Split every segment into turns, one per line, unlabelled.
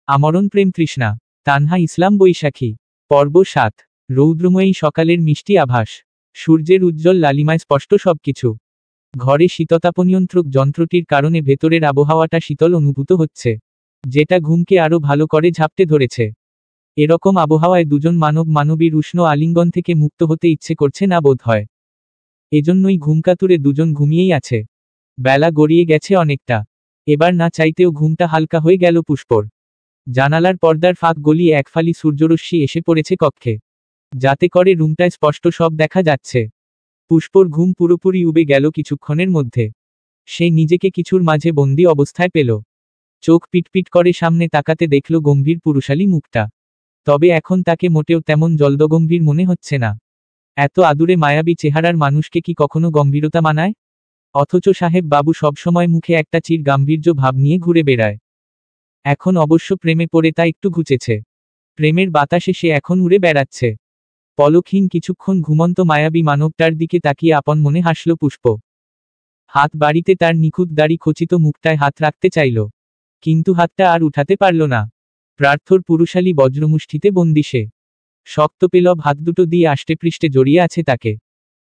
আমরণ প্রেম তৃষ্ণা। তানহা ইসলাম বৈশাখী। পর্ব ৭। রৌদ্রময়ী সকালের মিষ্টি আভাস। সূর্যের উজ্জ্বল লালিমায় স্পষ্ট সবকিছু। ঘরে শীততাপনিয়ন্ত্রক যন্ত্রটির কারণে ভেতরের আবহাওয়াটা শীতল অনুভূত হচ্ছে, যেটা ঘুমকে আরো ভালো করে ঝাপটে ধরেছে। এরকম আবহাওয়ায় দুজন মানবীর উষ্ণ আলিঙ্গন থেকে মুক্ত হতে ইচ্ছে করছে না বোধ হয়। এজন্যই ঘুমকাতুরে দুজন ঘুমিয়েই আছে। বেলা গড়িয়ে গেছে অনেকটা। এবার না চাইতেও ঘুমটা হালকা হয়ে গেল পুষ্পর। জানালার পর্দার ফাঁক গলিয়ে এক ফালি সূর্যরশ্মি এসে পড়েছে কক্ষে, যাতে করে রুমটায় স্পষ্ট সব দেখা যাচ্ছে। পুষ্পর ঘুম পুরোপুরি উবে গেল কিছুক্ষণের মধ্যে। সে নিজেকে কিছুর মাঝে বন্দি অবস্থায় পেল। চোখ পিটপিট করে সামনে তাকাতে দেখল গম্ভীর পুরুষালী মুখটা। তবে এখন তাকে মোটেও তেমন জলদগম্ভীর মনে হচ্ছে না। এত আদুরে মায়াবী চেহারার মানুষকে কি কখনো গম্ভীরতা মানায়? অথচ সাহেব বাবু সবসময় মুখে একটা চির গাম্ভীর্য ভাব নিয়ে ঘুরে বেড়ায়। এখন অবশ্য প্রেমে পড়ে তা একটু ঘুচেছে। প্রেমের বাতাসে সে এখন উড়ে বেড়াচ্ছে। পলকহীন কিছুক্ষণ ঘুমন্ত মায়াবী মানবটার দিকে তাকিয়ে আপন মনে হাসল পুষ্প। হাত বাড়িতে তার নিখুঁত দাড়ি খচিত মুখটায় হাত রাখতে চাইল, কিন্তু হাতটা আর উঠাতে পারল না। প্রার্থর পুরুষালী বজ্রমুষ্টিতে বন্দি সে। শক্ত পেলব হাত দুটো দিয়ে আষ্টেপৃষ্ঠে জড়িয়ে আছে তাকে,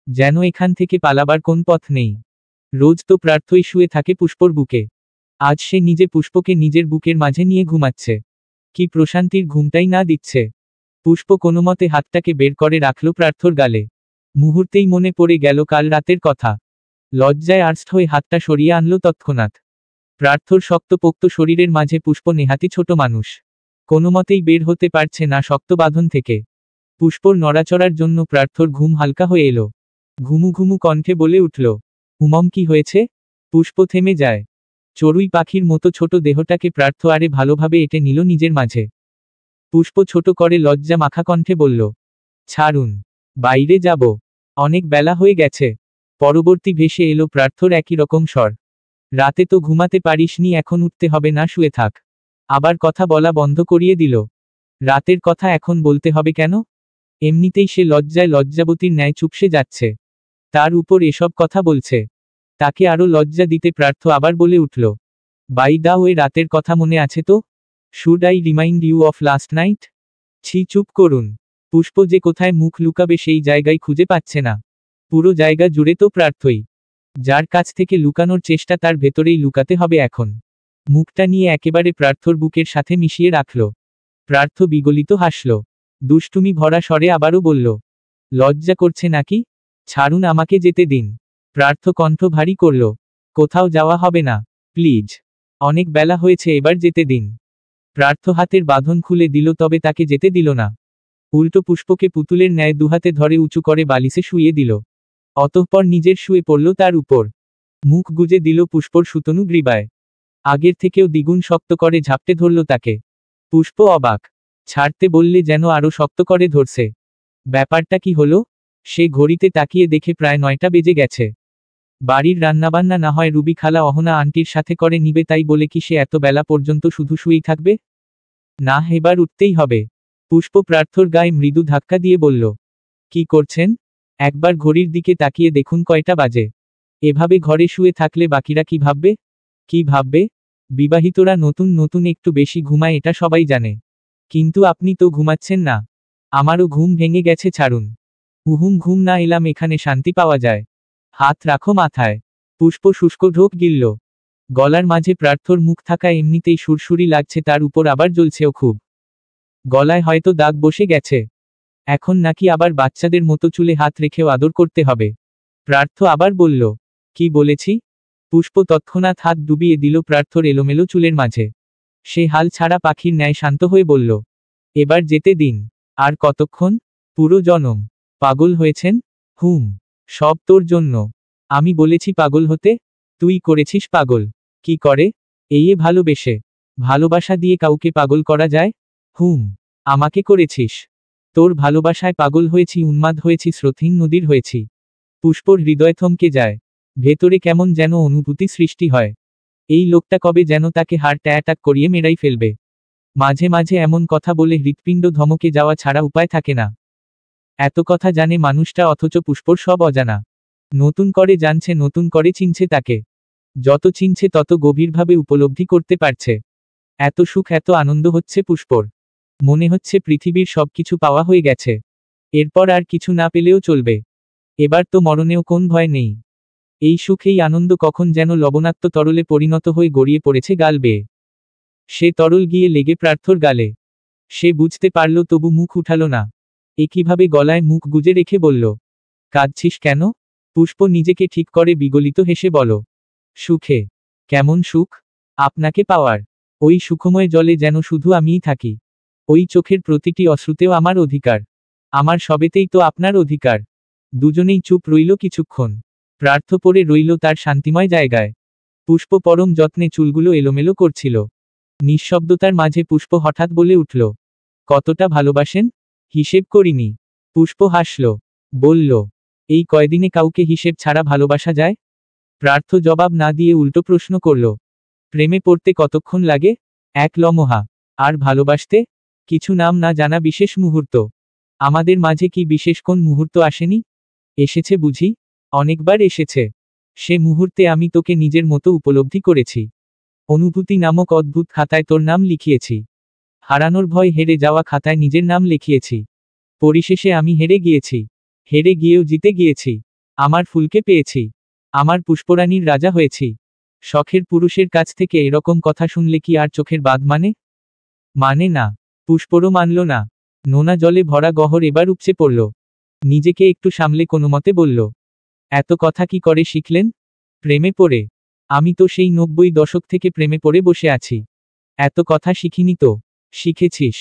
যেন এখান থেকে পালাবার কোন পথ নেই। রোজ তো প্রার্থই শুয়ে থাকে পুষ্পর বুকে। আজ সে নিজে পুষ্পকে নিজের বুকের মাঝে নিয়ে ঘুমাচ্ছে। কি প্রশান্তির ঘুমটাই না দিচ্ছে। পুষ্প কোনোমতে হাতটাকে বের করে রাখল প্রার্থর গালে। মুহূর্তেই মনে পড়ে গেল কাল রাতের কথা। লজ্জায় আর্ষ্ট হয়ে হাতটা সরিয়ে আনল তৎক্ষণাৎ। প্রার্থর শক্তপোক্ত শরীরের মাঝে পুষ্প নেহাতি ছোট মানুষ, কোনোমতেই বের হতে পারছে না শক্ত বাঁধন থেকে। পুষ্পর নড়াচড়ার জন্য প্রার্থর ঘুম হালকা হয়ে এলো। ঘুমু ঘুমু কণ্ঠে বলে উঠল, হুমম কি হয়েছে? পুষ্প থেমে যায়। চড়ুই পাখির মতো ছোট দেহটাকে প্রার্থ আরে ভালোভাবে এঁটে নিল নিজের মাঝে। পুষ্প ছোট করে লজ্জা মাখা কণ্ঠে বলল, ছাড়ুন, বাইরে যাব, অনেক বেলা হয়ে গেছে। পরবর্তী ভেসে এলো প্রার্থর একই রকম স্বর, রাতে তো ঘুমাতে পারিসনি, এখন উঠতে হবে না, শুয়ে থাক। আবার কথা বলা বন্ধ করিয়ে দিল। রাতের কথা এখন বলতে হবে কেন? এমনিতেই সে লজ্জায় লজ্জাবতীর ন্যায় চুপসে যাচ্ছে, তার উপর এসব কথা বলছে। তাকে আরো লজ্জা দিতে প্রার্থ আবার বলে উঠল, বাই দা ওয়ে, রাতের কথা মনে আছে তো? Should I remind you of last night? ছি, চুপ করুন। পুষ্প যে কোথায় মুখ লুকাবে সেই জায়গায় খুঁজে পাচ্ছে না। পুরো জায়গা জুড়ে তো প্রার্থই। যার কাছ থেকে লুকানোর চেষ্টা তার ভেতরেই লুকাতে হবে এখন। মুখটা নিয়ে একেবারে প্রার্থর বুকের সাথে মিশিয়ে রাখল। প্রার্থ বিগলিত হাসল, দুষ্টুমি ভরা স্বরে আবারও বলল, লজ্জা করছে নাকি? ছাড়ুন, আমাকে যেতে দিন। প্রার্থ কণ্ঠ ভারী করল, কোথাও যাওয়া হবে না, প্লিজ। অনেক বেলা হয়েছে, এবার যেতে দিন। প্রার্থ হাতের বাঁধন খুলে দিল, তবে তাকে যেতে দিল না। উল্টো পুষ্পকে পুতুলের ন্যায় দুহাতে ধরে উঁচু করে বালিশে শুইয়ে দিল। অতঃপর নিজের শুয়ে পড়ল তার উপর। মুখ গুজে দিল পুষ্পর সুতনু গ্রীবায়। আগের থেকেও দ্বিগুণ শক্ত করে ঝাপটে ধরল তাকে। পুষ্প অবাক। ছাড়তে বললে যেন আরো শক্ত করে ধরছে। ব্যাপারটা কি হলো? সে ঘড়িতে তাকিয়ে দেখে প্রায় 9টা বেজে গেছে। বাড়ির রান্নাবান্না না হয় রুবি খালা অহনা আন্টির সাথে করে নিবে, তাই বলে কি সে এত বেলা পর্যন্ত শুধু শুয়েই থাকবে? না, এবার উঠতেই হবে। পুষ্প প্রার্থর গায়ে মৃদু ধাক্কা দিয়ে বলল, কি করছেন? একবার ঘড়ির দিকে তাকিয়ে দেখুন কয়টা বাজে। এভাবে ঘরে শুয়ে থাকলে বাকিরা কি ভাববে? কি ভাববে? বিবাহিতরা নতুন নতুন একটু বেশি ঘুমায়, এটা সবাই জানে। কিন্তু আপনি তো ঘুমাচ্ছেন না। আমারও ঘুম ভেঙে গেছে, ছাড়ুন। উহুম, ঘুম না এলাম এখানে শান্তি পাওয়া যায়। হাত রাখো মাথায়। পুষ্প শুষ্ক ঢোক গিলল। গলার মাঝে প্রার্থর মুখ থাকা এমনিতেই সুরসুরি লাগছে, তার উপর আবার জ্বলছেও খুব। গলায় হয়তো দাগ বসে গেছে। এখন নাকি আবার বাচ্চাদের মতো চুলে হাত রেখেও আদর করতে হবে। প্রার্থ আবার বলল, কি বলেছি? পুষ্প তৎক্ষণাৎ হাত ডুবিয়ে দিল প্রার্থর এলোমেলো চুলের মাঝে। সে হাল ছাড়া পাখির ন্যায় শান্ত হয়ে বলল, এবার যেতে দিন। আর কতক্ষণ? পুরো জনম। পাগল হয়েছেন? হুম, সব তোর জন্য। আমি বলেছি পাগল হতে? তুই করেছিস পাগল। কি করে? এই ভালোবেসে। ভালোবাসা দিয়ে কাউকে পাগল করা যায়? হুম, আমাকে করেছিস। তোর ভালোবাসায় পাগল হয়েছি, উন্মাদ হয়েছি, স্রোতহীন নদীর হয়েছি। পুষ্পর হৃদয় থমকে যায়। ভেতরে কেমন যেন অনুভূতি সৃষ্টি হয়। এই লোকটা কবে যেন তাকে হার্ট অ্যাটাক করিয়ে মেরাই ফেলবে। মাঝে মাঝে এমন কথা বলে হৃৎপিণ্ড ধমকে যাওয়া ছাড়া উপায় থাকে না। এত কথা জানে মানুষটা, অথচ পুষ্পর সব অজানা। নতুন করে জানছে, নতুন করে চিনছে তাকে। যত চিনছে তত গভীরভাবে উপলব্ধি করতে পারছে। এত সুখ এত আনন্দ হচ্ছে পুষ্পর। মনে হচ্ছে পৃথিবীর সবকিছু পাওয়া হয়ে গেছে। এরপর আর কিছু না পেলেও চলবে। এবার তো মরণেও কোন ভয় নেই। এই সুখ এই আনন্দ কখন যেন লবণাক্ত তরলে পরিণত হয়ে গড়িয়ে পড়েছে গাল বেয়ে। সে তরল গিয়ে লেগে প্রার্থর গালে। সে বুঝতে পারল তবু মুখ উঠাল না। এ কিভাবে গলায় মুখ গুজে রেখে বলল, কাঁদছিস কেন? পুষ্প নিজেকে ঠিক করে বিগলিত হেসে বল, সুখে। কেমন সুখ? আপনাকে পাওয়ার। ওই সুখময় জলে যেন শুধু আমিই থাকি। ওই চোখের প্রতিটি অশ্রুতেও আমার অধিকার। আমার সবেতেই তো আপনার অধিকার। দুজনেই চুপ রইল কিছুক্ষণ। প্রার্থ পড়ে রইল তার শান্তিময় জায়গায়। পুষ্প পরম যত্নে চুলগুলো এলোমেলো করছিল। নিঃশব্দতার মাঝে পুষ্প হঠাৎ বলে উঠল, কতটা ভালোবাসেন? হিসেব করিনি। পুষ্প হাসল। বলল, এই কয়দিনে কাউকে হিসেব ছাড়া ভালোবাসা যায়? প্রার্থ জবাব না দিয়ে উল্টো প্রশ্ন করল, প্রেমে পড়তে কতক্ষণ লাগে? এক লমহা। আর ভালোবাসতে? কিছু নাম না জানা বিশেষ মুহূর্ত। আমাদের মাঝে কি বিশেষ কোন মুহূর্ত আসেনি? এসেছে বুঝি? অনেকবার এসেছে। সে মুহূর্তে আমি তোকে নিজের মতো উপলব্ধি করেছি। অনুভূতি নামক অদ্ভুত খাতায় তোর নাম লিখিয়েছি। হারানোর ভয় হেরে যাওয়া খাতায় নিজের নাম লিখিয়েছি। পরিশেষে আমি হেরে গিয়েছি। হেরে গিয়েও জিতে গিয়েছি। আমার ফুলকে পেয়েছি। আমার পুষ্পরানীর রাজা হয়েছি। শখের পুরুষের কাছ থেকে এরকম কথা শুনলে কি আর চোখের বাঁধ মানে না। পুষ্পরও মানল না। নোনা জলে ভরা গহর এবার উপচে পড়ল। নিজেকে একটু সামলে কোনোমতে বলল, এত কথা কি করে শিখলেন? প্রেমে পড়ে। আমি তো সেই 90 দশক থেকে প্রেমে পড়ে বসে আছি। এত কথা শিখিনি তো। শিখেছিস।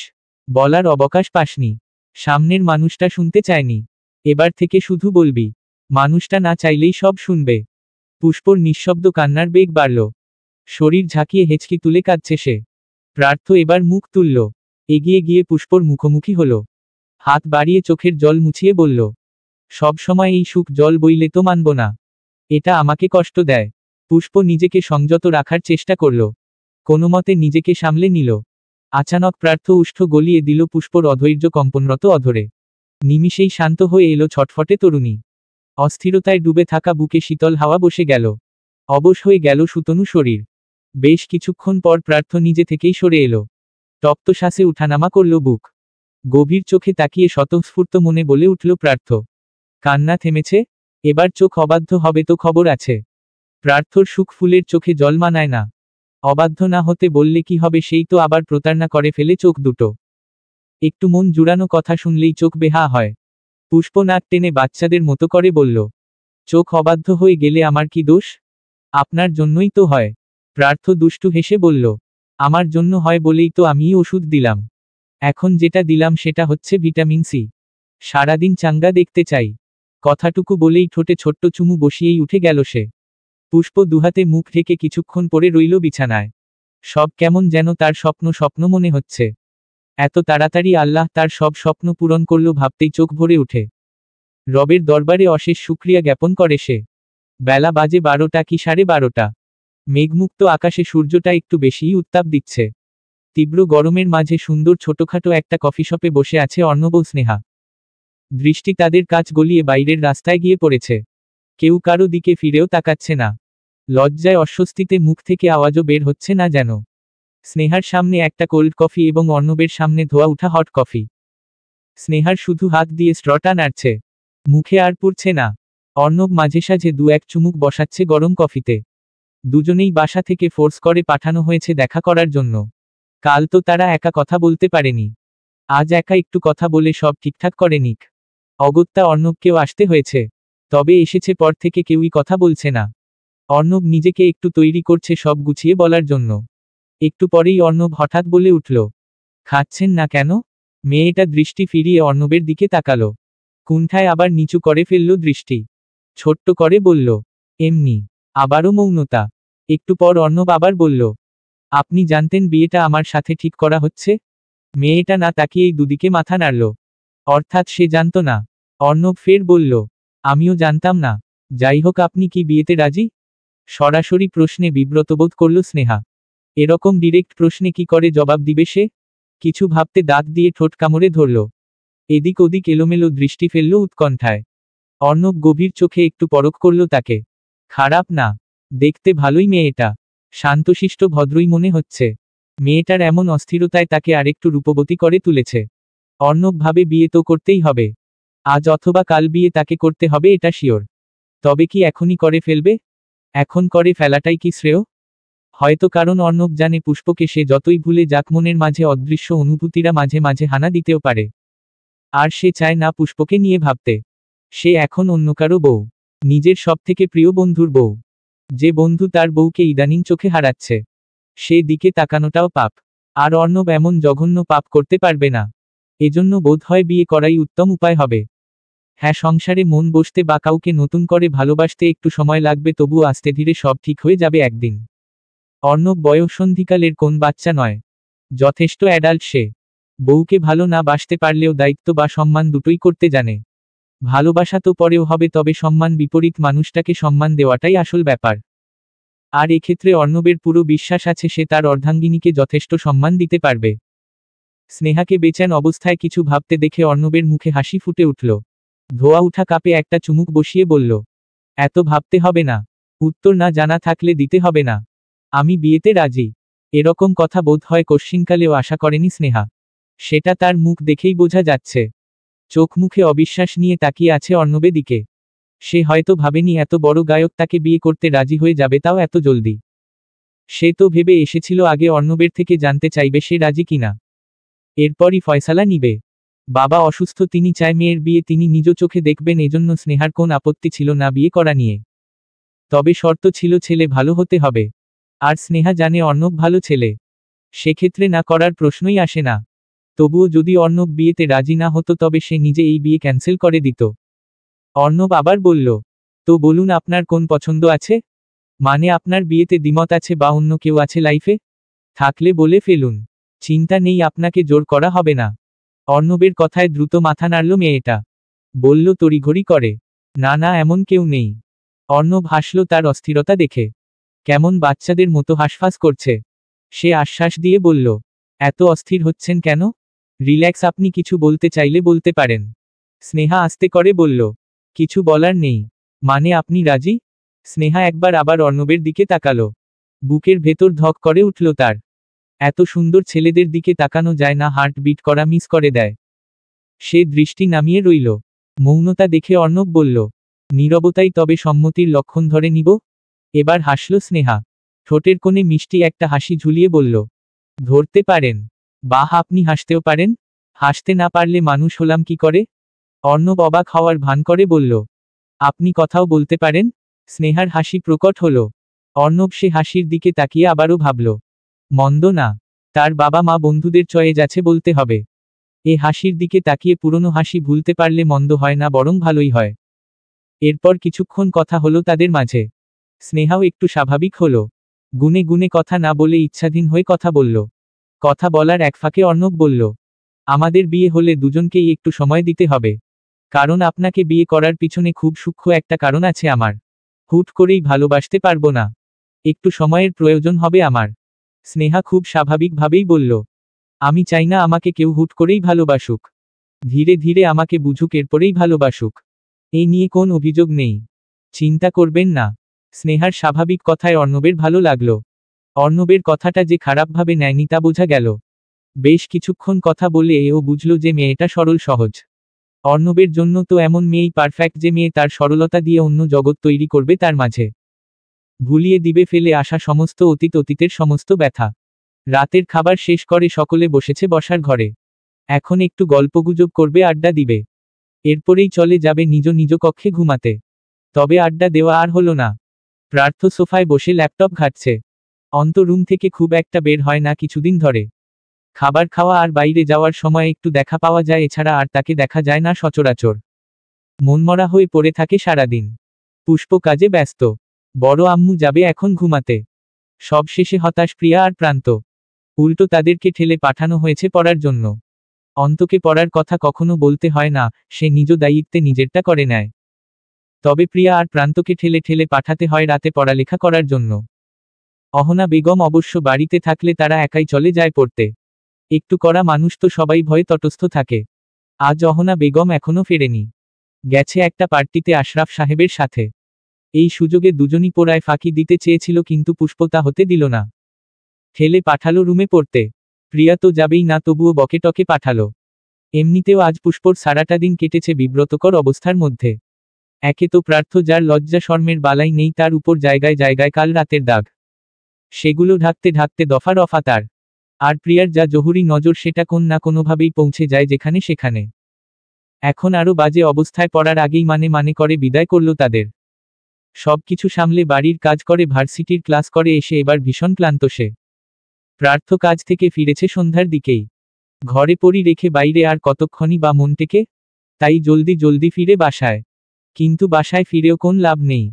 বলার অবকাশ পাসনি। সামনের মানুষটা শুনতে চায়নি। এবার থেকে শুধু বলবি। মানুষটা না চাইলেই সব শুনবে। পুষ্পর নিঃশব্দ কান্নার বেগ বাড়ল। শরীর ঝাঁকিয়ে হেঁচকি তুলে কাঁদছে সে। প্রার্থ এবার মুখ তুলল। এগিয়ে গিয়ে পুষ্পর মুখোমুখি হল। হাত বাড়িয়ে চোখের জল মুছিয়ে বলল, সব সময় এই সুখ জল বইলে তো মানব না। এটা আমাকে কষ্ট দেয়। পুষ্প নিজেকে সংযত রাখার চেষ্টা করল। কোনোমতে নিজেকে সামলে নিল। আচানক প্রার্থ উষ্ঠ গলিয়ে দিল পুষ্পর অধৈর্য কম্পনরত অধরে। নিমিষেই শান্ত হয়ে এলো ছটফটে তরুণী। অস্থিরতায় ডুবে থাকা বুকে শীতল হাওয়া বসে গেল। অবশ হয়ে গেল সুতনু শরীর। বেশ কিছুক্ষণ পর প্রার্থ নিজে থেকেই সরে এলো। তপ্ত শ্বাসে উঠানামা করল বুক। গভীর চোখে তাকিয়ে স্বতঃস্ফূর্ত মনে বলে উঠল প্রার্থ, কান্না থেমেছে? এবার চোখ অবাধ্য হবে তো খবর আছে। প্রার্থর সুখ ফুলের চোখে জল মানায় না। অবাধ্য না হতে বললে কি হবে, সেই তো আবার প্রতারণা করে ফেলে চোখ দুটো। একটু মন জুড়ানো কথা শুনলেই চোখ বেহা হয়। পুষ্প নাক টেনে বাচ্চাদের মতো করে বলল, চোখ অবাধ্য হয়ে গেলে আমার কি দোষ? আপনার জন্যই তো হয়। প্রার্থ দুষ্টু হেসে বলল, আমার জন্য হয় বলেই তো আমিই ওষুধ দিলাম। এখন যেটা দিলাম সেটা হচ্ছে ভিটামিন সি। সারাদিন চাঙ্গা দেখতে চাই। কথাটুকু বলেই ঠোঁটে ছোট্ট চুমু বসিয়েই উঠে গেল সে। পুষ্প দুহাতে মুখ ঢেকে কিছুক্ষণ পরে রইল বিছানায়। সব কেমন যেন তার স্বপ্ন স্বপ্ন মনে হচ্ছে। এত তাড়াতাড়ি আল্লাহ তার সব স্বপ্ন পূরণ করল ভাবতেই চোখ ভরে উঠে। রবের দরবারে অশেষ শুকরিয়া জ্ঞাপন করে সে। বেলা বাজে 12টা কি 12:30। মেঘমুক্ত আকাশে সূর্যটা একটু বেশিই উত্তাপ দিচ্ছে। তীব্র গরমের মাঝে সুন্দর ছোটখাটো একটা কফি শপে বসে আছে অর্ণব ও স্নেহা। দৃষ্টি তাদের কাজ গলিয়ে বাইরের রাস্তায় গিয়ে পড়েছে। কেউ কারো দিকে ফিরেও তাকাচ্ছে না। লজ্জায় অস্বস্তিতে মুখ থেকে আওয়াজও বের হচ্ছে না যেন। স্নেহার সামনে একটা কোল্ড কফি এবং অর্ণবের সামনে ধোয়া উঠা হট কফি। স্নেহার শুধু হাত দিয়ে স্ট্রটা নাড়ছে। মুখে আর পুড়ছে না। অর্ণব মাঝে সাঝে দু এক চুমুক বসাচ্ছে গরম কফিতে। দুজনেই বাসা থেকে ফোর্স করে পাঠানো হয়েছে দেখা করার জন্য। কাল তো তারা একা কথা বলতে পারেনি। আজ একা একটু কথা বলে সব ঠিকঠাক করে নিক। অগত্যা অর্ণবকেও আসতে হয়েছে। তবে এসেছে পর থেকে কেউই কথা বলছে না। অর্ণব নিজেকে একটু তৈরি করছে সব গুছিয়ে বলার জন্য। একটু পরেই অর্ণব হঠাৎ বলে উঠল, খাচ্ছেন না কেন? মেয়েটা দৃষ্টি ফিরিয়ে অর্ণবের দিকে তাকালো। কুণ্ঠায় আবার নিচু করে ফেলল দৃষ্টি। ছোট্ট করে বলল, এমনি। আবারও মৌনতা। একটু পর অর্ণব আবার বলল, আপনি জানতেন বিয়েটা আমার সাথে ঠিক করা হচ্ছে? মেয়েটা না তাকিয়েই দুদিকে মাথা নাড়ল। অর্থাৎ সে জানত না? অর্ণব ফের বলল, আমিও জানতাম না। যাই হোক, আপনি কি বিয়েতে রাজি? সরাসরি প্রশ্নে বিব্রতবোধ করল স্নেহা। এরকম ডিরেক্ট প্রশ্নে কি করে জবাব দিবে সে? কিছু ভাবতে দাঁত দিয়ে ঠোঁট কামড়ে ধরল। এদিক ওদিক এলোমেলো দৃষ্টি ফেলল উৎকণ্ঠায়। অর্ণব গভীর চোখে একটু পরখ করল তাকে। খারাপ না। দেখতে ভালোই মেয়েটা। শান্তশিষ্ট ভদ্রই মনে হচ্ছে। মেয়েটার এমন অস্থিরতায় তাকে আরেকটু রূপবতী করে তুলেছে। অর্ণব ভাবে বিয়ে তো করতেই হবে। আজ অথবা কাল বিয়ে তাকে করতে হবে, এটা শিওর। তবে কি এখনই করে ফেলবে? এখন করে ফেলাটাই কি শ্রেয়? হয়তো কারণ অর্ণব জানে পুষ্পকে সে যতই ভুলে যাক মনের মাঝে অদৃশ্য অনুভূতিরা মাঝে মাঝে হানা দিতেও পারে। আর সে চায় না পুষ্পকে নিয়ে ভাবতে। সে এখন অন্য কারো বউ, নিজের সবথেকে প্রিয় বন্ধুর বউ। যে বন্ধু তার বউকে ইদানিং চোখে হারাচ্ছে, সে দিকে তাকানোটাও পাপ। আর অর্ণব এমন জঘন্য পাপ করতে পারবে না। এজন্য বোধ হয় বিয়ে করাই উত্তম উপায় হবে। হ্যাঁ, সংসারে মন বসতে বা কাউকে নতুন করে ভালোবাসতে একটু সময় লাগবে, তবুও আস্তে ধীরে সব ঠিক হয়ে যাবে একদিন। অর্ণব বয়ঃসন্ধিকালের কোন বাচ্চা নয়, যথেষ্ট অ্যাডাল্ট সে। বউকে ভালো না বাসতে পারলেও দায়িত্ব বা সম্মান দুটোই করতে জানে। ভালোবাসা তো পরেও হবে, তবে সম্মান বিপরীত মানুষটাকে সম্মান দেওয়াটাই আসল ব্যাপার। আর এক্ষেত্রে অর্ণবের পুরো বিশ্বাস আছে সে তার অর্ধাঙ্গিনীকে যথেষ্ট সম্মান দিতে পারবে। স্নেহাকে বেচান অবস্থায় কিছু ভাবতে দেখে অর্ণবের মুখে হাসি ফুটে উঠল। ধোয়া উঠা কাপে একটা চুমুক বসিয়ে বলল, এত ভাবতে হবে না। উত্তর না জানা থাকলে দিতে হবে না। আমি বিয়েতে রাজি। এরকম কথা বোধ হয় কশ্চিনকালেও আশা করেনি স্নেহা। সেটা তার মুখ দেখেই বোঝা যাচ্ছে। চোখ মুখে অবিশ্বাস নিয়ে তাকিয়ে আছে অর্ণবের দিকে। সে হয়তো ভাবেনি এত বড় গায়ক তাকে বিয়ে করতে রাজি হয়ে যাবে, তাও এত জলদি। সে তো ভেবে এসেছিল আগে অর্ণবের থেকে জানতে চাইবে সে রাজি কিনা, এরপরই ফয়সালা নিবে। বাবা অসুস্থ, তিনি চায় মেয়ের বিয়ে তিনি নিজ চোখে দেখবেন, এজন্য স্নেহার কোন আপত্তি ছিল না বিয়ে করা নিয়ে। তবে শর্ত ছিল ছেলে ভালো হতে হবে। আর স্নেহা জানে অর্ণব ভালো ছেলে, সেক্ষেত্রে না করার প্রশ্নই আসে না। তবুও যদি অর্ণব বিয়েতে রাজি না হতো তবে সে নিজে এই বিয়ে ক্যান্সেল করে দিত। অর্ণব আবার বলল, তো বলুন আপনার কোন পছন্দ আছে? মানে আপনার বিয়েতে দ্বিমত আছে বা অন্য কেউ আছে লাইফে? থাকলে বলে ফেলুন, চিন্তা নেই, আপনাকে জোর করা হবে না। অর্ণবের কথায় দ্রুত মাথা নাড়ল মেয়েটা। বলল তড়িঘড়ি করে, না না, এমন কেউ নেই। অর্ণব হাসল তার অস্থিরতা দেখে। কেমন বাচ্চাদের মতো হাসফাস করছে। সে আশ্বাস দিয়ে বলল, এত অস্থির হচ্ছেন কেন? রিল্যাক্স, আপনি কিছু বলতে চাইলে বলতে পারেন। স্নেহা আস্তে করে বলল, কিছু বলার নেই। মানে আপনি রাজি? স্নেহা একবার আবার অর্ণবের দিকে তাকালো। বুকের ভেতর ধক করে উঠল তার। এত সুন্দর ছেলেদের দিকে তাকানো যায় না, হার্ট বিট করা মিস করে দেয়। সে দৃষ্টি নামিয়ে রইল। মৌনতা দেখে অর্ণব বলল, নীরবতাই তবে সম্মতির লক্ষণ ধরে নিব? এবার হাসল স্নেহা। ঠোঁটের কোণে মিষ্টি একটা হাসি ঝুলিয়ে বলল, ধরতে পারেন? বাহ, আপনি হাসতেও পারেন? হাসতে না পারলে মানুষ হলাম কি করে? অর্ণব অবাক হওয়ার ভান করে বলল, আপনি কথাও বলতে পারেন? স্নেহার হাসি প্রকট হল। অর্ণব সে হাসির দিকে তাকিয়ে আবারও ভাবল, মন্দ না। তার বাবা মা বন্ধুদের চয়েজ আছে বলতে হবে। এ হাসির দিকে তাকিয়ে পুরনো হাসি ভুলতে পারলে মন্দ হয় না, বরং ভালোই হয়। এরপর কিছুক্ষণ কথা হলো তাদের মাঝে। স্নেহাও একটু স্বাভাবিক হলো। গুনে গুনে কথা না বলে ইচ্ছাধীন হয়ে কথা বলল। কথা বলার এক ফাঁকে অর্ণব বলল, আমাদের বিয়ে হলে দুজনকেই একটু সময় দিতে হবে। কারণ আপনাকে বিয়ে করার পিছনে খুব সূক্ষ্ম একটা কারণ আছে আমার। হুট করেই ভালোবাসতে পারবো না, একটু সময়ের প্রয়োজন হবে আমার। স্নেহা খুব স্বাভাবিকভাবেই বলল, আমি চাই না আমাকে কেউ হুট করেই ভালোবাসুক। ধীরে ধীরে আমাকে বুঝুক, এরপরেই ভালোবাসুক। এই নিয়ে কোন অভিযোগ নেই, চিন্তা করবেন না। স্নেহার স্বাভাবিক কথায় অর্ণবের ভালো লাগলো। অর্ণবের কথাটা যে খারাপভাবে নেয়নি তা বোঝা গেল। বেশ কিছুক্ষণ কথা বলে এও বুঝল যে মেয়েটা সরল সহজ। অর্ণবের জন্য তো এমন মেয়েই পারফেক্ট, যে মেয়ে তার সরলতা দিয়ে অন্য জগৎ তৈরি করবে তার মাঝে। ভুলিয়ে দিবে ফেলে আসা সমস্ত অতীত, অতীতের সমস্ত ব্যথা। রাতের খাবার শেষ করে সকলে বসেছে বসার ঘরে। এখন একটু গল্পগুজব করবে, আড্ডা দিবে। এরপরেই চলে যাবে নিজ নিজ কক্ষে ঘুমাতে। তবে আড্ডা দেওয়া আর হলো না। প্রার্থ সোফায় বসে ল্যাপটপ ঘাঁটছে। অন্ত রুম থেকে খুব একটা বের হয় না কিছুদিন ধরে। খাবার খাওয়া আর বাইরে যাওয়ার সময় একটু দেখা পাওয়া যায়, এছাড়া আর তাকে দেখা যায় না সচরাচর। মনমরা হয়ে পড়ে থাকে সারাদিন। পুষ্প কাজে ব্যস্ত। বড় আম্মু যাবে এখন ঘুমাতে। সব শেষে হতাশ প্রিয়া আর প্রান্ত। উল্টো তাদেরকে ঠেলে পাঠানো হয়েছে পড়ার জন্য। অন্তকে পড়ার কথা কখনো বলতে হয় না, সে নিজ দায়িত্বে নিজেরটা করে নেয়। তবে প্রিয়া আর প্রান্তকে ঠেলে ঠেলে পাঠাতে হয় রাতে পড়ালেখা করার জন্য। অহনা বেগম অবশ্য বাড়িতে থাকলে তারা একাই চলে যায় পড়তে। একটু করা মানুষ তো সবাই ভয়ে তটস্থ থাকে। আজ অহনা বেগম এখনো ফেরেনি। গেছে একটা পার্টিতে আশরাফ সাহেবের সাথে। এই সুযোগে দুজনই পড়ায় ফাঁকি দিতে চেয়েছিল, কিন্তু পুষ্প তা হতে দিল না। ঠেলে পাঠালো রুমে পড়তে। প্রিয়া তো যাবেই না, তবুও বকে টকে পাঠালো। এমনিতেও আজ পুষ্পর সারাটা দিন কেটেছে বিব্রতকর অবস্থার মধ্যে। একে তো প্রার্থ, যার লজ্জা শর্মের বালাই নেই, তার উপর জায়গায় জায়গায় কাল রাতের দাগ, সেগুলো ঢাকতে ঢাকতে দফা রফা তার। আর প্রিয়ার যা জহুরি নজর, সেটা কোন না কোনোভাবেই পৌঁছে যায় যেখানে সেখানে। এখন আরো বাজে অবস্থায় পড়ার আগেই মানে করে বিদায় করল তাদের। সবকিছু সামলে বাড়ির কাজ করে, ভার্সিটির ক্লাস করে এসে এবার ভীষণ ক্লান্ত সে। প্রার্থ কাজ থেকে ফিরেছে সন্ধ্যার দিকেই। ঘরে পড়ি রেখে বাইরে আর কতক্ষণই বা মন টেকে, তাই জলদি জলদি ফিরে বাসায়। কিন্তু বাসায় ফিরেও কোন লাভ নেই।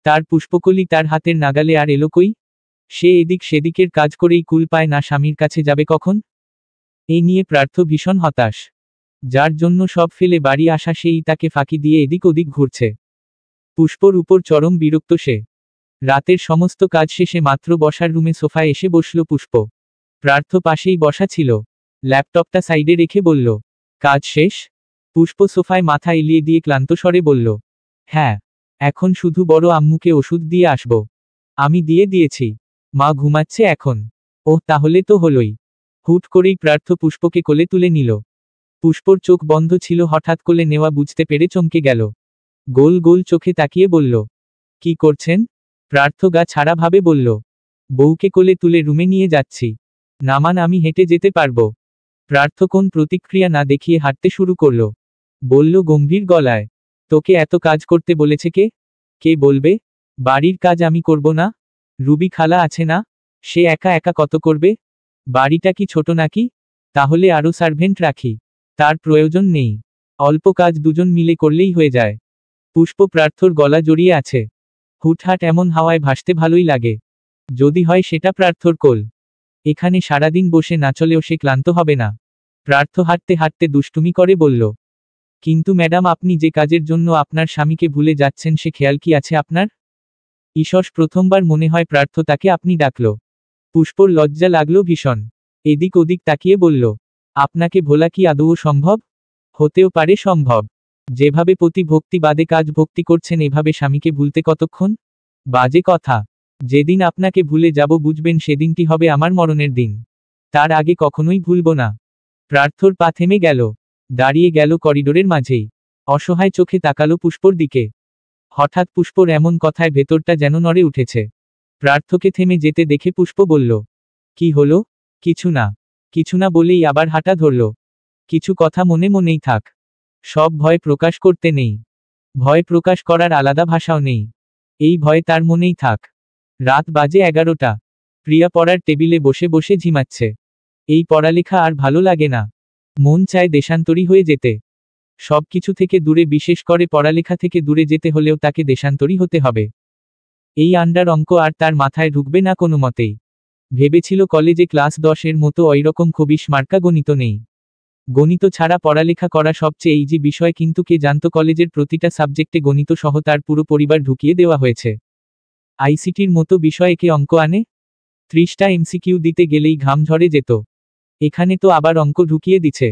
তার পুষ্পকলি তার হাতের নাগালে আর এলো কই? সে এদিক সেদিকের কাজ করেই কুল পায় না, স্বামীর কাছে যাবে কখন? এই নিয়ে প্রার্থ ভীষণ হতাশ। যার জন্য সব ফেলে বাড়ি আসা, সেই তাকে ফাঁকি দিয়ে এদিক ওদিক ঘুরছে। পুষ্পর উপর চরম বিরক্ত সে। রাতের সমস্ত কাজ শেষে মাত্র বসার রুমে সোফায় এসে বসল পুষ্প। প্রার্থ পাশেই বসা ছিল। ল্যাপটপটা সাইডে রেখে বলল, কাজ শেষ? পুষ্প সোফায় মাথা এলিয়ে দিয়ে ক্লান্ত স্বরে বলল, হ্যাঁ, এখন শুধু বড় আম্মুকে ওষুধ দিয়ে আসব। আমি দিয়ে দিয়েছি, মা ঘুমাচ্ছে এখন। ওহ, তাহলে তো হলোই। হুট করেই প্রার্থ পুষ্পকে কোলে তুলে নিল। পুষ্পর চোখ বন্ধ ছিল, হঠাৎ কোলে নেওয়া বুঝতে পেরে চমকে গেল। গোল গোল চোখে তাকিয়ে বলল, কি করছেন? প্রার্থ গা ছাড়া ভাবে বলল, বউকে কোলে তুলে রুমে নিয়ে যাচ্ছি। নামান, আমি হেঁটে যেতে পারবো। প্রার্থ কোন প্রতিক্রিয়া না দেখিয়ে হাঁটতে শুরু করল। বলল গম্ভীর গলায়, তোকে এত কাজ করতে বলেছে কে? কে বলবে? বাড়ির কাজ আমি করব না? রুবি খালা আছে না, সে একা একা কত করবে? বাড়িটা কি ছোট নাকি? তাহলে আরো সার্ভেন্ট রাখি। তার প্রয়োজন নেই, অল্প কাজ দুজন মিলে করলেই হয়ে যায়। পুষ্প প্রার্থর গলা জড়িয়ে আছে। হুটহাট এমন হাওয়ায় ভাসতে ভালোই লাগে, যদি হয় সেটা প্রার্থর কোল। এখানে সারাদিন বসে না চলেও সে ক্লান্ত হবে না। প্রার্থ হাঁটতে হাঁটতে দুষ্টুমি করে বলল, কিন্তু ম্যাডাম, আপনি যে কাজের জন্য আপনার স্বামীকে ভুলে যাচ্ছেন, সে খেয়াল কি আছে আপনার? ঈষৎ প্রথমবার মনে হয় প্রার্থ তাকে আপনি ডাকল। পুষ্পর লজ্জা লাগলো ভীষণ। এদিক ওদিক তাকিয়ে বলল, আপনাকে ভোলা কি আদৌ সম্ভব? হতেও পারে সম্ভব। যেভাবে পতি ভক্তি বাদে কাজ ভক্তি করছেন, এভাবে স্বামীকে ভুলতে কতক্ষণ? বাজে কথা। যেদিন আপনাকে ভুলে যাব বুঝবেন, সেদিনটি হবে আমার মরণের দিন। তার আগে কখনোই ভুলব না। প্রার্থর পা থেমে গেল, দাঁড়িয়ে গেল করিডোরের মাঝেই। অসহায় চোখে তাকালো পুষ্পর দিকে। হঠাৎ পুষ্পর এমন কথায় ভেতরটা যেন নড়ে উঠেছে। প্রার্থকে থেমে যেতে দেখে পুষ্প বলল, কি হলো? কিছু না। কিছু না বলেই আবার হাঁটা ধরল। কিছু কথা মনে মনেই থাক, সব ভয় প্রকাশ করতে নেই। ভয় প্রকাশ করার আলাদা ভাষাও নেই। এই ভয় তার মনেই থাক। রাত বাজে 11টা। প্রিয়া পড়ার টেবিলে বসে বসে ঝিমাচ্ছে। এই পড়ালেখা আর ভালো লাগে না। মন চায় দেশান্তরী হয়ে যেতে। সবকিছু থেকে দূরে, বিশেষ করে পড়ালেখা থেকে দূরে যেতে হলেও তাকে দেশান্তরী হতে হবে। এই আন্ডার অঙ্ক আর তার মাথায় ঢুকবে না কোনো মতেই। ভেবেছিল কলেজে ক্লাস 10-এর মতো ওইরকম খবিশ মার্কা গণিত নেই। গণিত ছাড়া পড়ালেখা করা সবচেয়ে ইজি বিষয়, কিন্তু কে জানতো কলেজের প্রতিটা সাবজেক্টে গণিত সহ তার পুরো পরিবার ঢুকিয়ে দেওয়া হয়েছে। আইসিটির মতো বিষয়ে কে অঙ্ক আনে? 30টা এমসিকিউ দিতে গেলেই ঘাম ঝরে যেত। এখানে তো আবার অঙ্ক ঢুকিয়ে দিছে।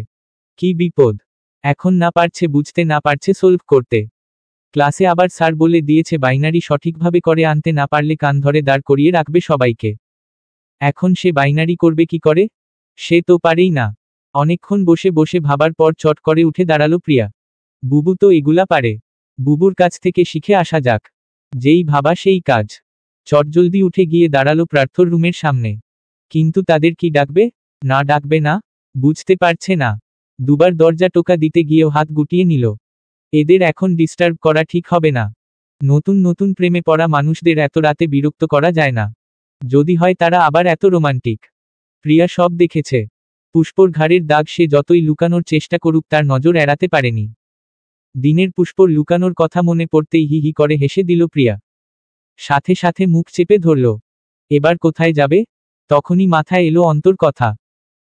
কি বিপদ! এখন না পারছে বুঝতে, না পারছে সলভ করতে। ক্লাসে আবার স্যার বলে দিয়েছে বাইনারি সঠিকভাবে করে আনতে না পারলে কান ধরে দাঁড় করিয়ে রাখবে সবাইকে। এখন সে বাইনারি করবে কি করে? সে তো পারেই না। অনেকক্ষণ বসে বসে ভাবার পর চট করে উঠে দাঁড়ালো প্রিয়া। বুবু তো এগুলা পারে, বুবুর কাছ থেকে শিখে আসা যাক। যেই ভাবা সেই কাজ। চটজলদি উঠে গিয়ে দাঁড়ালো প্রার্থর রুমের সামনে। কিন্তু তাদের কি ডাকবে? না ডাকবে না? বুঝতে পারছে না। দুবার দরজা টোকা দিতে গিয়েও হাত গুটিয়ে নিল। এদের এখন ডিস্টার্ব করা ঠিক হবে না। নতুন নতুন প্রেমে পড়া মানুষদের এত রাতে বিরক্ত করা যায় না। যদি হয় তারা আবার এত রোমান্টিক। প্রিয়া সব দেখেছে। পুষ্পর ঘাড়ের দাগ সে যতই লুকানোর চেষ্টা করুক, তার নজর এড়াতে পারেনি। দিনের পুষ্পর লুকানোর কথা মনে পড়তেই হি হি করে হেসে দিল প্রিয়া। সাথে সাথে মুখ চেপে ধরল। এবার কোথায় যাবে? তখনই মাথায় এলো অন্তর কথা।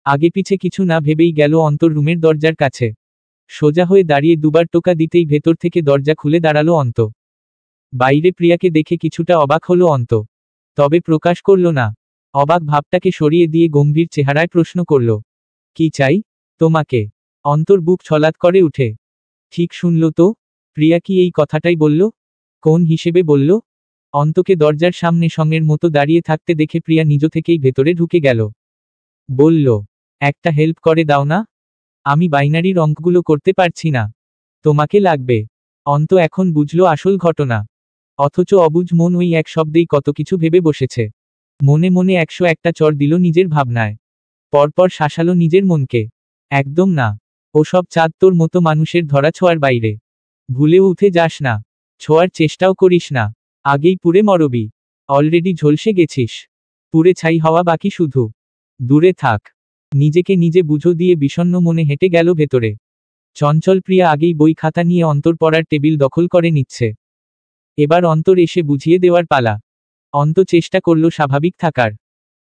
আগে পিছে কিছু না ভেবেই গেল অন্তর রুমের দরজার কাছে। সোজা হয়ে দাঁড়িয়ে দুবার টোকা দিতেই ভেতর থেকে দরজা খুলে দাঁড়ালো অন্ত। বাইরে প্রিয়াকে দেখে কিছুটা অবাক হলো অন্ত, তবে প্রকাশ করল না। অবাক ভাবটাকে সরিয়ে দিয়ে গম্ভীর চেহারায় প্রশ্ন করল, কি চাই তোমাকে? অন্তর বুক ছলাৎ করে উঠে। ঠিক শুনল তো? প্রিয়া কি এই কথাটাই বলল? কোন হিসেবে বলল? অন্তকে দরজার সামনে সঙ্গের মতো দাঁড়িয়ে থাকতে দেখে প্রিয়া নিজ থেকেই ভেতরে ঢুকে গেল। বলল, একটা হেল্প করে দাও না, আমি বাইনারির অঙ্কগুলো করতে পারছি না, তোমাকে লাগবে। অন্ত এখন বুঝল আসল ঘটনা। অথচ অবুঝ মন ওই এক শব্দেই কত কিছু ভেবে বসেছে। মনে মনে 101টা চড় দিল নিজের ভাবনায়। পরপর শাসালো নিজের মনকে। একদম না, ওসব চাঁদ তোর মতো মানুষের ধরা ছোঁয়ার বাইরে। ভুলেও উঠে যাস না, ছোঁয়ার চেষ্টাও করিস না, আগেই পুড়ে মরবি। অলরেডি ঝলসে গেছিস, পুড়ে ছাই হওয়া বাকি শুধু। দূরে থাক। নিজেকে নিজে বুঝো দিয়ে বিষণ্ণ মনে হেঁটে গেল ভেতরে। চঞ্চল প্রিয়া আগেই বই খাতা নিয়ে অন্তর পড়ার টেবিল দখল করে নিচ্ছে। এবার অন্তর এসে বুঝিয়ে দেওয়ার পালা। অন্ত চেষ্টা করল স্বাভাবিক থাকার।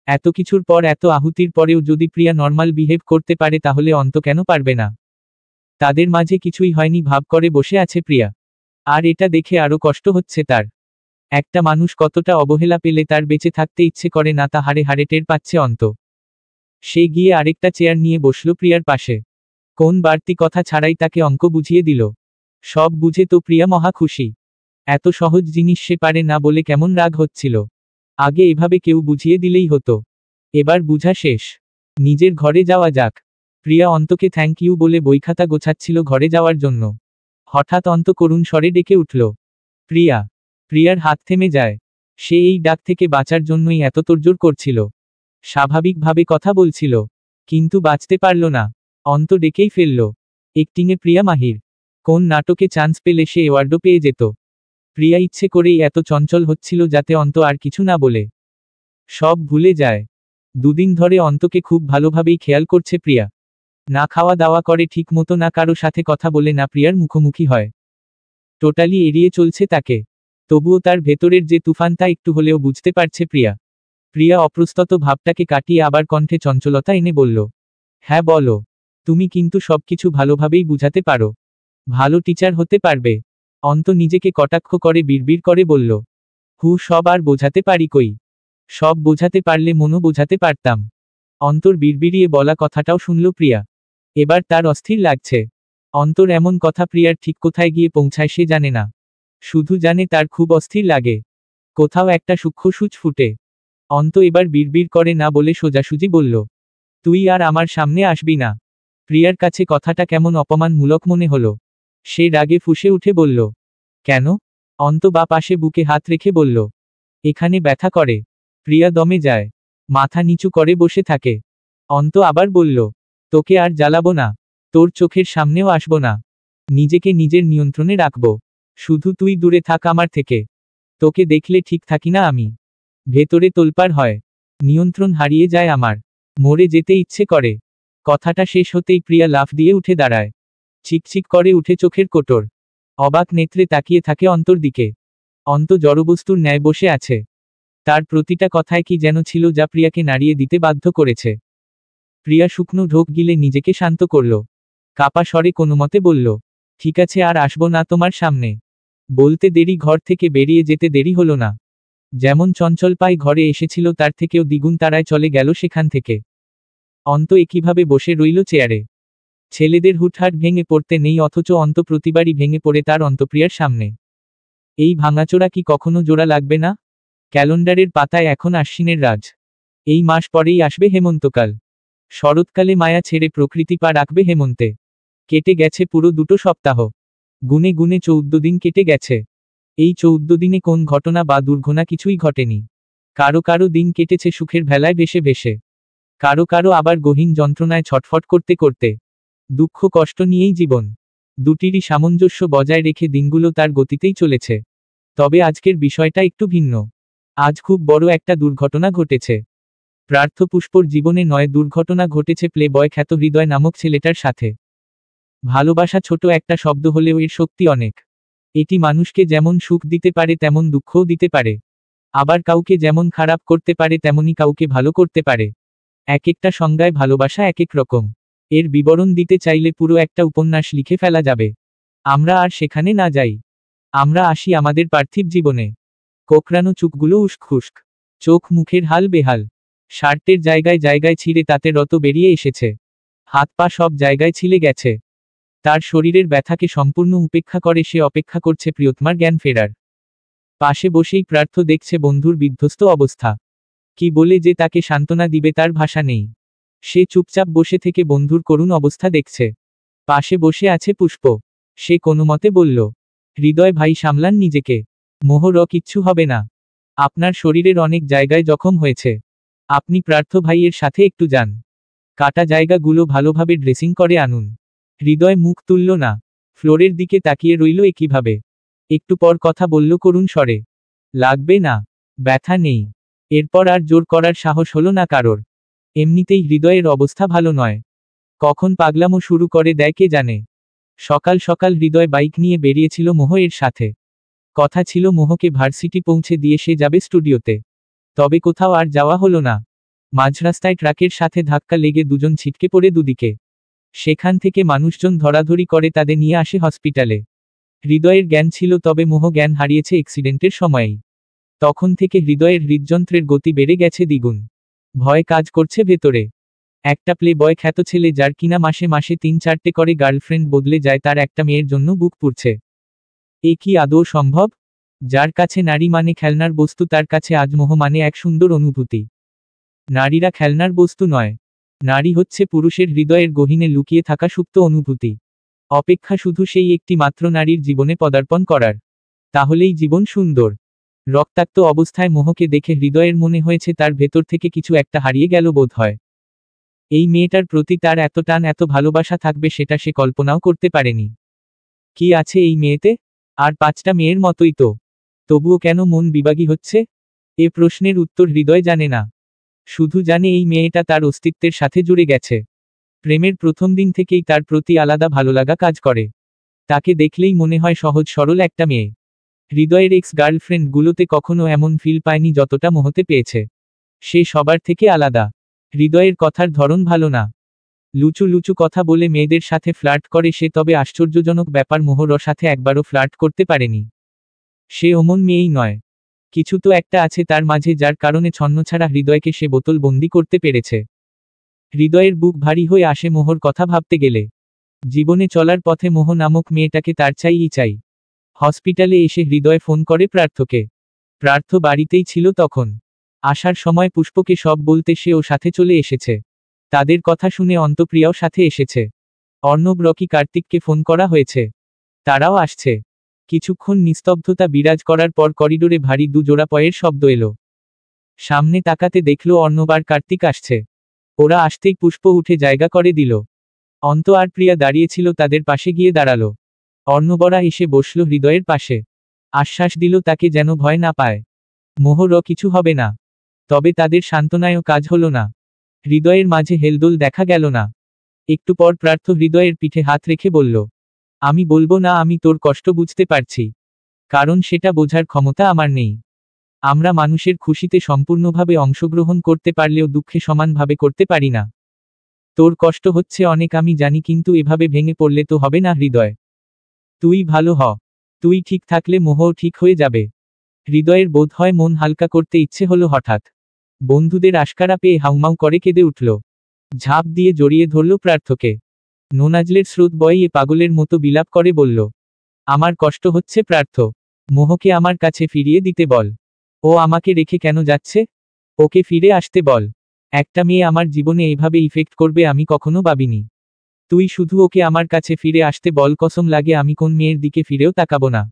এত কিছুর পর, এত আহুতির পরেও যদি প্রিয়া নর্মাল বিহেভ করতে পারে তাহলে অন্ত কেন পারবে না? তাদের মাঝে কিছুই হয়নি ভাব করে বসে আছে প্রিয়া। আর এটা দেখে আরো কষ্ট হচ্ছে তার। একটা মানুষ কতটা অবহেলা পেলে তার বেঁচে থাকতে ইচ্ছে করে না তা হাড়ে হাড়ে টের পাচ্ছে অন্ত। সে গিয়ে আরেকটা চেয়ার নিয়ে বসল প্রিয়ার পাশে। কোন বাড়তি কথা ছাড়াই তাকে অঙ্ক বুঝিয়ে দিল। সব বুঝে তো প্রিয়া মহা খুশি। এত সহজ জিনিস সে পারে না বলে কেমন রাগ হচ্ছিল। আগে এভাবে কেউ বুঝিয়ে দিলেই হতো। এবার বুঝা শেষ, নিজের ঘরে যাওয়া যাক। প্রিয়া অন্তকে থ্যাংক ইউ বলে বইখাতা গোছাচ্ছিল ঘরে যাওয়ার জন্য। হঠাৎ অন্ত করুণ স্বরে ডেকে উঠল, প্রিয়া। প্রিয়ার হাত থেমে যায়। সে এই ডাক থেকে বাঁচার জন্যই এত তোড়জোড় করছিল। স্বাভাবিকভাবে কথা বলছিল, কিন্তু বাঁচতে পারল না। অন্ত ডেকেই ফেলল। অ্যাক্টিংয়ে প্রিয়া মাহির। কোন নাটকে চান্স পেলে সে অ্যাওয়ার্ডও পেয়ে যেত। প্রিয়া ইচ্ছে করেই এত চঞ্চল হচ্ছিল যাতে অন্ত আর কিছু না বলে, সব ভুলে যায়। দুদিন ধরে অন্তকে খুব ভালোভাবেই খেয়াল করছে প্রিয়া। না খাওয়া দাওয়া করে ঠিক মতো, না কারো সাথে কথা বলে, না প্রিয়ার মুখোমুখি হয়। টোটালি এড়িয়ে চলছে তাকে। তবুও তার ভেতরের যে তুফান তা একটু হলেও বুঝতে পারছে প্রিয়া। প্রিয়া অপ্রস্তুত ভাবটাকে কাটিয়ে আবার কণ্ঠে চঞ্চলতা এনে বলল, হ্যাঁ বলো। তুমি কিন্তু সবকিছু ভালোভাবেই বুঝাতে পারো, ভালো টিচার হতে পারবে। অন্ত নিজেকে কটাক্ষ করে বিড়বিড় করে বলল, সব আর বোঝাতে পারি কই? সব বোঝাতে পারলে মনও বোঝাতে পারতাম। অন্তর বিড়বিড়িয়ে বলা কথাটাও শুনল প্রিয়া। এবার তার অস্থির লাগছে। অন্তর এমন কথা প্রিয়ার ঠিক কোথায় গিয়ে পৌঁছায় সে জানে না, শুধু জানে তার খুব অস্থির লাগে। কোথাও একটা সূক্ষ্ম সূচ ফুটে। অন্ত এবার বিড়বিড় করে না বলে সোজাসুজি বলল, তুই আর আমার সামনে আসবি না। প্রিয়ার কাছে কথাটা কেমন অপমানমূলক মনে হলো। সে রাগে ফুঁসে উঠে বলল, কেন? অন্ত বা পাশে বুকে হাত রেখে বলল, এখানে ব্যথা করে। প্রিয়া দমে যায়, মাথা নিচু করে বসে থাকে। অন্ত আবার বলল, তোকে আর জ্বালাবো না, তোর চোখের সামনেও আসবো না। নিজেকে নিজের নিয়ন্ত্রণে রাখবো। শুধু তুই দূরে থাক আমার থেকে। তোকে দেখলে ঠিক থাকি না আমি, ভেতরে তোলপাড় হয়, নিয়ন্ত্রণ হারিয়ে যায় আমার, মরে যেতে ইচ্ছে করে। কথাটা শেষ হতেই প্রিয়া লাফ দিয়ে উঠে দাঁড়ায়। চিকচিক করে উঠে চোখের কোটর। অবাক নেত্রে তাকিয়ে থাকে অন্তর দিকে। অন্ত জড়বস্তুর ন্যায় বসে আছে। তার প্রতিটা কথায় কি যেন ছিল যা প্রিয়াকে নাড়িয়ে দিতে বাধ্য করেছে। প্রিয়া শুকনো ঢোক গিলে নিজেকে শান্ত করল। কাপা স্বরে কোনোমতে বলল, ঠিক আছে, আর আসবো না তোমার সামনে। বলতে দেরি ঘর থেকে বেরিয়ে যেতে দেরি হলো না। যেমন চঞ্চল পায় ঘরে এসেছিল তার থেকেও দ্বিগুণ তাড়ায় চলে গেল সেখান থেকে। অন্ত একইভাবে বসে রইল চেয়ারে। ছেলেদের হুটহাট ভেঙে পড়তে নেই, অথচ অন্ত প্রতিবারই ভেঙে পড়ে তার অন্তপ্রিয়ার সামনে। এই ভাঙাচোরা কি কখনো জোড়া লাগবে না? ক্যালেন্ডারের পাতায় এখন আশ্বিনের রাজ। এই মাস পরেই আসবে হেমন্তকাল। শরৎকালে মায়া ছেড়ে প্রকৃতি পা রাখবে হেমন্তে। কেটে গেছে পুরো 2 সপ্তাহ। গুনে গুনে 14 দিন কেটে গেছে। এই 14 দিনে কোন ঘটনা বা দুর্ঘটনা কিছুই ঘটেনি। কারো কারো দিন কেটেছে সুখের ভেলায় ভেসে ভেসে। কারো কারো আবার গহীন যন্ত্রণায় ছটফট করতে করতে। দুঃখ কষ্ট নিয়েই জীবন। দুটিরই সামঞ্জস্য বজায় রেখে দিনগুলো তার গতিতেই চলেছে। তবে আজকের বিষয়টা একটু ভিন্ন। আজ খুব বড় একটা দুর্ঘটনা ঘটেছে। পার্থপুষ্পর জীবনে নয়, দুর্ঘটনা ঘটেছে প্লে বয় খ্যাত হৃদয় নামক ছেলেটার সাথে। ভালোবাসা ছোট একটা শব্দ হলেও এর শক্তি অনেক। এটি মানুষকে যেমন সুখ দিতে পারে তেমন দুঃখও দিতে পারে। আবার কাউকে যেমন খারাপ করতে পারে তেমনি কাউকে ভালো করতে পারে। এক একটা সংজ্ঞায় ভালোবাসা এক এক রকম। এর বিবরণ দিতে চাইলে পুরো একটা উপন্যাস লিখে ফেলা যাবে। আমরা আর সেখানে না যাই। আমরা আসি আমাদের পার্থিব জীবনে। কোকড়ানো চুকগুলো উস্ক, চোখ মুখের হাল বেহাল। শার্টের জায়গায় জায়গায় ছিঁড়ে তাতে রত বেরিয়ে এসেছে। হাত পা সব জায়গায় ছিলে গেছে। তার শরীরের ব্যথাকে সম্পূর্ণ উপেক্ষা করে সে অপেক্ষা করছে প্রিয়তমার জ্ঞান ফেরার। পাশে বসেই প্রার্থ দেখছে বন্ধুর বিধ্বস্ত অবস্থা। কি বলে যে তাকে সান্ত্বনা দিবে তার ভাষা নেই। সে চুপচাপ বসে থেকে বন্ধুর করুণ অবস্থা দেখছে। পাশে বসে আছে পুষ্প। সে কোনোমতে বলল, হৃদয় ভাই সামলান নিজেকে। মোহর কিচ্ছু হবে না। আপনার শরীরের অনেক জায়গায় জখম হয়েছে। আপনি প্রার্থ ভাইয়ের সাথে একটু যান। কাটা জায়গাগুলো ভালোভাবে ড্রেসিং করে আনুন। হৃদয় মুখ তুলল না, ফ্লোরের দিকে তাকিয়ে রইল একইভাবে। একটু পর কথা বলল করুণ স্বরে, লাগবে না, ব্যথা নেই। এরপর আর জোর করার সাহস হলো না কারোর। এমনিতেই হৃদয়ের অবস্থা ভালো নয়। কখন পাগলামো শুরু করে দেয় কে জানে। সকাল সকাল হৃদয় বাইক নিয়ে বেরিয়েছিল মোহ এর সাথে। কথা ছিল মোহকে ভার্সিটি পৌঁছে দিয়ে সে যাবে স্টুডিওতে। তবে কোথাও আর যাওয়া হলো না। মাঝরাস্তায় ট্রাকের সাথে ধাক্কা লেগে দুজন ছিটকে পড়ে দুদিকে। সেখান থেকে মানুষজন ধরাধরি করে তাদের নিয়ে আসে হসপিটালে। হৃদয়ের জ্ঞান ছিল, তবে মোহ জ্ঞান হারিয়েছে অ্যাক্সিডেন্টের সময়েই। তখন থেকে হৃদয়ের হৃদযন্ত্রের গতি বেড়ে গেছে দ্বিগুণ। ভয় কাজ করছে ভেতরে। একটা প্লে বয় খ্যাত ছেলে, যার কিনা মাসে মাসে 3-4টে করে গার্লফ্রেন্ড বদলে যায়, তার একটা মেয়ের জন্য বুক পুড়ছে। এ কি আদৌ সম্ভব? যার কাছে নারী মানে খেলনার বস্তু, তার কাছে আজ মোহ মানে এক সুন্দর অনুভূতি। নারীরা খেলনার বস্তু নয়। নারী হচ্ছে পুরুষের হৃদয়ের গহীনে লুকিয়ে থাকা সুপ্ত অনুভূতি। অপেক্ষা শুধু সেই একটি মাত্র নারীর জীবনে পদার্পণ করার। তাহলেই জীবন সুন্দর। রক্তাক্ত অবস্থায় মোহকে দেখে হৃদয়ের মনে হয়েছে তার ভেতর থেকে কিছু একটা হারিয়ে গেল বোধ হয়। এই মেয়েটার প্রতি তার এত টান, এত ভালোবাসা থাকবে সেটা সে কল্পনাও করতে পারেনি। কি আছে এই মেয়েতে? আর 5টা মেয়ের মতোই তো। তবুও কেন মন বিভাগী হচ্ছে? এ প্রশ্নের উত্তর হৃদয় জানে না। শুধু জানে এই মেয়েটা তার অস্তিত্বের সাথে জুড়ে গেছে। প্রেমের প্রথম দিন থেকেই তার প্রতি আলাদা ভালোলাগা কাজ করে। তাকে দেখলেই মনে হয় সহজ সরল একটা মেয়ে। হৃদয়ের এক্স গার্লফ্রেন্ডগুলোতে কখনো এমন ফিল পায়নি যতটা মোহতে পেয়েছে। সে সবার থেকে আলাদা। হৃদয়ের কথার ধরন ভালো না। লুচু লুচু কথা বলে মেয়েদের সাথে ফ্লার্ট করে সে, তবে আশ্চর্যজনক ব্যাপার, মোহর সাথে একবারও ফ্লার্ট করতে পারেনি। সে অমন মেয়েই নয়। কিছু তো একটা আছে তার মাঝে, যার কারণে ছন্নছাড়া হৃদয়কে সে বোতল বন্দি করতে পেরেছে। হৃদয়ের বুক ভারী হয়ে আসে মোহর কথা ভাবতে গেলে। জীবনে চলার পথে মোহ নামক মেয়েটাকে তার চাইই চাই। হসপিটালে এসে হৃদয় ফোন করে প্রার্থকে। প্রার্থ বাড়িতেই ছিল তখন। আসার সময় পুষ্পকে সব বলতে সেও সাথে চলে এসেছে। তাদের কথা শুনে অন্তপ্রিয়াও সাথে এসেছে। অর্ণব, রকি, কার্তিককে ফোন করা হয়েছে। তারাও আসছে। কিছুক্ষণ নিস্তব্ধতা বিরাজ করার পর করিডোরে ভারী জোড়া পায়ের শব্দ এলো। সামনে তাকাতে দেখল অর্ণব আর কার্তিক আসছে। ওরা আসতেই পুষ্প উঠে জায়গা করে দিল। অন্ত আর প্রিয়া দাঁড়িয়েছিল তাদের পাশে, গিয়ে দাঁড়ালো। অর্ণবরা এসে বসল হৃদয়ের পাশে। আশ্বাস দিল তাকে যেন ভয় না পায়। মোহর কিছু হবে না। তবে তাদের সান্ত্বনায়ও কাজ হলো না। হৃদয়ের মাঝে হেলদোল দেখা গেল না। একটু পর প্রার্থ হৃদয়ের পিঠে হাত রেখে বলল, আমি বলবো না আমি তোর কষ্ট বুঝতে পারছি। কারণ সেটা বোঝার ক্ষমতা আমার নেই। আমরা মানুষের খুশিতে সম্পূর্ণভাবে অংশগ্রহণ করতে পারলেও দুঃখে সমানভাবে করতে পারি না। তোর কষ্ট হচ্ছে অনেক আমি জানি, কিন্তু এভাবে ভেঙে পড়লে তো হবে না হৃদয়। তুই ভালো হ। তুই ঠিক থাকলে মোহও ঠিক হয়ে যাবে। হৃদয়ের বোধ হয় মন হালকা করতে ইচ্ছে হলো হঠাৎ। বন্ধুদের আশকারা পেয়ে হাউমাউ করে কেঁদে উঠল। ঝাঁপ দিয়ে জড়িয়ে ধরল প্রার্থকে। নোনাজলের স্রোত বয়ে পাগলের মতো বিলাপ করে বলল, আমার কষ্ট হচ্ছে প্রার্থ। মোহকে আমার কাছে ফিরিয়ে দিতে বল। ও আমাকে রেখে কেন যাচ্ছে? ওকে ফিরে আসতে বল। একটা মেয়ে আমার জীবনে এইভাবে ইফেক্ট করবে আমি কখনো ভাবিনি। তুই শুধু ওকে আমার কাছে ফিরে আসতে বল, কসম লাগে আমি কোন মেয়ের দিকে ফিরেও তাকাবো না।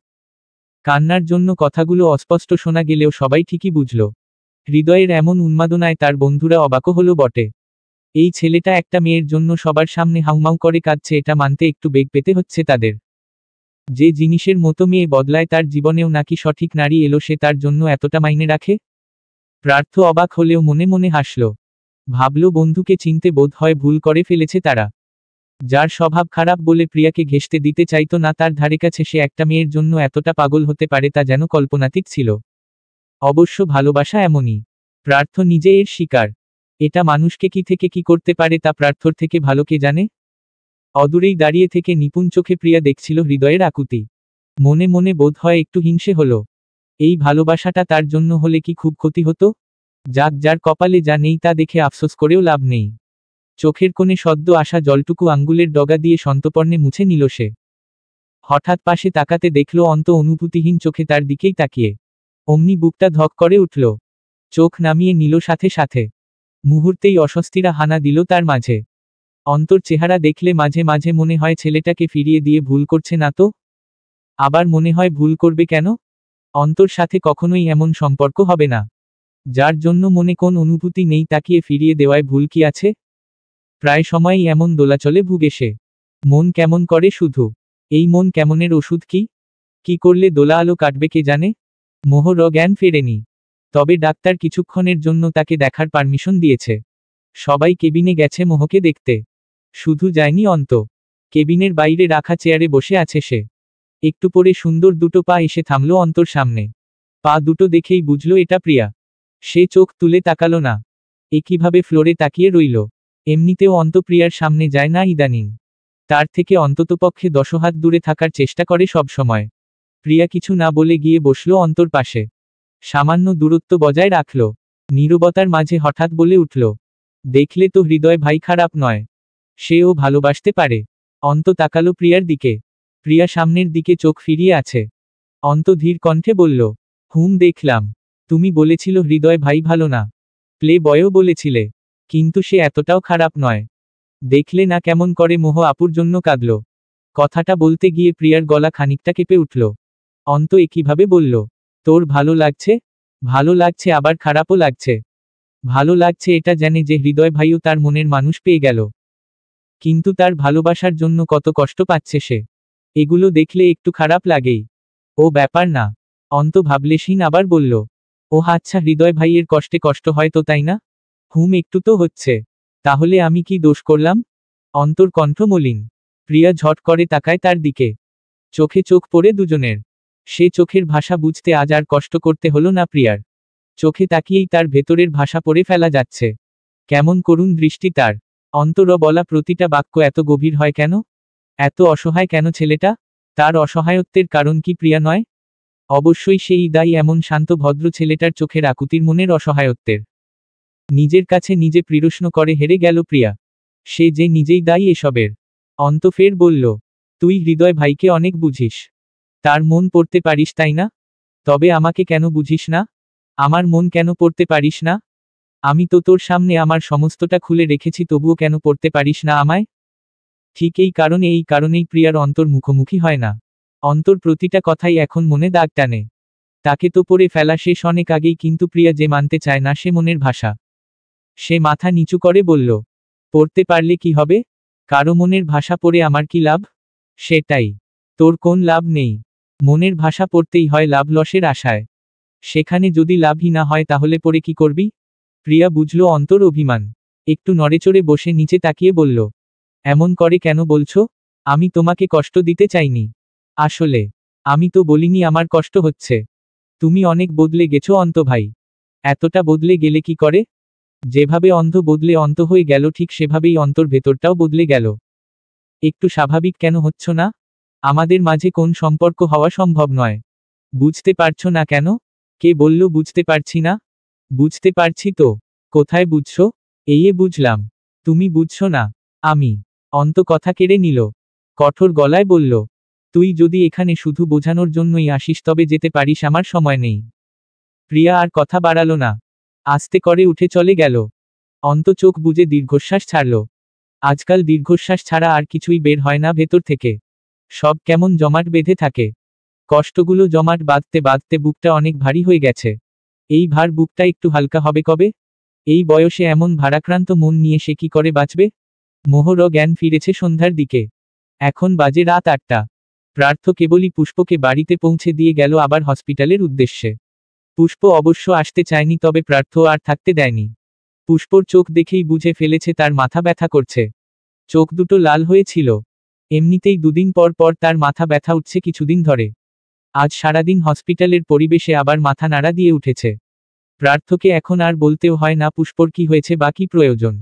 কান্নার জন্য কথাগুলো অস্পষ্ট শোনা গেলেও সবাই ঠিকই বুঝল। হৃদয়ের এমন উন্মাদনায় তার বন্ধুরা অবাকও হলো বটে। এই ছেলেটা একটা মেয়ের জন্য সবার সামনে হাউমাউ করে কাঁদছে, এটা মানতে একটু বেগ পেতে হচ্ছে তাদের। যে জিনিসের মতো মেয়ে বদলায় তার জীবনেও নাকি সঠিক নারী এলো, সে তার জন্য এতটা মাইনে রাখে। প্রার্থ অবাক হলেও মনে মনে হাসল। ভাবল বন্ধুকে চিনতে বোধ হয় ভুল করে ফেলেছে তারা। যার স্বভাব খারাপ বলে প্রিয়াকে ঘেঁষতে দিতে চাইতো না তার ধারে কাছে, সে একটা মেয়ের জন্য এতটা পাগল হতে পারে তা যেন কল্পনাতীত ছিল। অবশ্য ভালোবাসা এমনই। প্রার্থ নিজে এর শিকার। এটা মানুষকে কি থেকে কি করতে পারে তা প্রার্থর থেকে ভালো কে জানে। অদূরেই দাঁড়িয়ে থেকে নিপুণ চোখে প্রিয়া দেখছিল হৃদয়ের আকুতি। মনে মনে বোধ হয় একটু হিংসে হলো। এই ভালোবাসাটা তার জন্য হলে কি খুব ক্ষতি হতো? যাক, যার কপালে যা নেই তা দেখে আফসোস করেও লাভ নেই। চোখের কোণে সদ্য আসা জলটুকু আঙ্গুলের ডগা দিয়ে সন্তর্পণে মুছে নিল সে। হঠাৎ পাশে তাকাতে দেখল অন্ত অনুভূতিহীন চোখে তার দিকেই তাকিয়ে। অমনি বুকটা ধক করে উঠল। চোখ নামিয়ে নিল সাথে সাথে। মুহূর্তেই অস্বস্তিরা হানা দিল তার মাঝে। অন্তর চেহারা দেখলে মাঝে মাঝে মনে হয় ছেলেটাকে ফিরিয়ে দিয়ে ভুল করছে না তো। আবার মনে হয় ভুল করবে কেন? অন্তর সাথে কখনোই এমন সম্পর্ক হবে না, যার জন্য মনে কোন অনুভূতি নেই। তাকিয়ে ফিরিয়ে দেওয়ায় ভুল কি আছে? প্রায় সময়ই এমন দোলাচলে ভুগে সে। মন কেমন করে শুধু। এই মন কেমনের ওষুধ কি? কি করলে দোলা আলো কাটবে কে জানে? মোহর জ্ঞান ফেরেনি। তবে ডাক্তার কিছুক্ষণের জন্য তাকে দেখার পারমিশন দিয়েছে। সবাই কেবিনে গেছে মোহকে দেখতে। শুধু যায়নি অন্ত। কেবিনের বাইরে রাখা চেয়ারে বসে আছে সে। একটু পরে সুন্দর দুটো পা এসে থামল অন্তর সামনে। পা দুটো দেখেই বুঝল এটা প্রিয়া। সে চোখ তুলে তাকালো না। একইভাবে ফ্লোরে তাকিয়ে রইল। এমনিতেও অন্ত প্রিয়ার সামনে যায় না ইদানিং। তার থেকে অন্ততপক্ষে 10 হাত দূরে থাকার চেষ্টা করে সব সময়। প্রিয়া কিছু না বলে গিয়ে বসল অন্তর পাশে। সামান্য দূরত্ব বজায় রাখল। নীরবতার মাঝে হঠাৎ বলে উঠল, দেখলে তো হৃদয় ভাই খারাপ নয়। সেও ভালোবাসতে পারে। অন্ত তাকালো প্রিয়ার দিকে। প্রিয়া সামনের দিকে চোখ ফিরিয়ে আছে। অন্ত ধীর কণ্ঠে বলল, দেখলাম। তুমি বলেছিল হৃদয় ভাই ভালো না। প্লে বয়ও বলেছিলে। কিন্তু সে এতটাও খারাপ নয়। দেখলে না কেমন করে মোহ আপুর জন্য কাঁদল। কথাটা বলতে গিয়ে প্রিয়ার গলা খানিকটা কেঁপে উঠল। অন্ত একইভাবে বলল, তোর ভালো লাগছে? ভালো লাগছে আবার খারাপও লাগছে। ভালো লাগছে এটা জানে যে হৃদয় ভাইও তার মনের মানুষ পেয়ে গেল। কিন্তু তার ভালোবাসার জন্য কত কষ্ট পাচ্ছে সে, এগুলো দেখলে একটু খারাপ লাগেই। ও ব্যাপার না। অন্ত ভাবলেশহীন আবার বলল, ও আচ্ছা হৃদয় ভাইয়ের কষ্টে কষ্ট হয় তো তাই না? একটু তো হচ্ছে। তাহলে আমি কি দোষ করলাম? অন্তর কণ্ঠ মলিন। প্রিয়া ঝট করে তাকায় তার দিকে। চোখে চোখ পড়ে দুজনের। সে চোখের ভাষা বুঝতে আজ আর কষ্ট করতে হলো না প্রিয়ার। চোখে তাকিয়েই তার ভেতরের ভাষা পড়ে ফেলা যাচ্ছে। কেমন করুণ দৃষ্টি তার। অন্তর বলা প্রতিটা বাক্য এত গভীর হয় কেন? এত অসহায় কেন ছেলেটা? তার অসহায়ত্বের কারণ কি প্রিয়া নয়? অবশ্যই সেই দায়ী এমন শান্ত ভদ্র ছেলেটার চোখের আকুতির মনের অসহায়ত্বের। নিজের কাছে নিজে প্রশ্ন করে হেরে গেল প্রিয়া। সে যে নিজেই দায়ী এসবের। অন্ত ফের বলল, তুই হৃদয় ভাইকে অনেক বুঝিস। তার মন পড়তে পারিস তাই না? তবে আমাকে কেন বুঝিস না? আমার মন কেন পড়তে পারিস না? আমি তো তোর সামনে আমার সমস্তটা খুলে রেখেছি, তবুও কেন পড়তে পারিস না আমায়? ঠিক এই কারণেই প্রিয়ার অন্তর মুখোমুখি হয় না। অন্তর প্রতিটা কথাই এখন মনে দাগ টানে। তাকে তো পড়ে ফেলা শেষ অনেক আগেই, কিন্তু প্রিয়া যে মানতে চায় না সে মনের ভাষা। সে মাথা নিচু করে বলল, পড়তে পারলে কি হবে? কারো মনের ভাষা পড়ে আমার কি লাভ? সেটাই। তোর কোন লাভ নেই। মনের ভাষা পড়তেই হয় লাভ লসের আশায়। সেখানে যদি লাভই না হয় তাহলে পড়ে কি করবি? প্রিয়া বুঝল অন্তর অভিমান। একটু নড়েচড়ে বসে নিচে তাকিয়ে বলল, এমন করে কেন বলছো? আমি তোমাকে কষ্ট দিতে চাইনি। আসলে আমি তো বলিনি আমার কষ্ট হচ্ছে। তুমি অনেক বদলে গেছো অন্ত ভাই। এতটা বদলে গেলে কি করে? যেভাবে অন্ধ বদলে অন্ত হয়ে গেল ঠিক সেভাবেই অন্তর ভেতরটাও বদলে গেল। একটু স্বাভাবিক কেন হচ্ছ না? আমাদের মাঝে কোন সম্পর্ক হওয়া সম্ভব নয়। বুঝতে পারছো না কেন? কে বলল বুঝতে পারছি না? বুঝতে পারছি তো। কোথায় বুঝছো? বুঝলাম। তুমি বুঝছো না। আমি। অন্ত কথা কেড়ে নিল। কঠোর গলায় বলল, তুই যদি এখানে শুধু বোঝানোর জন্যই আসিস তবে যেতে পারিস, আমার সময় নেই। প্রিয়া আর কথা বাড়ালো না। আস্তে করে উঠে চলে গেল। অন্ত চোখ বুজে দীর্ঘশ্বাস ছাড়ল। আজকাল দীর্ঘশ্বাস ছাড়া আর কিছুই বের হয় না ভেতর থেকে। সব কেমন জমাট বেঁধে থাকে। কষ্টগুলো জমাট বাঁধতে বাঁধতে বুকটা অনেক ভারী হয়ে গেছে। এই ভার বুকটা একটু হালকা হবে কবে? এই বয়সে এমন ভারাক্রান্ত মন নিয়ে সে কি করে বাঁচবে? মোহর জ্ঞান ফিরেছে সন্ধ্যার দিকে। এখন বাজে রাত 8টা। প্রার্থ কেবলই পুষ্পকে বাড়িতে পৌঁছে দিয়ে গেল আবার হসপিটালের উদ্দেশ্যে। পুষ্প অবশ্য আসতে চায়নি, তবে প্রার্থ আর থাকতে দেয়নি। পুষ্পর চোখ দেখেই বুঝে ফেলেছে তার মাথা ব্যথা করছে। চোখ দুটো লাল হয়েছিল। এমনিতেই দুদিন পর পর তার মাথা ব্যথা উঠছে কিছুদিন ধরে। আজ সারাদিন হসপিটালের পরিবেশে আবার মাথা নাড়া দিয়ে উঠেছে। প্রার্থকে এখন আর বলতেও হয় না পুষ্পর কি হয়েছে বা কি প্রয়োজন।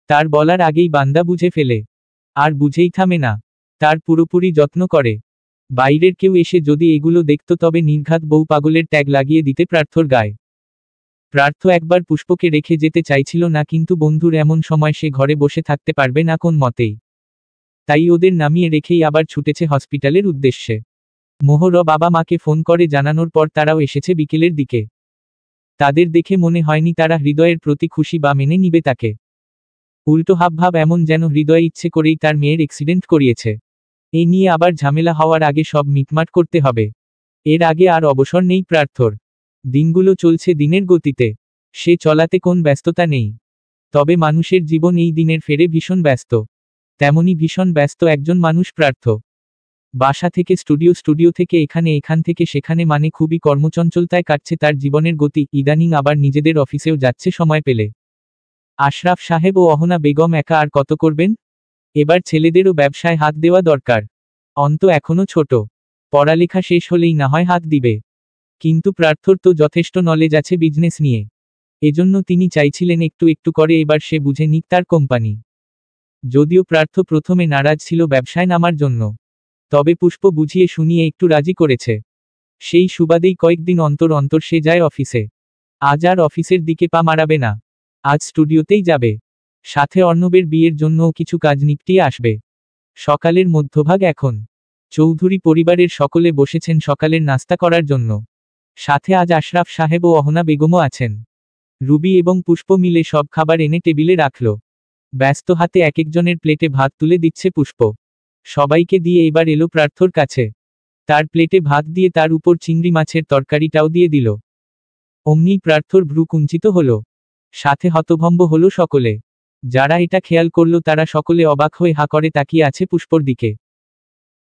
তার বলার আগেই বান্দা বুঝে ফেলে। আর বুঝেই থামে না। তার পুরোপুরি যত্ন করে। বাইরের কেউ এসে যদি এগুলো দেখত তবে নির্ঘাত বউ পাগলের ট্যাগ লাগিয়ে দিতে প্রার্থর গায়ে। প্রার্থ একবার পুষ্পকে রেখে যেতে চাইছিল না, কিন্তু বন্ধুর এমন সময় সে ঘরে বসে থাকতে পারবে না কোন মতেই। তাই ওদের নামিয়ে রেখেই আবার ছুটেছে হসপিটালের উদ্দেশ্যে। মোহর বাবা মাকে ফোন করে জানানোর পর তারাও এসেছে বিকেলের দিকে। তাদের দেখে মনে হয়নি তারা হৃদয়ের প্রতি খুশি বা মেনে নিবে তাকে। উল্টো হাবভাব এমন যেন হৃদয় ইচ্ছে করেই তার মেয়ের অ্যাক্সিডেন্ট করিয়েছে। এই নিয়ে আবার ঝামেলা হওয়ার আগে সব মিটমাট করতে হবে। এর আগে আর অবসর নেই প্রার্থর। দিনগুলো চলছে দিনের গতিতে। সে চলাতে কোন ব্যস্ততা নেই। তবে মানুষের জীবন এই দিনের ফেরে ভীষণ ব্যস্ত। তেমনি ভীষণ ব্যস্ত একজন মানুষ প্রার্থ। বাসা থেকে স্টুডিও থেকে এখান থেকে সেখানে, মানে খুবই কর্মচঞ্চলতায় কাটছে তার জীবনের গতি। ইদানিং আবার নিজেদের অফিসেও যাচ্ছে সময় পেলে। আশরাফ সাহেব ও অহনা বেগম একা আর কত করবেন? এবার ছেলেদেরও ব্যবসায় হাত দেওয়া দরকার। অন্ত এখনো ছোট, পড়ালেখা শেষ হলেই না হয় হাত দিবে। কিন্তু প্রার্থর তো যথেষ্ট নলেজ আছে বিজনেস নিয়ে। এজন্য তিনি চাইছিলেন একটু একটু করে এবার সে বুঝে নিক তার কোম্পানি। যদিও প্রার্থ প্রথমে নারাজ ছিল ব্যবসায় নামার জন্য, তবে পুষ্প বুঝিয়ে শুনিয়ে একটু রাজি করেছে। সেই সুবাদেই কয়েকদিন অন্তর অন্তর সে যায় অফিসে। আজ আর অফিসের দিকে পা মারাবে না, আজ স্টুডিওতেই যাবে। সাথে অর্ণবের বিয়ের জন্যও কিছু কাজ নিপটিয়ে আসবে। সকালের মধ্যভাগ এখন। চৌধুরী পরিবারের সকলে বসেছেন সকালের নাস্তা করার জন্য। সাথে আজ আশরাফ সাহেব ও অহনা বেগমও আছেন। রুবি এবং পুষ্প মিলে সব খাবার এনে টেবিলে রাখল। ব্যস্ত হাতে এক একজনের প্লেটে ভাত তুলে দিচ্ছে পুষ্প। সবাইকে দিয়ে এবার এলো প্রার্থর কাছে। তার প্লেটে ভাত দিয়ে তার উপর চিংড়ি মাছের তরকারিটাও দিয়ে দিল। অমনি প্রার্থর ভ্রু কুঞ্চিত হলো। সাথে হতভম্ব হলো সকলে। যারা এটা খেয়াল করলো তারা সকলে অবাক হয়ে হা করে তাকিয়ে আছে পুষ্পর দিকে।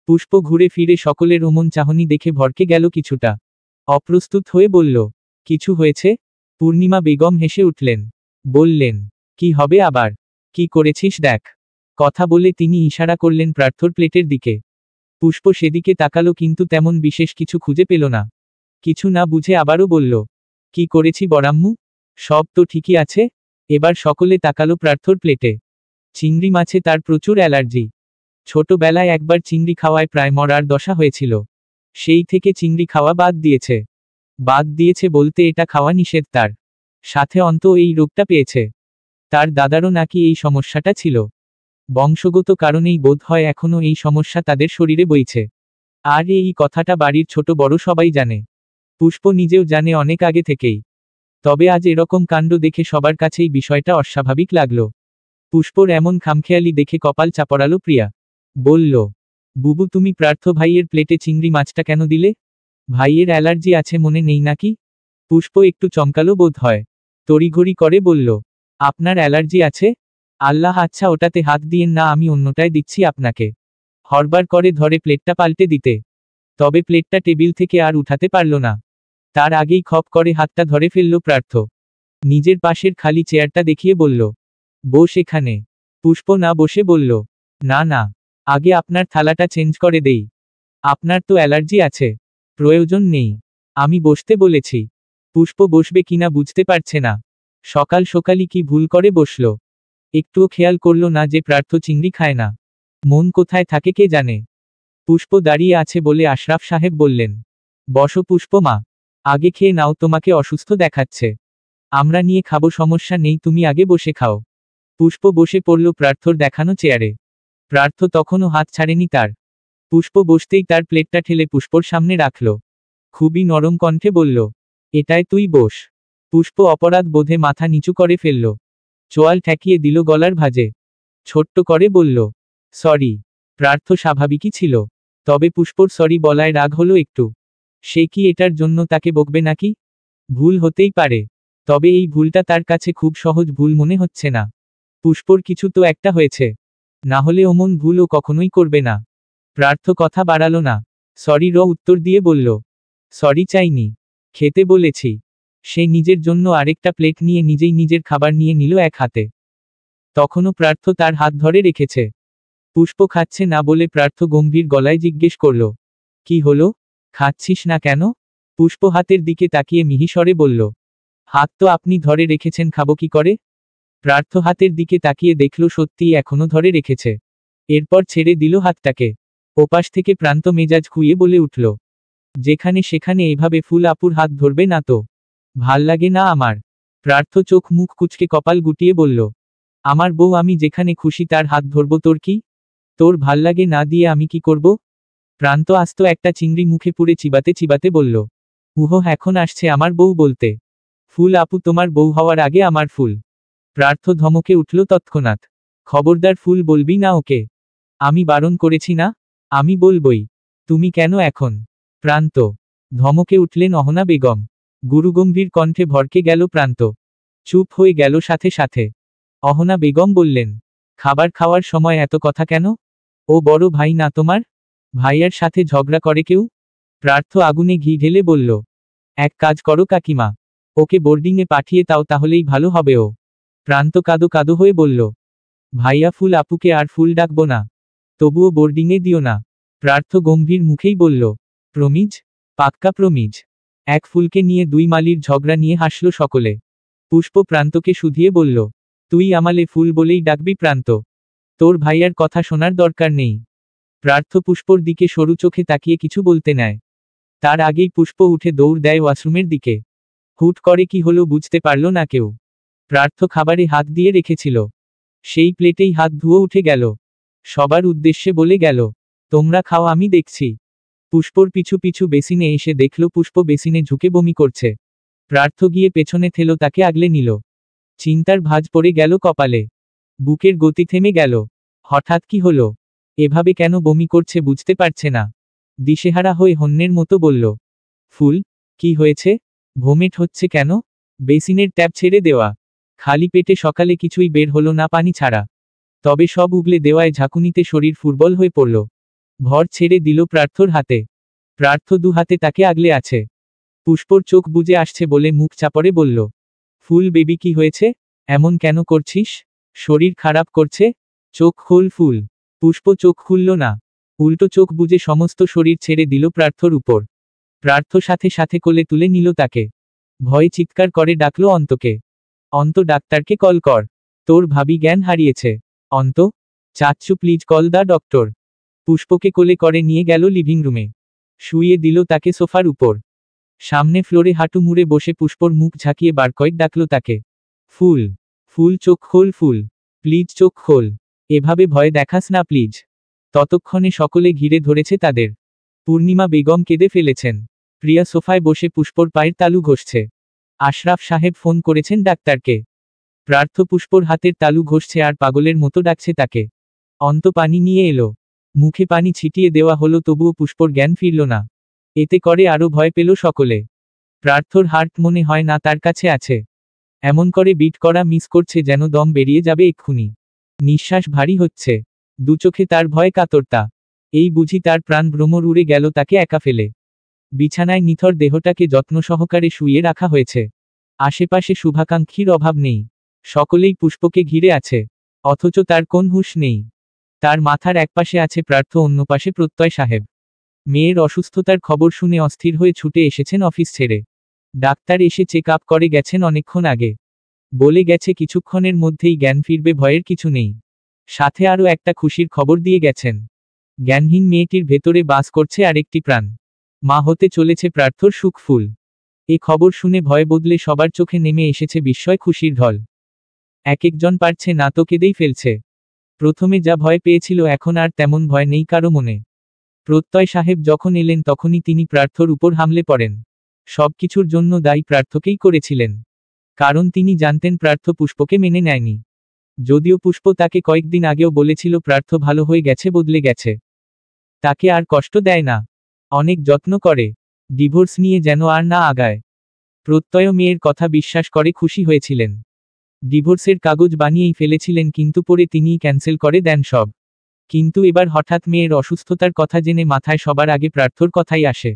পুষ্প ঘুরে ফিরে সকলের অমন চাহনি দেখে ভরকে গেল কিছুটা। অপ্রস্তুত হয়ে বলল, কিছু হয়েছে? পূর্ণিমা বেগম হেসে উঠলেন। বললেন, কি হবে আবার? কি করেছিস দেখ। কথা বলে তিনি ইশারা করলেন প্রার্থর প্লেটের দিকে। পুষ্প সেদিকে তাকালো কিন্তু তেমন বিশেষ কিছু খুঁজে পেল না। কিছু না বুঝে আবারও বলল, কি করেছি বড়াম্মু? সব তো ঠিকই আছে। এবার সকলে তাকালো প্রার্থর প্লেটে। চিংড়ি মাছে তার প্রচুর অ্যালার্জি। ছোটবেলায় একবার চিংড়ি খাওয়ায় প্রায় মরার দশা হয়েছিল। সেই থেকে চিংড়ি খাওয়া বাদ দিয়েছে। বাদ দিয়েছে বলতে এটা খাওয়া নিষেধ তার। সাথে অন্ত এই রোগটা পেয়েছে। তার দাদারও নাকি এই সমস্যাটা ছিল। বংশগত কারণেই বোধ হয় এখনো এই সমস্যা তাদের শরীরে বইছে। আর এই কথাটা বাড়ির ছোট বড় সবাই জানে। পুষ্প নিজেও জানে অনেক আগে থেকেই। তবে আজ এরকম কাণ্ড দেখে সবার কাছেই বিষয়টা অস্বাভাবিক লাগলো। পুষ্পর এমন খামখেয়ালি দেখে কপাল চাপড়ালো প্রিয়া। বলল, বুবু তুমি প্রার্থ ভাইয়ের প্লেটে চিংড়ি মাছটা কেন দিলে? ভাইয়ের অ্যালার্জি আছে মনে নেই নাকি? পুষ্প একটু চমকালো বোধ হয়। তড়িঘড়ি করে বলল, আপনার অ্যালার্জি আছে? আল্লাহ, আচ্ছা ওটাতে হাত দিয়েন না, আমি অন্যটায় দিচ্ছি আপনাকে। হরবার করে ধরে প্লেটটা পাল্টে দিতে। তবে প্লেটটা টেবিল থেকে আর উঠাতে পারল না। তার আগেই খপ করে হাতটা ধরে ফেলল প্রার্থ। নিজের পাশের খালি চেয়ারটা দেখিয়ে বলল, বস এখানে। পুষ্প না বসে বলল, না না, আগে আপনার থালাটা চেঞ্জ করে দেই। আপনার তো অ্যালার্জি আছে। প্রয়োজন নেই, আমি বসতে বলেছি। পুষ্প বসবে কিনা বুঝতে পারছে না। সকাল সকালই কি ভুল করে বসল। একটুও খেয়াল করল না যে প্রার্থ চিংড়ি খায় না। মন কোথায় থাকে কে জানে। পুষ্প দাঁড়িয়ে আছে বলে আশরাফ সাহেব বললেন, বসো পুষ্প মা, আগে খেয়ে নাও, তোমাকে অসুস্থ দেখাচ্ছে। আমরা নিয়ে খাবো, সমস্যা নেই, তুমি আগে বসে খাও। পুষ্প বসে পড়ল প্রার্থর দেখানো চেয়ারে। প্রার্থ তখনও হাত ছাড়েনি তার। পুষ্প বসতেই তার প্লেটটা ঠেলে পুষ্পর সামনে রাখল। খুবই নরম কণ্ঠে বলল, এটায় তুই বস। পুষ্প অপরাধ বোধে মাথা নিচু করে ফেলল। চোয়াল ঠেকিয়ে দিল গলার ভাঁজে। ছোট্ট করে বলল, সরি। প্রার্থ স্বাভাবিকই ছিল। তবে পুষ্পর সরি বলায় রাগ হলো একটু। সে কি এটার জন্য তাকে বকবে নাকি? ভুল হতেই পারে, তবে এই ভুলটা তার কাছে খুব সহজ ভুল মনে হচ্ছে না। পুষ্পর কিছু তো একটা হয়েছে, না হলে অমন ভুল ও কখনোই করবে না। প্রার্থ কথা বাড়ালো না। সরি উত্তর দিয়ে বলল, সরি চাইনি, খেতে বলেছি। সে নিজের জন্য আরেকটা প্লেট নিয়ে নিজেই নিজের খাবার নিয়ে নিল এক হাতে। তখনও প্রার্থ তার হাত ধরে রেখেছে। পুষ্প খাচ্ছে না বলে প্রার্থ গম্ভীর গলায় জিজ্ঞেস করল, কি হলো, খাচ্ছিস না কেন? পুষ্প হাতের দিকে তাকিয়ে মিহিস্বরে বলল, হাত তো আপনি ধরে রেখেছেন, খাবো কি করে? প্রার্থ হাতের দিকে তাকিয়ে দেখল সত্যিই এখনো ধরে রেখেছে। এরপর ছেড়ে দিল হাতটাকে। ওপাশ থেকে প্রান্ত মেজাজ খুইয়ে বলে উঠল, যেখানে সেখানে এভাবে ফুল আপুর হাত ধরবে না তো। ভাল লাগে না আমার। প্রার্থ চোখ মুখ কুচকে কপাল গুটিয়ে বলল, আমার বউ, আমি যেখানে খুশি তার হাত ধরব, তোর কি? তোর ভাল লাগে না দিয়ে আমি কি করব? প্রান্ত আস্ত একটা চিংড়ি মুখে পুরে চিবাতে চিবাতে বলল, উহ, এখন আসছে আমার বউ বলতে। ফুল আপু, তোমার বউ হওয়ার আগে আমার ফুল। প্রার্থ ধমকে উঠল তৎক্ষণাৎ, খবরদার ফুল বলবি না ওকে। আমি বারণ করেছি না? আমি বলবই। তুমি কেন এখন? প্রান্ত। ধমকে উঠলেন অহনা বেগম। গুরুগম্ভীর কণ্ঠে ভরকে গেল প্রান্ত। চুপ হয়ে গেল সাথে সাথে। অহনা বেগম বললেন, খাবার খাওয়ার সময় এত কথা কেন? ও বড় ভাই না তোমার? ভাইয়ার সাথে ঝগড়া করে কেউ? প্রার্থ আগুনে ঘি ঢেলে বলল, এক কাজ করো কাকিমা, ওকে বোর্ডিংয়ে পাঠিয়ে তাও, তাহলেই ভালো হবে ও। প্রান্ত কাদো কাদো হয়ে বলল, ভাইয়া ফুল আপুকে আর ফুল ডাকবো না, তবুও বোর্ডিংয়ে দিও না। প্রার্থ গম্ভীর মুখেই বলল, প্রমিজ? পাক্কা প্রমিজ। এক ফুলকে নিয়ে দুই মালির ঝগড়া নিয়ে হাসল সকলে। পুষ্প প্রান্তকে শুধিয়ে বলল, তুই আমালে ফুল বলেই ডাকবি প্রান্ত, তোর ভাইয়ার কথা শোনার দরকার নেই। প্রার্থ পুষ্পর দিকে সরু চোখে তাকিয়ে কিছু বলতে নেয়, তার আগেই পুষ্প উঠে দৌড় দেয় ওয়াশরুমের দিকে। হুট করে কি হলো বুঝতে পারল না কেউ। প্রার্থ খাবারে হাত দিয়ে রেখেছিল, সেই প্লেটেই হাত ধুয়ে উঠে গেল। সবার উদ্দেশ্যে বলে গেল, তোমরা খাও, আমি দেখছি। পুষ্পর পিছু পিছু বেসিনে এসে দেখল পুষ্প বেসিনে ঝুঁকে বমি করছে। প্রার্থ গিয়ে পেছনে থেলো তাকে আগলে নিল। চিন্তার ভাঁজ পড়ে গেল কপালে, বুকের গতি থেমে গেল। হঠাৎ কি হলো? এভাবে কেন বমি করছে বুঝতে পারছে না। দিশেহারা হয়ে হন্যের মতো বলল, ফুল, কি হয়েছে? ভোমিট হচ্ছে কেন? বেসিনের ট্যাপ ছেড়ে দেওয়া, খালি পেটে সকালে কিছুই বের হলো না পানি ছাড়া। তবে সব উগলে দেওয়ায় ঝাঁকুনিতে শরীর ফুরবল হয়ে পড়ল। ভর ছেড়ে দিল প্রার্থর হাতে। প্রার্থ দু হাতে তাকে আগলে আছে। পুষ্পর চোখ বুজে আসছে বলে মুখ চাপড়ে বলল, ফুল বেবি কি হয়েছে? এমন কেন করছিস? শরীর খারাপ করছে? চোখ খোল ফুল। পুষ্প চোখ খুলল না, উল্টো চোখ বুজে সমস্ত শরীর ছেড়ে দিল প্রার্থর উপর। প্রার্থ সাথে সাথে কোলে তুলে নিল তাকে। ভয়ে চিৎকার করে ডাকলো অন্তকে, অন্ত ডাক্তারকে কল কর, তোর ভাবি জ্ঞান হারিয়েছে। অন্ত, চাচ্চু প্লিজ কল দা ডক্টর। পুষ্পকে কোলে করে নিয়ে গেল লিভিং রুমে, শুইয়ে দিল তাকে সোফার উপর। সামনে ফ্লোরে হাঁটু মুড়ে বসে পুষ্পর মুখ ঝাঁকিয়ে বার কয়েক ডাকল তাকে, ফুল, ফুল চোখ খোল ফুল, প্লিজ চোখ খোল, এভাবে ভয় দেখাস না প্লিজ। ততক্ষণে সকলে ঘিরে ধরেছে তাদের। পূর্ণিমা বেগম কেঁদে ফেলেছেন। প্রিয়া সোফায় বসে পুষ্পর পায়ের তালু ঘষছে। আশরাফ সাহেব ফোন করেছেন ডাক্তারকে। প্রার্থ পুষ্পর হাতের তালু ঘষছে আর পাগলের মতো ডাকছে তাকে। অন্ত পানি নিয়ে এলো, মুখে পানি ছিটিয়ে দেওয়া হলো, তবুও পুষ্পর জ্ঞান ফিরল না। এতে করে আরো ভয় পেল সকলে। প্রার্থর হার্ট মনে হয় না তার কাছে আছে, এমন করে বিট করা মিস করছে যেন দম বেরিয়ে যাবে এক্ষুনি। নিঃশ্বাস ভারী হচ্ছে, দু চোখে তার ভয় কাতরতা। এই বুঝি তার প্রাণ ভ্রমর উড়ে গেল তাকে একা ফেলে। বিছানায় নিথর দেহটাকে যত্ন সহকারে শুইয়ে রাখা হয়েছে। আশেপাশে শুভাকাঙ্ক্ষীর অভাব নেই, সকলেই পুষ্পকে ঘিরে আছে, অথচ তার কোন হুঁশ নেই। তার মাথার একপাশে আছে প্রার্থ, অন্য পাশে প্রত্যয় সাহেব। মেয়ের অসুস্থতার খবর শুনে অস্থির হয়ে ছুটে এসেছেন অফিস ছেড়ে। ডাক্তার এসে চেক আপ করে গেছেন অনেকক্ষণ আগে, বলে গেছে কিছুক্ষণের মধ্যেই জ্ঞান ফিরবে, ভয়ের কিছু নেই। সাথে আরও একটা খুশির খবর দিয়ে গেছেন, জ্ঞানহীন মেয়েটির ভেতরে বাস করছে আরেকটি প্রাণ, মা হতে চলেছে প্রার্থর সুখফুল। এ খবর শুনে ভয় বদলে সবার চোখে নেমে এসেছে বিস্ময় খুশির ঢল। এক একজন পারছে না তো কেঁদেই ফেলছে। প্রথমে যা ভয় পেয়েছিল এখন আর তেমন ভয় নেই কারো মনে। প্রত্যয় সাহেব যখন এলেন তখনই তিনি প্রার্থর উপর হামলে পড়েন। সবকিছুর জন্য দায়ী প্রার্থকেই করেছিলেন, কারণ তিনি জানতেন প্রার্থ পুষ্পকে মেনে নেয়নি। যদিও পুষ্প তাকে কয়েকদিন আগেও বলেছিল প্রার্থ ভালো হয়ে গেছে, বদলে গেছে, তাকে আর কষ্ট দেয় না, অনেক যত্ন করে, ডিভোর্স নিয়ে যেন আর না আগায়। প্রত্যয় মেয়ের কথা বিশ্বাস করে খুশি হয়েছিলেন। ডিভোর্সের কাগজ বানিয়েই ফেলেছিলেন, কিন্তু পরে তিনিই ক্যান্সেল করে দেন সব। কিন্তু এবার হঠাৎ মেয়ের অসুস্থতার কথা জেনে মাথায় সবার আগে প্রার্থর কথাই আসে।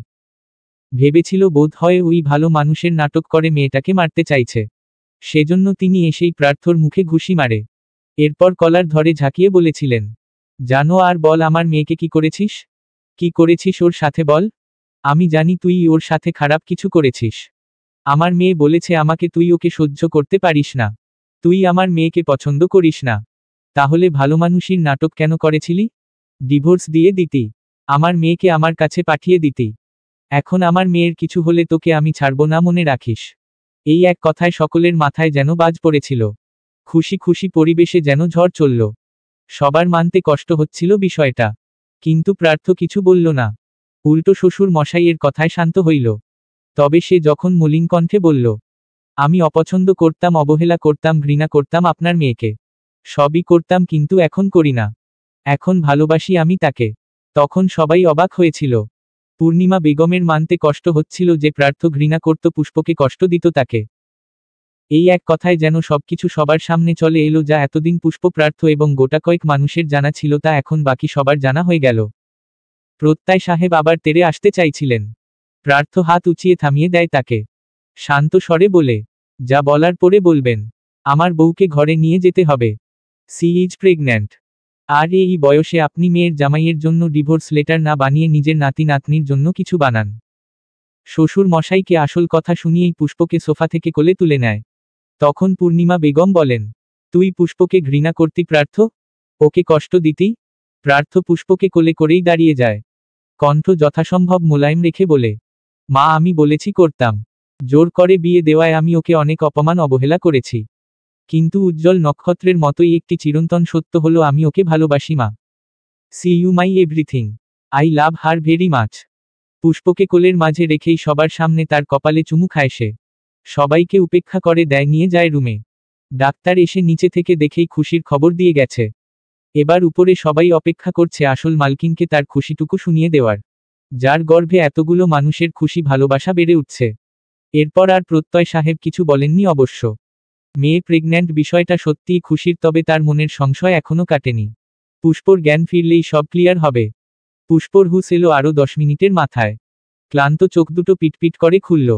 ভেবেছিল বোধ হয় ওই ভালো মানুষের নাটক করে মেয়েটাকে মারতে চাইছে, সেজন্য তিনি এসেই প্রার্থর মুখে ঘুষি মারে। এরপর কলার ধরে ঝাঁকিয়ে বলেছিলেন, জানো আর বল আমার মেয়েকে কি করেছিস? কি করেছিস ওর সাথে বল? আমি জানি তুই ওর সাথে খারাপ কিছু করেছিস। আমার মেয়ে বলেছে আমাকে তুই ওকে সহ্য করতে পারিস না, তুই আমার মেয়েকে পছন্দ করিস না। তাহলে ভালো মানুষের নাটক কেন করেছিলি? ডিভোর্স দিয়ে দিতি, আমার মেয়েকে আমার কাছে পাঠিয়ে দিতি। এখন আমার মেয়ের কিছু হলে তোকে আমি ছাড়ব না, মনে রাখিস। এই এক কথায় সকলের মাথায় যেন বাজ পড়েছিল। খুশি খুশি পরিবেশে যেন ঝড় চলল। সবার মানতে কষ্ট হচ্ছিল বিষয়টা, কিন্তু প্রার্থ কিছু বলল না। উল্টো শ্বশুর মশাইয়ের কথায় শান্ত হইল। তবে সে যখন মলিন কণ্ঠে বলল, আমি অপছন্দ করতাম, অবহেলা করতাম, ঘৃণা করতাম আপনার মেয়েকে। সবই করতাম, কিন্তু এখন করি না। এখন ভালোবাসি আমি তাকে। তখন সবাই অবাক হয়েছিল। পূর্ণিমা বেগমের মানতে কষ্ট হচ্ছিল যে প্রার্থ ঘৃণা করত পুষ্পকে, কষ্ট দিত তাকে। এই এক কথায় যেন সবকিছু সবার সামনে চলে এলো, যা এতদিন পুষ্প, প্রার্থ এবং গোটা কয়েক মানুষের জানা ছিল তা এখন বাকি সবার জানা হয়ে গেল। প্রত্যয় সাহেব আবার তেরে আসতে চাইছিলেন। প্রার্থ হাত উঁচিয়ে থামিয়ে দেয় তাকে। শান্ত স্বরে বলে, যা বলার পরে বলবেন। আমার বউকে ঘরে নিয়ে যেতে হবে। C is pregnant. আর এই বয়সে আপনি মেয়ের জামাইয়ের জন্য ডিভোর্স লেটার না বানিয়ে নিজের নাতি নাতনির জন্য কিছু বানান। শ্বশুর মশাইকে আসল কথা শুনিয়েই পুষ্পকে সোফা থেকে কোলে তুলে নেয়। তখন পূর্ণিমা বেগম বলেন, তুই পুষ্পকে ঘৃণা করতি প্রার্থ? ওকে কষ্ট দিতি? প্রার্থ পুষ্পকে কোলে করেই দাঁড়িয়ে যায়। কণ্ঠ যথাসম্ভব মোলায়েম রেখে বলে, মা, আমি বলেছি করতাম। জোর করে বিয়ে দেওয়ায় আমি ওকে অনেক অপমান অবহেলা করেছি। কিন্তু উজ্জ্বল নক্ষত্রের মতোই একটি চিরন্তন সত্য হলো, আমি ওকে ভালোবাসি মা। See you my everything. I love her very much. পুষ্পকে কোলের মাঝে রেখেই সবার সামনে তার কপালে চুমু খায় সে। সবাইকে উপেক্ষা করে দেয়, নিয়ে যায় রুমে। ডাক্তার এসে নিচে থেকে দেখেই খুশির খবর দিয়ে গেছে। এবার উপরে সবাই অপেক্ষা করছে আসল মালকিনকে তার খুশিটুকু শুনিয়ে দেওয়ার, যার গর্ভে এতগুলো মানুষের খুশি ভালোবাসা বেড়ে উঠছে। এরপর আর প্রত্যয় সাহেব কিছু বলেননি অবশ্য। মেয়ে প্রেগন্যান্ট বিষয়টা সত্যিই খুশির, তবে তার মনের সংশয় এখনো কাটেনি। পুষ্পর জ্ঞান ফিরলেই সব ক্লিয়ার হবে। পুষ্পর হুঁশ এলো আরও 10 মিনিটের মাথায়। ক্লান্ত চোখ দুটো পিটপিট করে খুলল।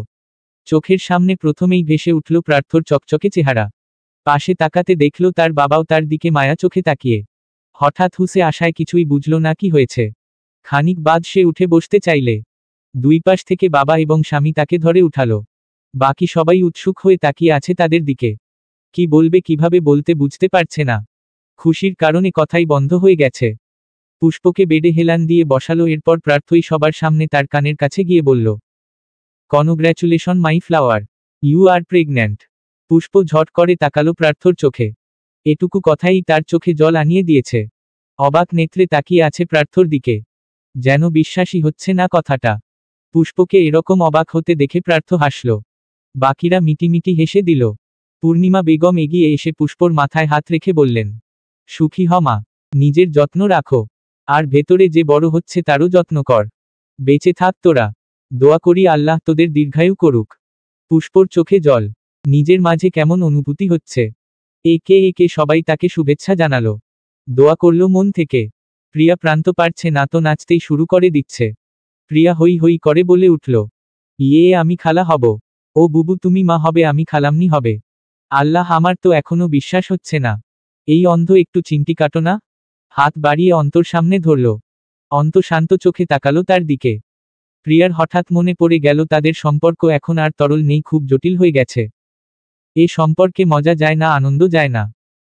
চোখের সামনে প্রথমেই ভেসে উঠল প্রার্থর চকচকে চেহারা। পাশে তাকাতে দেখল তার বাবাও তার দিকে মায়া চোখে তাকিয়ে। হঠাৎ হুঁশে আসায় কিছুই বুঝল না কি হয়েছে। খানিক বাদ সে উঠে বসতে চাইলে দুই পাশ থেকে বাবা এবং স্বামী তাকে ধরে উঠালো। বাকি সবাই উৎসুক হয়ে তাকিয়ে আছে তাদের দিকে। কি বলবে, কিভাবে বলতে বুঝতে পারছে না। খুশির কারণে কথাই বন্ধ হয়ে গেছে। পুষ্পকে বেডে হেলান দিয়ে বসালো। এরপর প্রার্থই সবার সামনে তার কানের কাছে গিয়ে বলল, congratulation my flower, you are pregnant. Pushpa ঝট করে তাকালো প্রার্থর চোখে। এটুকু কথাই তার চোখে জল আনিয়ে দিয়েছে। অবাক নেত্রে তাকিয়ে আছে প্রার্থর দিকে, যেন বিশ্বাসই হচ্ছে না কথাটা। পুষ্পকে এরকম অবাক হতে দেখে প্রার্থ হাসল। বাকিরা মিটিমিটি হেসে দিল। পূর্ণিমা বেগম এগিয়ে এসে পুষ্পর মাথায় হাত রেখে বললেন, সুখী হ মা, নিজের যত্ন রাখো। আর ভেতরে যে বড় হচ্ছে তারও যত্ন কর। বেঁচে থাক তোরা। দোয়া করি আল্লাহ তোদের দীর্ঘায়ু করুক। পুষ্পর চোখে জল। নিজের মাঝে কেমন অনুভূতি হচ্ছে। একে একে সবাই তাকে শুভেচ্ছা জানালো। দোয়া করল মন থেকে। প্রিয়া প্রান্ত পারছে না তো নাচতেই শুরু করে দিচ্ছে। প্রিয়া হই হই করে বলে উঠল, ইয়ে, আমি খালা হব। ও বুবু, তুমি মা হবে, আমি খালাম্নি হবে। আল্লাহ, আমার তো এখনো বিশ্বাস হচ্ছে না। এই অন্ধ একটু চিমটি কাটো না। হাত বাড়িয়ে অন্তর সামনে ধরল। অন্ত শান্ত চোখে তাকালো তার দিকে। প্রিয়ার হঠাৎ মনে পড়ে গেল তাদের সম্পর্ক এখন আর তরল নেই, খুব জটিল হয়ে গেছে। এ সম্পর্কে মজা যায় না, আনন্দ যায় না।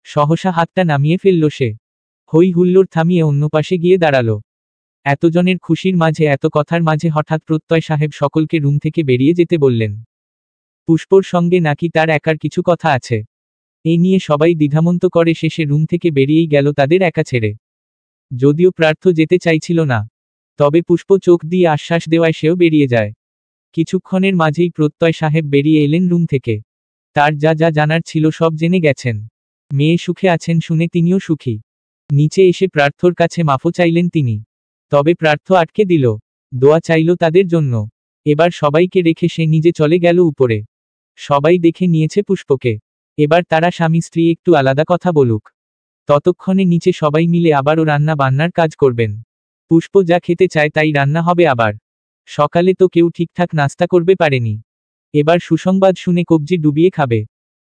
সহসা হাতটা নামিয়ে ফেলল সে। হই হুল্লোড় থামিয়ে অন্য পাশে গিয়ে দাঁড়ালো। এতজনের খুশির মাঝে, এত কথার মাঝে হঠাৎ প্রত্যয় সাহেব সকলকে রুম থেকে বেরিয়ে যেতে বললেন। পুষ্পর সঙ্গে নাকি তার একার কিছু কথা আছে। এ নিয়ে সবাই দ্বিধামন্ত করে শেষে রুম থেকে বেরিয়েই গেল তাদের একা ছেড়ে। যদিও প্রার্থ যেতে চাইছিল না, তবে পুষ্প চোখ দিয়ে আশ্বাস দেওয়ায় সেও বেরিয়ে যায়। কিছুক্ষণের মাঝেই প্রত্যয় সাহেব বেরিয়ে এলেন রুম থেকে। তার যা যা জানার ছিল সব জেনে গেছেন। মেয়ে সুখে আছেন শুনে তিনিও সুখী। নিচে এসে প্রার্থর কাছে মাফও চাইলেন তিনি। তবে প্রার্থ আটকে দিল। দোয়া চাইল তাদের জন্য। এবার সবাইকে রেখে সে নিজে চলে গেল উপরে। সবাই দেখে নিয়েছে পুষ্পকে। এবার তারা স্বামী স্ত্রী একটু আলাদা কথা বলুক। ততক্ষণে নিচে সবাই মিলে আবারও রান্না বান্নার কাজ করবেন। পুষ্প যা খেতে চায় তাই রান্না হবে আবার। সকালে তো কেউ ঠিকঠাক নাস্তা করবে পারেনি। এবার সুসংবাদ শুনে কবজি ডুবিয়ে খাবে।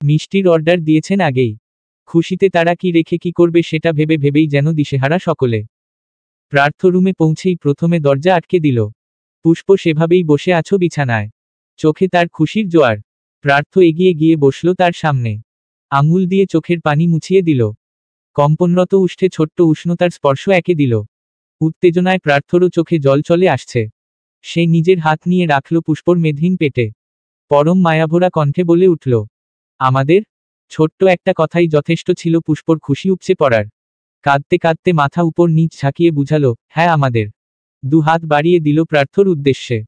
মিষ্টির অর্ডার দিয়েছেন আগেই। খুশিতে তারা কি রেখে কি করবে সেটা ভেবে ভেবেই যেন দিশেহারা সকলে। প্রার্থ রুমে পৌঁছেই প্রথমে দরজা আটকে দিল। পুষ্প সেভাবেই বসে আছো বিছানায়। চোখে তার খুশির জোয়ার। প্রার্থ এগিয়ে গিয়ে বসল তার সামনে। আঙুল দিয়ে চোখের পানি মুছিয়ে দিল। কম্পনরত উষ্ঠে ছোট্ট উষ্ণতার স্পর্শ একে দিল। উত্তেজনায় প্রার্থরও চোখে জল চলে আসছে। সে নিজের হাত নিয়ে রাখল পুষ্পর মেদহীন পেটে। পরম মায়াভরা কণ্ঠে বলে উঠল, আমাদের। ছোট্ট একটা কথাই যথেষ্ট ছিল পুষ্পর খুশি উপচে পড়ার। কাঁদতে কাঁদতে মাথা উপর নিচ ঝাঁকিয়ে বুঝালো, হ্যাঁ আমাদের। দু হাত বাড়িয়ে দিল প্রার্থর উদ্দেশ্যে।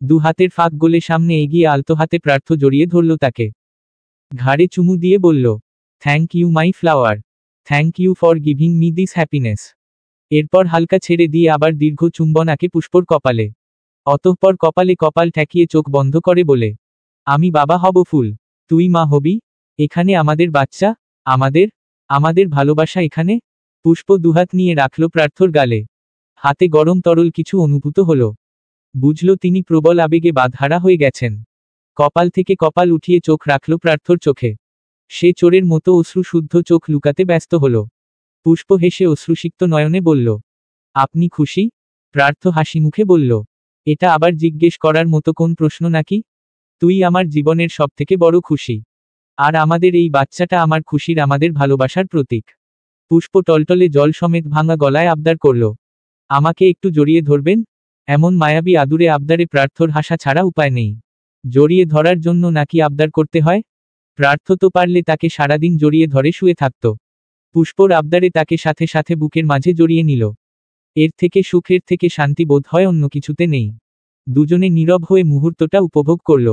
দু হাতের ফাঁক গলে সামনে এগিয়ে আলতো হাতে প্রার্থ জড়িয়ে ধরল তাকে। ঘাড়ে চুমু দিয়ে বলল, thank you my flower, thank you for giving me this happiness. এরপর হালকা ছেড়ে দিয়ে আবার দীর্ঘ চুম্বন আঁকে পুষ্পর কপালে। অতঃপর কপালে কপাল ঠেকিয়ে চোখ বন্ধ করে বলে, আমি বাবা হব ফুল, তুই মা হবি। এখানে আমাদের বাচ্চা, আমাদের আমাদের ভালোবাসা এখানে। পুষ্প দুহাত নিয়ে রাখল প্রার্থর গালে। হাতে গরম তরল কিছু অনুভূত হল। বুঝল তিনি প্রবল আবেগে বাঁধহারা হয়ে গেছেন। কপাল থেকে কপাল উঠিয়ে চোখ রাখল প্রার্থর চোখে। সে চোরের মতো অশ্রুশুদ্ধ চোখ লুকাতে ব্যস্ত হল। পুষ্প হেসে অশ্রুসিক্ত নয়নে বলল, আপনি খুশি? প্রার্থ হাসি মুখে বলল, এটা আবার জিজ্ঞেস করার মতো কোন প্রশ্ন নাকি? তুই আমার জীবনের সবথেকে বড় খুশি। আর আমাদের এই বাচ্চাটা আমার খুশির, আমাদের ভালোবাসার প্রতীক। পুষ্প টলটলে জল সমেত ভাঙা গলায় আবদার করল, আমাকে একটু জড়িয়ে ধরবেন? এমন মায়াবী আদুরে আবদারে প্রার্থর হাসা ছাড়া উপায় নেই। জড়িয়ে ধরার জন্য নাকি আবদার করতে হয়? প্রার্থ তো পারলে তাকে সারাদিন জড়িয়ে ধরে শুয়ে থাকত। পুষ্পর আবদারে তাকে সাথে সাথে বুকের মাঝে জড়িয়ে নিল। এর থেকে সুখের থেকে শান্তি বোধ হয় অন্য কিছুতে নেই। দুজনে নীরব হয়ে মুহূর্তটা উপভোগ করল।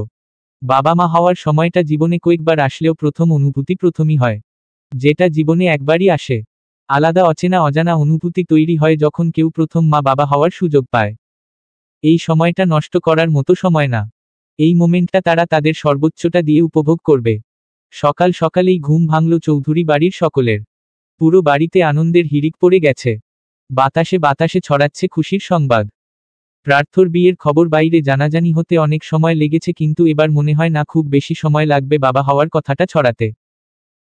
বাবা মা হওয়ার সময়টা জীবনে কয়েকবার আসলেও প্রথম অনুভূতি প্রথমই হয়, যেটা জীবনে একবারই আসে। আলাদা অচেনা অজানা অনুভূতি তৈরি হয় যখন কেউ প্রথম মা বাবা হওয়ার সুযোগ পায়। এই সময়টা নষ্ট করার মতো সময় না। এই মোমেন্টটা তারা তাদের সর্বোচ্চটা দিয়ে উপভোগ করবে। সকাল সকালেই ঘুম ভাঙল চৌধুরী বাড়ির সকলের। পুরো বাড়িতে আনন্দের হিড়িক পড়ে গেছে। বাতাসে বাতাসে ছড়াচ্ছে খুশির সংবাদ। প্রার্থর বিয়ের খবর বাইরে জানাজানি হতে অনেক সময় লেগেছে, কিন্তু এবার মনে হয় না খুব বেশি সময় লাগবে বাবা হওয়ার কথাটা ছড়াতে।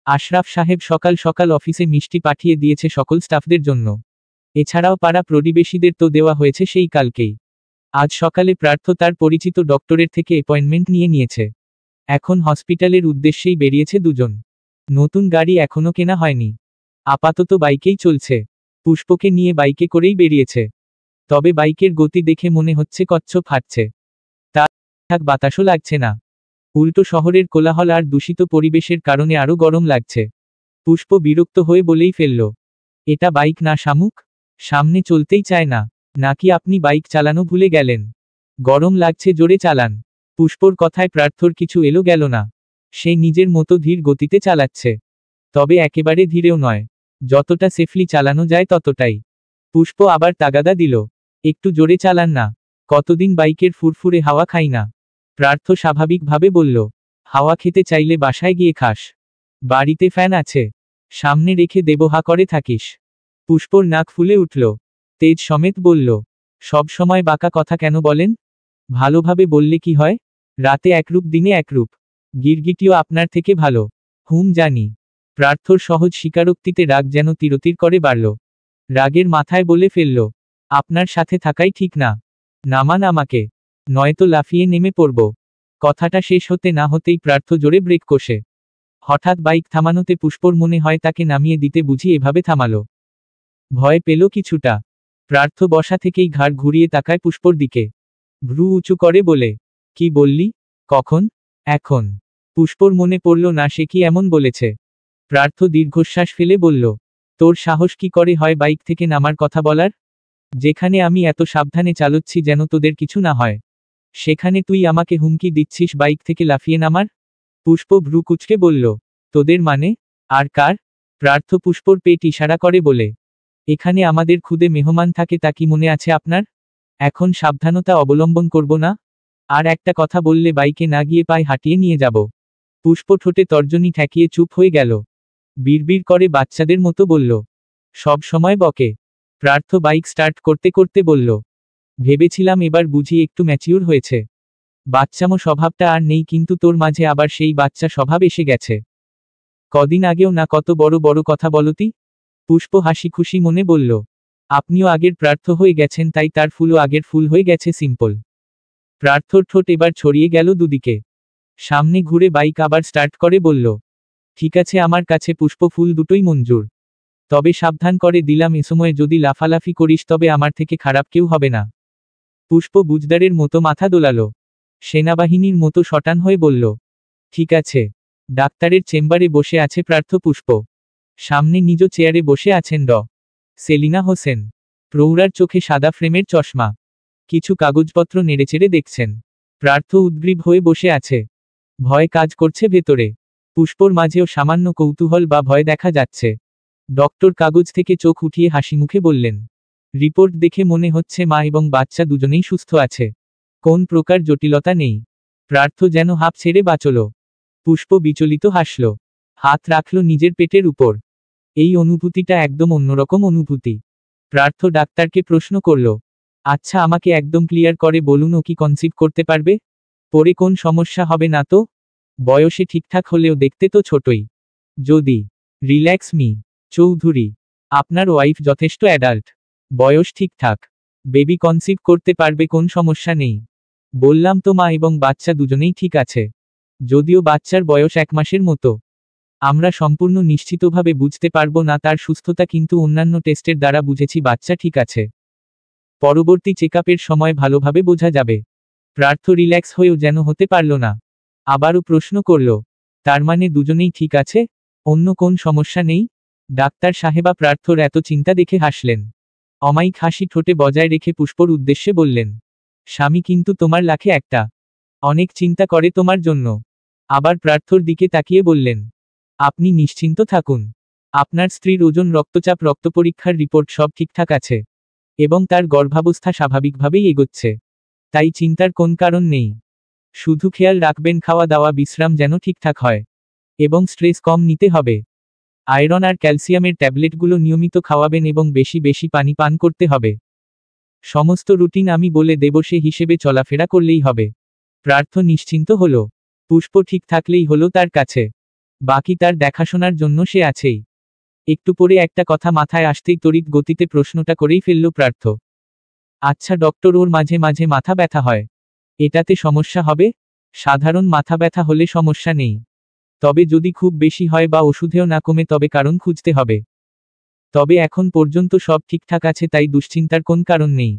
আশরাফ সাহেব সকাল সকাল অফিসে মিষ্টি পাঠিয়ে দিয়েছে সকল স্টাফদের জন্য। এছাড়াও পাড়া প্রতিবেশীদের তো দেওয়া হয়েছে সেই কালকেই। আজ সকালে প্রার্থ তার পরিচিত ডক্টরের থেকে অ্যাপয়েন্টমেন্ট নিয়ে নিয়েছে। এখন হসপিটালের উদ্দেশ্যেই বেরিয়েছে দুজন। নতুন গাড়ি এখনো কেনা হয়নি, আপাতত বাইকেই চলছে। পুষ্পকে নিয়ে বাইকে করেই বেরিয়েছে। তবে বাইকের গতি দেখে মনে হচ্ছে কচ্ছপ হাঁটছে। তার বাতাসও লাগছে না। উল্টো শহরের কোলাহল আর দূষিত পরিবেশের কারণে আরো গরম লাগছে। পুষ্প বিরক্ত হয়ে বলেই ফেলল, এটা বাইক না শামুক, সামনে চলতেই চায় না। নাকি আপনি বাইক চালানো ভুলে গেলেন? গরম লাগছে, জোরে চালান। পুষ্পর কথায় প্রার্থর কিছু এলো গেল না। সে নিজের মতো ধীর গতিতে চালাচ্ছে, তবে একেবারে ধীরেও নয়, যতটা সেফলি চালানো যায় ততটাই। পুষ্প আবার তাগাদা দিল, একটু জোরে চালান না, কতদিন বাইকের ফুরফুরে হাওয়া খাই না। প্রার্থ স্বাভাবিকভাবে বলল, হাওয়া খেতে চাইলে বাসায় গিয়ে খাস, বাড়িতে ফ্যান আছে, সামনে রেখে দেবহা করে থাকিস। পুষ্পর নাক ফুলে উঠল। তেজ সমেত বলল, সব সময় বাঁকা কথা কেন বলেন? ভালোভাবে বললে কি হয়? রাতে একরূপ দিনে একরূপ। গিরগিটিও আপনার থেকে ভালো। জানি। প্রার্থর সহজ স্বীকারোক্তিতে রাগ যেন তিরতির করে বাড়ল। রাগের মাথায় বলে ফেলল, আপনার সাথে থাকাই ঠিক না, নামান আমাকে, নয়তো লাফিয়ে নেমে পড়ব। কথাটা শেষ হতে না হতেই প্রার্থ জোরে ব্রেক কষে। হঠাৎ বাইক থামানোতে পুষ্পর মনে হয় তাকে নামিয়ে দিতে বুঝি এভাবে থামালো। ভয় পেল কিছুটা। প্রার্থ বসা থেকেই ঘাড় ঘুরিয়ে তাকায় পুষ্পর দিকে। ভ্রু উঁচু করে বলে, কি বললি? কখন? এখন। পুষ্পর মনে পড়ল না সে কি এমন বলেছে। প্রার্থ দীর্ঘশ্বাস ফেলে বলল, তোর সাহস কি করে হয় বাইক থেকে নামার কথা বলার? যেখানে আমি এত সাবধানে চালাচ্ছি যেন তোদের কিছু না হয়, সেখানে তুই আমাকে হুমকি দিচ্ছিস বাইক থেকে লাফিয়ে নামার? পুষ্প ভ্রু কুঁচকে বলল, তোদের মানে? আর কার? প্রার্থ পুষ্পর পেট ইশারা করে বলে, এখানে আমাদের খুদে মেহমান থাকে, তা কি মনে আছে আপনার? এখন সাবধানতা অবলম্বন করব না? আর একটা কথা বললে বাইকে না গিয়ে পায়ে হাঁটিয়ে নিয়ে যাব। পুষ্প ঠোঁটে তর্জনী ঠেকিয়ে চুপ হয়ে গেল। বিড়বিড় করে বাচ্চাদের মতো বলল, সব সময় বকে। প্রার্থ বাইক স্টার্ট করতে করতে বলল, ভেবেছিলাম এবার বুঝি একটু ম্যাচিউর হয়েছে। বাচ্চামো স্বভাবটা আর নেই, কিন্তু তোর মাঝে আবার সেই বাচ্চা স্বভাব এসে গেছে। কদিন আগেও না কত বড় বড় কথা বলতি? পুষ্প হাসি খুশি মনে বলল, আপনিও আগের প্রার্থ হয়ে গেছেন, তাই তার ফুলও আগের ফুল হয়ে গেছে, সিম্পল। প্রার্থর ঠোঁট এবার ছড়িয়ে গেল দুদিকে। সামনে ঘুরে বাইক আবার স্টার্ট করে বলল, ঠিক আছে, আমার কাছে পুষ্প ফুল দুটোই মঞ্জুর। তবে সাবধান করে দিলাম, এ সময় যদি লাফালাফি করিস তবে আমার থেকে খারাপ কেউ হবে না। পুষ্প বুজদারের মতো মাথা দোলালো। সেনাবাহিনীর মতো শটান হয়ে বলল, ঠিক আছে। ডাক্তারের চেম্বারে বসে আছে প্রার্থ। পুষ্প সামনে নিজ চেয়ারে বসে আছেন সেলিনা হোসেন। প্রৌঢ়ার চোখে সাদা ফ্রেমের চশমা। কিছু কাগজপত্র নেড়েচেড়ে দেখছেন। প্রার্থ উদ্গ্রীব হয়ে বসে আছে। ভয় কাজ করছে ভেতরে। পুষ্পর মাঝেও সামান্য কৌতূহল বা ভয় দেখা যাচ্ছে। ডক্টর কাগজ থেকে চোখ উঠিয়ে হাসিমুখে বললেন, রিপোর্ট দেখে মনে হচ্ছে মা এবং বাচ্চা দুজনেই সুস্থ আছে। কোন প্রকার জটিলতা নেই। প্রার্থ যেন হাঁপ ছেড়ে বাঁচল। পুষ্প বিচলিত হাসল। হাত রাখল নিজের পেটের উপর। এই অনুভূতিটা একদম অন্যরকম অনুভূতি। প্রার্থ ডাক্তারকে প্রশ্ন করল, আচ্ছা আমাকে একদম ক্লিয়ার করে বলুন, ও কি কনসিভ করতে পারবে? পরে কোন সমস্যা হবে না তো? বয়সে ঠিকঠাক হলেও দেখতে তো ছোটই। যদি রিল্যাক্স মি চৌধুরী, আপনার ওয়াইফ যথেষ্ট অ্যাডাল্ট। বয়স ঠিকঠাক। বেবি কনসিভ করতে পারবে, কোন সমস্যা নেই। বললাম তো মা এবং বাচ্চা দুজনেই ঠিক আছে। যদিও বাচ্চার বয়স 1 মাসের মতো। আমরা সম্পূর্ণ নিশ্চিতভাবে বুঝতে পারবো না তার সুস্থতা, কিন্তু অন্যান্য টেস্টের দ্বারা বুঝেছি বাচ্চা ঠিক আছে। পরবর্তী চেকআপের সময় ভালোভাবে বোঝা যাবে। প্রার্থ রিল্যাক্স হয়েও যেন হতে পারল না। আবারও প্রশ্ন করল, তার মানে দুজনেই ঠিক আছে? অন্য কোন সমস্যা নেই? ডাক্তার সাহেবা প্রার্থর এত চিন্তা দেখে হাসলেন। অমায়িক হাসি ঠোঁটে বজায় রেখে পুষ্পর উদ্দেশ্যে বললেন, স্বামী কিন্তু তোমার লাখে একটা। অনেক চিন্তা করে তোমার জন্য। আবার প্রার্থর দিকে তাকিয়ে বললেন, আপনি নিশ্চিন্ত থাকুন। আপনার স্ত্রীর ওজন, রক্তচাপ, রক্ত পরীক্ষার রিপোর্ট সব ঠিকঠাক আছে। এবং তার গর্ভাবস্থা স্বাভাবিকভাবেই এগোচ্ছে। তাই চিন্তার কোন কারণ নেই। শুধু খেয়াল রাখবেন খাওয়া দাওয়া বিশ্রাম যেন ঠিকঠাক হয়। এবং স্ট্রেস কম নিতে হবে। আয়রন আর ক্যালসিয়ামের ট্যাবলেটগুলো নিয়মিত খাওয়াবেন এবং বেশি বেশি পানি পান করতে হবে। সমস্ত রুটিন আমি বলে দেব, সে হিসেবে চলাফেরা করলেই হবে। প্রার্থ নিশ্চিন্ত হল। পুষ্প ঠিক থাকলেই হলো তার কাছে। বাকি তার দেখাশোনার জন্য সে আছেই। একটু পরে একটা কথা মাথায় আসতেই তড়িৎ গতিতে প্রশ্নটা করেই ফেলল প্রার্থ, আচ্ছা ডক্টর, ওর মাঝে মাঝে মাথা ব্যথা হয়, এটাতে সমস্যা হবে? সাধারণ মাথা ব্যথা হলে সমস্যা নেই। তবে যদি খুব বেশি হয় বা ওষুধেও না কমে, তবে কারণ খুঁজতে হবে। তবে এখন পর্যন্ত সব ঠিকঠাক আছে, তাই দুশ্চিন্তার কোন কারণ নেই।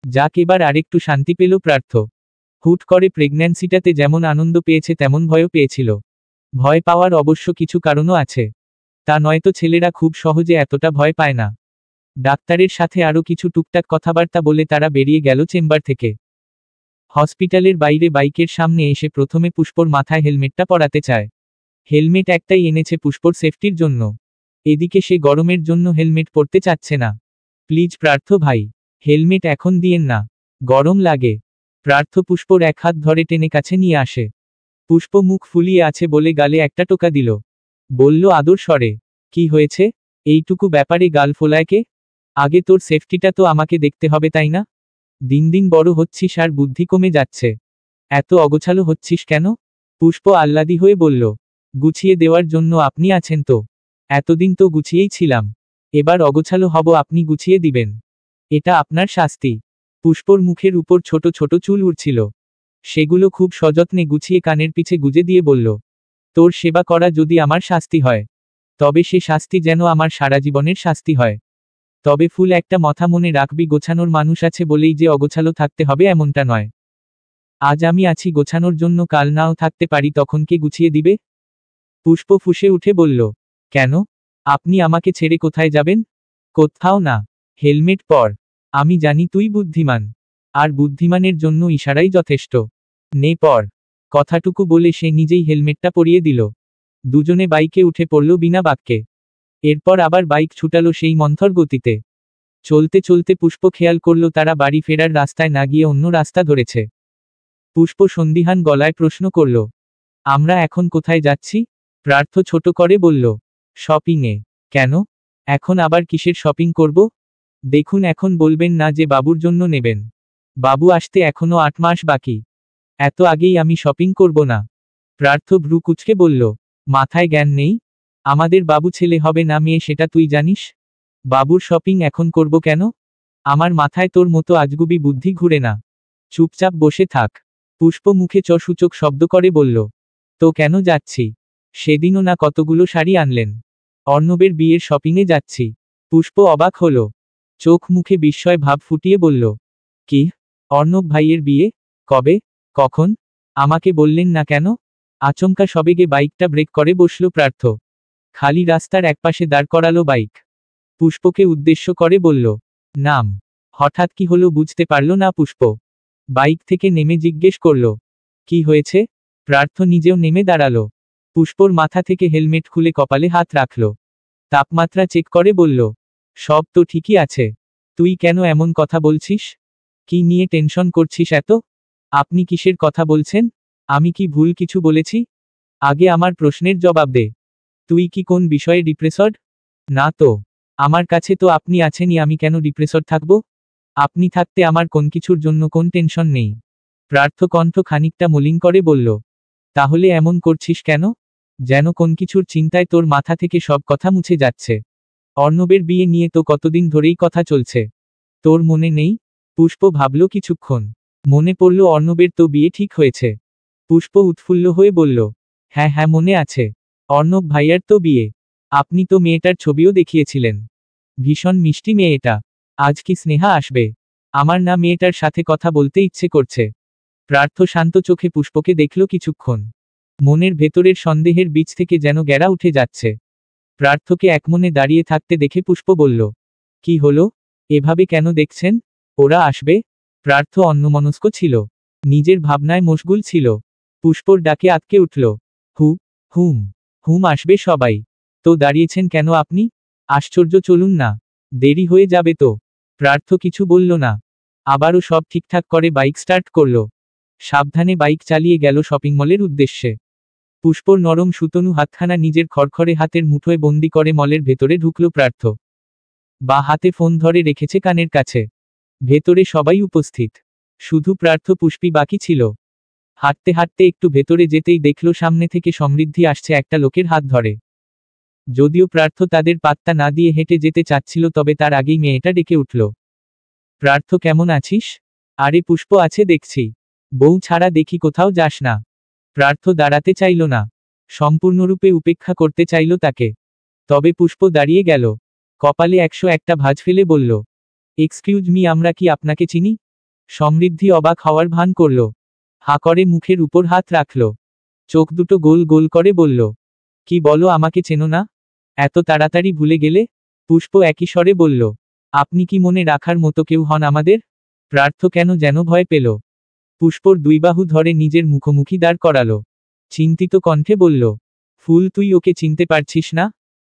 যাক, এবার আরেকটু শান্তি পেল প্রার্থ। হুট করে প্রেগন্যান্সিটাতে যেমন আনন্দ পেয়েছে তেমন ভয়ও পেয়েছিল। ভয় পাওয়ার অবশ্য কিছু কারণও আছে। তা নয়তো ছেলেরা খুব সহজে এতটা ভয় পায় না। ডাক্তারের সাথে আরও কিছু টুকটাক কথাবার্তা বলে তারা বেরিয়ে গেল চেম্বার থেকে। হসপিটালের বাইরে বাইকের সামনে এসে প্রথমে পুষ্পর মাথায় হেলমেটটা পরাতে চায়। হেলমেট একটাই এনেছে পুষ্পর সেফটির জন্য। এদিকে সে গরমের জন্য হেলমেট পরতে চাচ্ছে না। প্লিজ প্রার্থ ভাই, হেলমেট এখন দিয়েন না, গরম লাগে। প্রার্থ পুষ্পর এক হাত ধরে টেনে কাছে নিয়ে আসে। পুষ্প মুখ ফুলিয়ে আছে বলে গালে একটা টোকা দিল। বলল আদর স্বরে, কি হয়েছে? এইটুকু ব্যাপারে গাল ফোলায় কে? আগে তোর সেফটিটা তো আমাকে দেখতে হবে, তাই না? দিন দিন বড় হচ্ছিস আর বুদ্ধি কমে যাচ্ছে। এত অগোছালো হচ্ছিস কেন? পুষ্প আহ্লাদি হয়ে বলল, গুছিয়ে দেওয়ার জন্য আপনি আছেন তো। এতদিন তো গুছিয়েই ছিলাম। এবার অগোছালো হব, আপনি গুছিয়ে দিবেন। এটা আপনার শাস্তি। পুষ্পর মুখের উপর ছোট ছোট চুল উড়ছিল। সেগুলো খুব সযত্নে গুছিয়ে কানের পিছে গুজে দিয়ে বলল, তোর সেবা করা যদি আমার শাস্তি হয়, তবে সে শাস্তি যেন আমার সারা জীবনের শাস্তি হয়। তবে ফুল একটা কথা মনে রাখবি, গোছানোর মানুষ আছে বলেই যে অগোছালো থাকতে হবে এমনটা নয়। আজ আমি আছি গোছানোর জন্য, কাল নাও থাকতে পারি, তখন কে গুছিয়ে দিবে? পুষ্প ফুঁসে উঠে বলল, কেন? আপনি আমাকে ছেড়ে কোথায় যাবেন? কোথাও না। হেলমেট পর। আমি জানি তুই বুদ্ধিমান। আর বুদ্ধিমানের জন্য ইশারাই যথেষ্ট। নে পর। কথাটুকু বলে সে নিজেই হেলমেটটা পরিয়ে দিল। দুজনে বাইকে উঠে পড়ল বিনা বাক্যে। এরপর আবার বাইক ছুটালো সেই মন্থর গতিতে। চলতে চলতে পুষ্প খেয়াল করল তারা বাড়ি ফেরার রাস্তায় না গিয়ে অন্য রাস্তা ধরেছে। পুষ্প সন্দিহান গলায় প্রশ্ন করল, আমরা এখন কোথায় যাচ্ছি? প্রার্থ ছোট করে বলল, শপিংয়ে। কেন? এখন আবার কিসের শপিং করব? দেখুন, এখন বলবেন না যে বাবুর জন্য নেবেন। বাবু আসতে এখনো 8 মাস বাকি। এত আগেই আমি শপিং করব না। প্রার্থ ভ্রু কুঁচকে বলল, মাথায় জ্ঞান নেই? আমাদের বাবু ছেলে হবে না মেয়ে, সেটা তুই জানিস? বাবুর শপিং এখন করব কেন? আমার মাথায় তোর মতো আজগুবি বুদ্ধি ঘুরে না। চুপচাপ বসে থাক। পুষ্প মুখে সূচক শব্দ করে বলল, তো কেন যাচ্ছি? সেদিনও না কতগুলো শাড়ি আনলেন। অর্ণবের বিয়ের শপিংয়ে যাচ্ছি। পুষ্প অবাক হলো। চোখ মুখে বিস্ময় ভাব ফুটিয়ে বলল, কি? অর্ণব ভাইয়ের বিয়ে? কবে? কখন? আমাকে বললেন না কেন? আচমকা সবেগে বাইকটা ব্রেক করে বসল প্রার্থ। খালি রাস্তার একপাশে দাঁড় করালো বাইক। পুষ্পকে উদ্দেশ্য করে বলল, নাম। হঠাৎ কি হলো বুঝতে পারল না পুষ্প। বাইক থেকে নেমে জিজ্ঞেস করল, কি হয়েছে? প্রার্থ নিজেও নেমে দাঁড়ালো। পুষ্পর মাথা থেকে হেলমেট খুলে কপালে হাত রাখল। তাপমাত্রা চেক করে বলল, সব তো ঠিকই আছে। তুই কেন এমন কথা বলছিস? কি নিয়ে টেনশন করছিস এত? আপনি কিসের কথা বলছেন? আমি কি ভুল কিছু বলেছি? আগে আমার প্রশ্নের জবাব দে। তুই কি কোন বিষয়ে ডিপ্রেসড? না তো। আমার কাছে তো আপনি আছেনই, আমি কেন ডিপ্রেসড থাকব? আপনি থাকতে আমার কোন কিছুর জন্য কোন টেনশন নেই। প্রার্থ কণ্ঠ খানিকটা মলিন করে বলল, তাহলে এমন করছিস কেন? যেন কোন কিছুর চিন্তায় তোর মাথা থেকে সব কথা মুছে যাচ্ছে। অর্ণবের বিয়ে নিয়ে তো কতদিন ধরেই কথা চলছে। তোর মনে নেই? পুষ্প ভাবল কিছুক্ষণ। মনে পড়ল অর্ণবের তো বিয়ে ঠিক হয়েছে। পুষ্প উৎফুল্ল হয়ে বলল, হ্যাঁ হ্যাঁ মনে আছে। অর্ণব ভাইয়ার তো বিয়ে। আপনি তো মেয়েটার ছবিও দেখিয়েছিলেন। ভীষণ মিষ্টি মেয়েটা। আজ কি স্নেহা আসবে? আমার না মেয়েটার সাথে কথা বলতে ইচ্ছে করছে। প্রার্থ শান্ত চোখে পুষ্পকে দেখল কিছুক্ষণ। মনের ভেতরের সন্দেহের বীজ থেকে যেন গ্যারা উঠে যাচ্ছে। প্রার্থকে একমনে দাঁড়িয়ে থাকতে দেখে পুষ্প বলল, কি হলো? এভাবে কেন দেখছেন? ওরা আসবে? প্রার্থ অন্যমনস্ক ছিল। নিজের ভাবনায় মশগুল ছিল। পুষ্পর ডাকে আটকে উঠল, হুম হুম আসবে সবাই। তো দাঁড়িয়েছেন কেন আপনি? আশ্চর্য, চলুন না। দেরি হয়ে যাবে তো। প্রার্থ কিছু বলল না। আবারও সব ঠিকঠাক করে বাইক স্টার্ট করল। সাবধানে বাইক চালিয়ে গেল শপিং মলের উদ্দেশ্যে। পুষ্পর নরম সুতনু হাতখানা নিজের খড়খড়ে হাতের মুঠোয় বন্দি করে মলের ভেতরে ঢুকল প্রার্থ। বা হাতে ফোন ধরে রেখেছে কানের কাছে। ভেতরে সবাই উপস্থিত। শুধু প্রার্থ পুষ্পী বাকি ছিল। হাঁটতে হাঁটতে একটু ভেতরে যেতেই দেখল সামনে থেকে সমৃদ্ধি আসছে একটা লোকের হাত ধরে। যদিও প্রার্থ তাদের পাত্তা না দিয়ে হেঁটে যেতে চাচ্ছিল, তবে তার আগেই মেয়েটা ডেকে উঠল, প্রার্থ কেমন আছিস? আরে পুষ্প আছে দেখছি। বউ ছাড়া দেখি কোথাও যাস না। প্রার্থ দাঁড়াতে চাইল না। সম্পূর্ণরূপে উপেক্ষা করতে চাইল তাকে। তবে পুষ্প দাঁড়িয়ে গেল। কপালে 101টা ভাঁজ ফেলে বলল, এক্সকিউজ মি, আমরা কি আপনাকে চিনি? সমৃদ্ধি অবাক হওয়ার ভান করল। হা করে মুখের উপর হাত রাখল। চোখ দুটো গোল গোল করে বলল, কি বলো, আমাকে চেনো না? এত তাড়াতাড়ি ভুলে গেলে? পুষ্প একই স্বরে বলল, আপনি কি মনে রাখার মতো কেউ হন আমাদের? প্রার্থ কেন যেন ভয় পেল। পুষ্পর দুই বাহু ধরে নিজের মুখোমুখি দাঁড় করালো। চিন্তিত কণ্ঠে বলল, ফুল, তুই ওকে চিনতে পারছিস না?